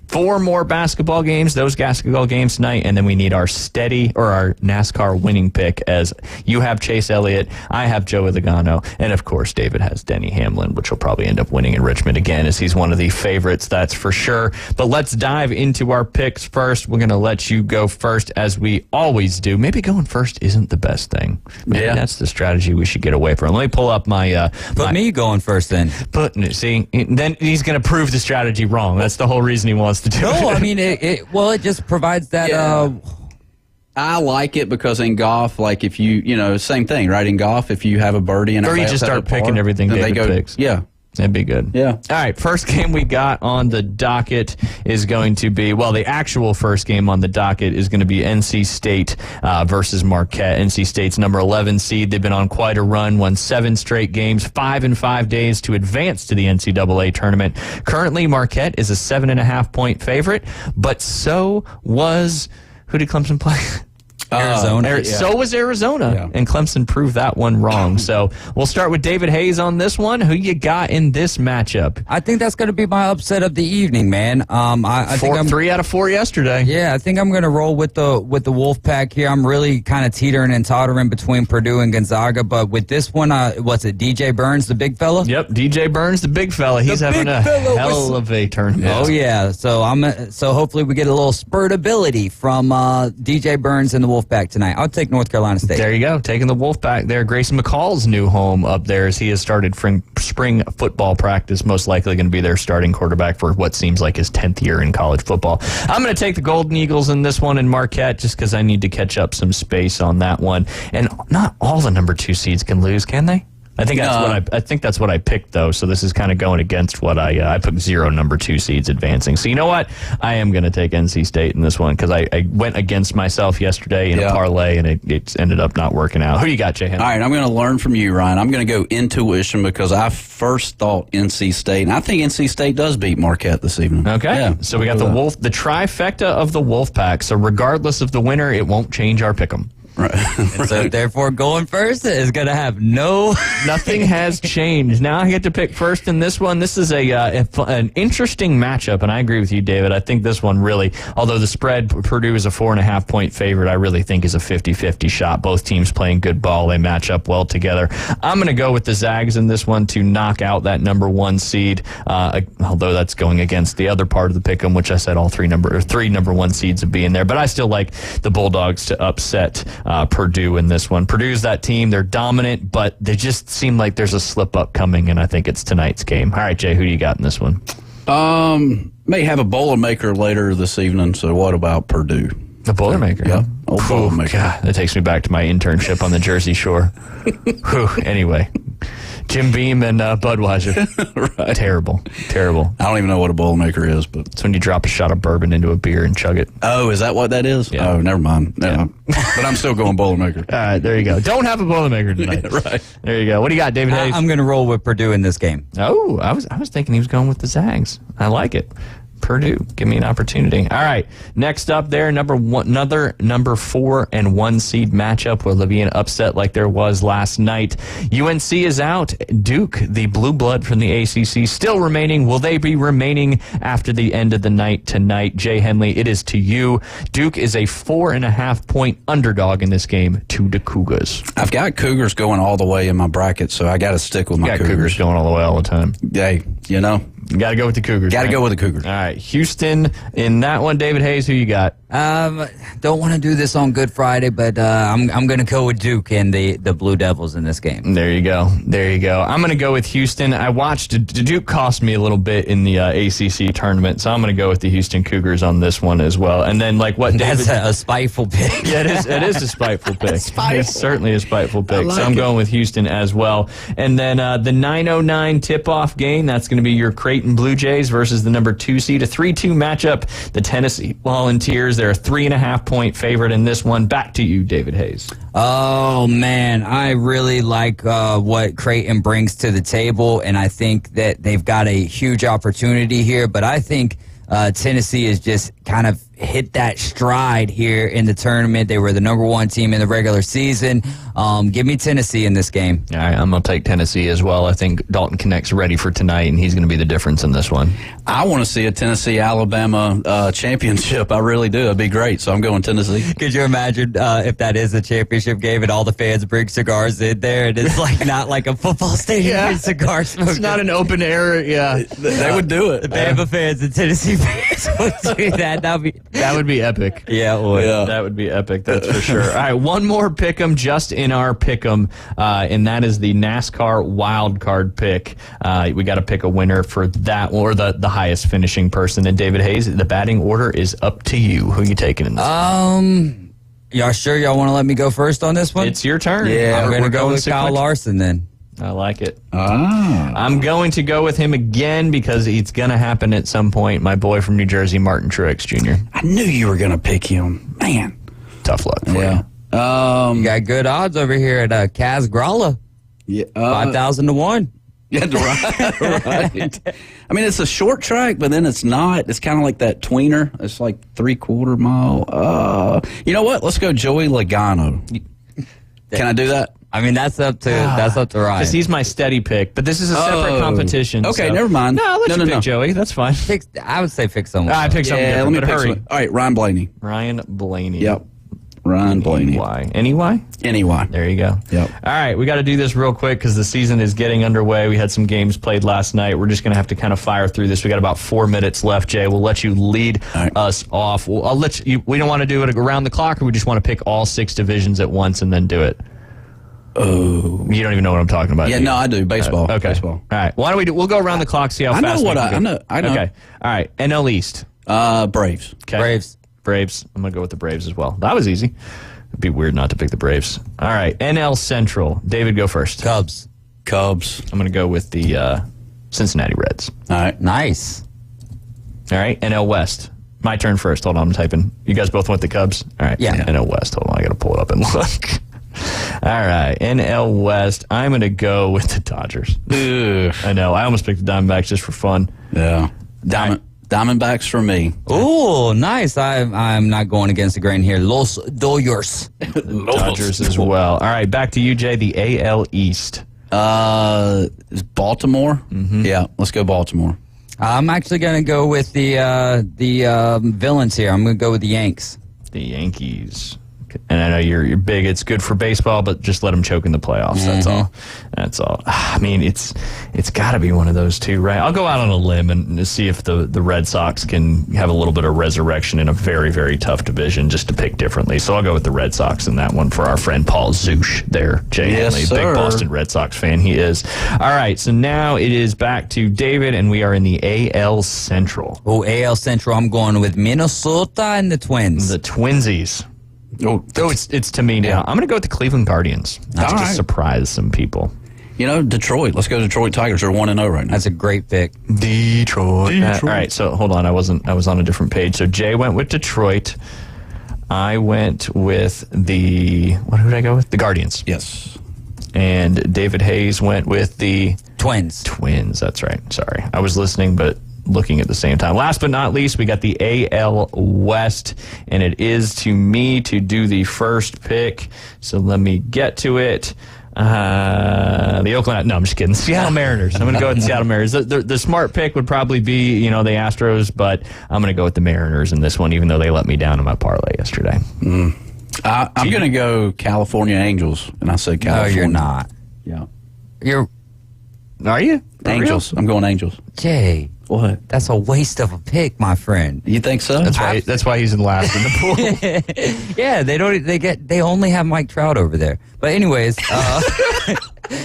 4 more basketball games, those basketball games tonight, and then we need our our NASCAR winning pick, as you have Chase Elliott, I have Joey Logano, and of course David has Denny Hamlin, which will probably end up winning in Richmond again, as he's one of the favorites, that's for sure. But let's dive into our picks first. We're going to let you go first, as we always do. Maybe going first isn't the best thing. Maybe that's the strategy we should get away from. Let me pull up my... Put me going first then. See, then he's going to prove the strategy wrong. That's the whole reason he wants to do it. No, I mean, it just provides that... I like it because in golf, like if you same thing, right? In golf, if you have a birdie and or you just start picking everything David picks. Yeah. That'd be good. Yeah. All right, first game we got on the docket is going to be, the actual first game on the docket is going to be NC State versus Marquette. NC State's number 11 seed. They've been on quite a run, won 7 straight games, 5 in 5 days to advance to the NCAA tournament. Currently, Marquette is a 7.5-point favorite, but so was, who did Clemson play? Arizona. So was Arizona, and Clemson proved that one wrong. So we'll start with David Hayes on this one. Who you got in this matchup? I think that's going to be my upset of the evening, man. I think I'm 3 out of 4 yesterday. Yeah, I think I'm going to roll with the Wolfpack here. I'm really kind of teetering and tottering between Purdue and Gonzaga, but with this one, what's it? DJ Burns, the big fella. Yep, DJ Burns, the big fella. He's having a hell of a tournament. Oh yeah, so hopefully we get a little spurtability from DJ Burns and the Wolfpack tonight. I'll take North Carolina State. There you go, taking the Wolfpack there. Grayson McCall's new home up there, as he has started spring football practice, most likely going to be their starting quarterback for what seems like his 10th year in college football. I'm going to take the Golden Eagles in this one, and Marquette, just because I need to catch up some space on that one. And not all the number 2 seeds can lose, can they? I think that's what I picked, though. So this is kind of going against what I put 0 number 2 seeds advancing. So you know what? I am going to take NC State in this one because I went against myself yesterday in a parlay, and it ended up not working out. Who you got, Jay Henry? All right, I'm going to learn from you, Ryan. I'm going to go intuition because I first thought NC State, and I think NC State does beat Marquette this evening. Okay. Yeah, so we got the trifecta of the Wolfpack. So regardless of the winner, it won't change our pick'em. Right. And so therefore going first is going to have nothing has changed. Now I get to pick first in this one. This is an interesting matchup, and I agree with you, David. I think this one really, although the spread, Purdue is a 4.5-point favorite, I really think is a 50-50 shot. Both teams playing good ball. They match up well together. I'm going to go with the Zags in this one to knock out that number 1 seed, although that's going against the other part of the pick'em, which I said all 3 number 1 seeds would be in there. But I still like the Bulldogs to upset Purdue in this one. Purdue's that team. They're dominant, but they just seem like there's a slip-up coming, and I think it's tonight's game. All right, Jay, who do you got in this one? May have a Boilermaker later this evening, so what about Purdue? The Boilermaker? Yeah, old Boilermaker. God, that takes me back to my internship on the Jersey Shore. Anyway. Jim Beam and Budweiser. Right. Terrible. I don't even know what a Boilermaker is, but it's when you drop a shot of bourbon into a beer and chug it. Oh, is that what that is? Yeah. Oh, never mind. But I'm still going Boilermaker. All right, there you go. Don't have a Boilermaker tonight. Right. There you go. What do you got, David Hayes? I'm going to roll with Purdue in this game. Oh, I was thinking he was going with the Zags. I like it. Purdue, give me an opportunity. All right, next up there, another number 4 and 1 seed matchup. Will there be an upset like there was last night? UNC is out. Duke, the blue blood from the ACC, still remaining. Will they be remaining after the end of the night tonight? Jay Henley, it is to you. Duke is a 4.5-point underdog in this game to the Cougars. I've got Cougars going all the way in my bracket, so I got to stick with my Cougars going all the way all the time. Hey, you got to go with the Cougars. Got to go with the Cougars. All right, Houston in that one. David Hayes, who you got? Don't want to do this on Good Friday, but I'm going to go with Duke and the Blue Devils in this game. There you go. I'm going to go with Houston. I watched Duke cost me a little bit in the ACC tournament, so I'm going to go with the Houston Cougars on this one as well. And then, like what That's David, a spiteful pick. Yeah, it is a spiteful pick. It's certainly a spiteful pick. like So I'm it. going with Houston as well. And then the 9:09 tip-off game, that's going to be your Creighton Blue Jays versus the number 2 seed, a 3-2 matchup. The Tennessee Volunteers, they're a 3.5-point favorite in this one. Back to you, David Hayes. Oh, man. I really like what Creighton brings to the table, and I think that they've got a huge opportunity here. But I think Tennessee has just kind of hit that stride here in the tournament. They were the number 1 team in the regular season. Give me Tennessee in this game. All right, I'm going to take Tennessee as well. I think Dalton Connect's ready for tonight, and he's going to be the difference in this one. I want to see a Tennessee-Alabama championship. I really do. It'd be great, so I'm going Tennessee. Could you imagine if that is a championship game and all the fans bring cigars in there and it's like not like a football stadium with cigar smoke? It's not an open air. Yeah, they would do it. The Bama fans and Tennessee fans would do that. That would be epic. Yeah, it would. Yeah. That would be epic, that's for sure. All right, one more pick'em just in our pick'em, and that is the NASCAR wild card pick. We got to pick a winner for that, or the highest finishing person. And David Hayes, the batting order is up to you. Who are you taking in this? Y'all sure y'all want to let me go first on this one? It's your turn. Yeah, I'm going to We're go with Kyle sequential. Larson then. I like it. I'm going to go with him again because it's going to happen at some point. My boy from New Jersey, Martin Truex Jr. I knew you were going to pick him. Man. Tough luck for you. You got good odds over here at Kaz Gralla. Yeah, 5,000 to 1. Yeah, right. I mean, it's a short track, but then it's not. It's kind of like that tweener. It's like 3/4 mile. You know what? Let's go Joey Logano. Can I do that? I mean, that's up to Ryan. Because he's my steady pick, but this is a separate competition. Okay, so. never mind. No, let's pick no. Joey. That's fine. I would say pick someone. I pick someone Yeah, different, let me but pick hurry. someone. All right, Ryan Blaney. Ryan Blaney. Yep. Ryan Blaney. Any-Y? Any-Y. There you go. Yep. All right, we got to do this real quick because the season is getting underway. We had some games played last night. We're just going to have to kind of fire through this. We got about 4 minutes left, Jay. We'll let you lead us off. I'll let you. We don't want to do it around the clock, or we just want to pick all 6 divisions at once and then do it. Oh, you don't even know what I'm talking about. Yeah, do you? no, I do. Baseball. Okay. Baseball. All right. Why don't we do? We'll go around the clock. See how I fast. know what we can I go. know. I know. Okay. All right. NL East. Braves. Okay. Braves. I'm gonna go with the Braves as well. That was easy. It'd be weird not to pick the Braves. All right. NL Central. David, go first. Cubs. I'm gonna go with the Cincinnati Reds. All right. Nice. All right. NL West. My turn first. Hold on. I'm typing. You guys both went the Cubs. All right. Yeah. NL West. Hold on. I gotta pull it up and look. All right, NL West. I'm going to go with the Dodgers. I know. I almost picked the Diamondbacks just for fun. Yeah. Diamondbacks for me. Ooh, nice. I'm not going against the grain here. Los Dodgers. Dodgers as well. All right, back to you, Jay. The AL East. Is Baltimore? Mm-hmm. Yeah, let's go Baltimore. I'm actually going to go with the villains here. I'm going to go with the Yanks. The Yankees. And I know you're big. It's good for baseball, but just let them choke in the playoffs. That's all. That's all. I mean, it's got to be one of those two, right? I'll go out on a limb and see if the Red Sox can have a little bit of resurrection in a very, very tough division just to pick differently. So I'll go with the Red Sox in that one for our friend Paul Zush there. Jay Yes, Hanley, sir. big Boston Red Sox fan he is. All right, so now it is back to David, and we are in the AL Central. Oh, AL Central, I'm going with Minnesota and the Twins. The Twinsies. Oh, it's to me now. I'm going to go with the Cleveland Guardians. That's All to right. surprise some people. You know, Detroit. Let's go Detroit Tigers. They're 1-0 right now. That's a great pick. Detroit. All right, so hold on. I was on a different page. So Jay went with Detroit. I went with who did I go with? The Guardians. Yes. And David Hayes went with the Twins. Twins. That's right. Sorry. I was listening, but looking at the same time. Last but not least, we got the AL West, and it is to me to do the first pick. So let me get to it. The Oakland. No, I'm just kidding. Seattle Mariners. I'm going to go with the Seattle Mariners. The smart pick would probably be, the Astros, but I'm going to go with the Mariners in this one, even though they let me down in my parlay yesterday. I'm going to go California Angels, and I said California. No, you're not. Yeah. You're. Are you? Angels. I'm going Angels. Jay. What? That's a waste of a pick, my friend. You think so? That's why he's in last in the pool. Yeah, they only have Mike Trout over there. But anyways,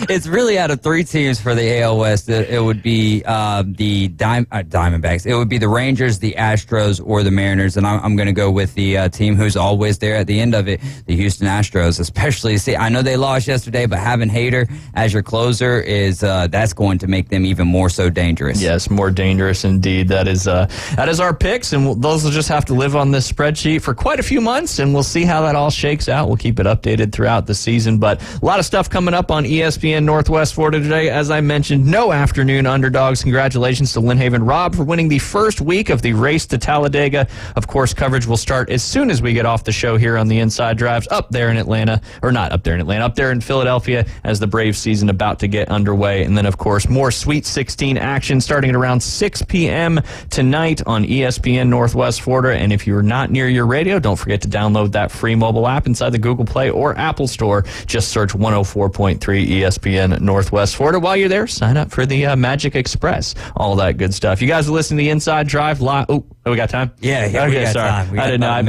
it's really out of three teams for the AL West. It would be the Diamondbacks. It would be the Rangers, the Astros, or the Mariners. And I'm going to go with the team who's always there at the end of it, the Houston Astros. Especially, see, I know they lost yesterday, but having Hader as your closer is that's going to make them even more so dangerous. Yes, more dangerous indeed. That is our picks, and those will just have to live on this spreadsheet for quite a few months, and we'll see how that all shakes out. We'll keep it updated throughout the season, but a lot of stuff coming up on ESPN Northwest Florida today. As I mentioned, no afternoon underdogs. Congratulations to Lynn Haven Rob for winning the first week of the race to Talladega. Of course, coverage will start as soon as we get off the show here on the Inside Drives up there in Atlanta, or not up there in Atlanta, up there in Philadelphia as the Braves season about to get underway. And then, of course, more Sweet 16 action starting at around 6 p.m. tonight on ESPN Northwest Florida. And if you're not near your radio, don't forget to download that free mobile app inside the Google Play or Apple Store. Just search 104.3 ESPN Northwest Florida. While you're there, sign up for the Magic Express. All that good stuff. You guys are listening to the Inside Drive live. Oh, we got time? Yeah, okay, we got sorry. time.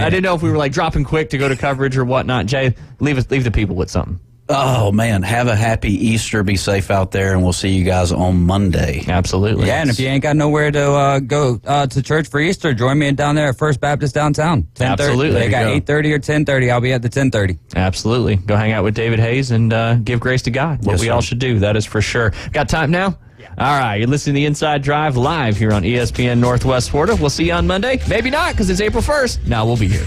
I didn't know if we were like dropping quick to go to coverage or whatnot. Jay, leave the people with something. Oh, man. Have a happy Easter. Be safe out there, and we'll see you guys on Monday. Absolutely. Yeah, and if you ain't got nowhere to go to church for Easter, join me down there at First Baptist downtown. 10:30. Absolutely. They got 8:30 or 10:30. I'll be at the 10:30. Absolutely. Go hang out with David Hayes and give grace to God. What we all should do. That is for sure. Got time now? Yeah. All right. You're listening to the Inside Drive live here on ESPN Northwest Florida. We'll see you on Monday. Maybe not, because it's April 1st. Now we'll be here.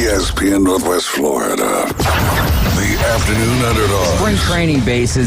ESPN Northwest Florida. The afternoon underdog. Spring training bases.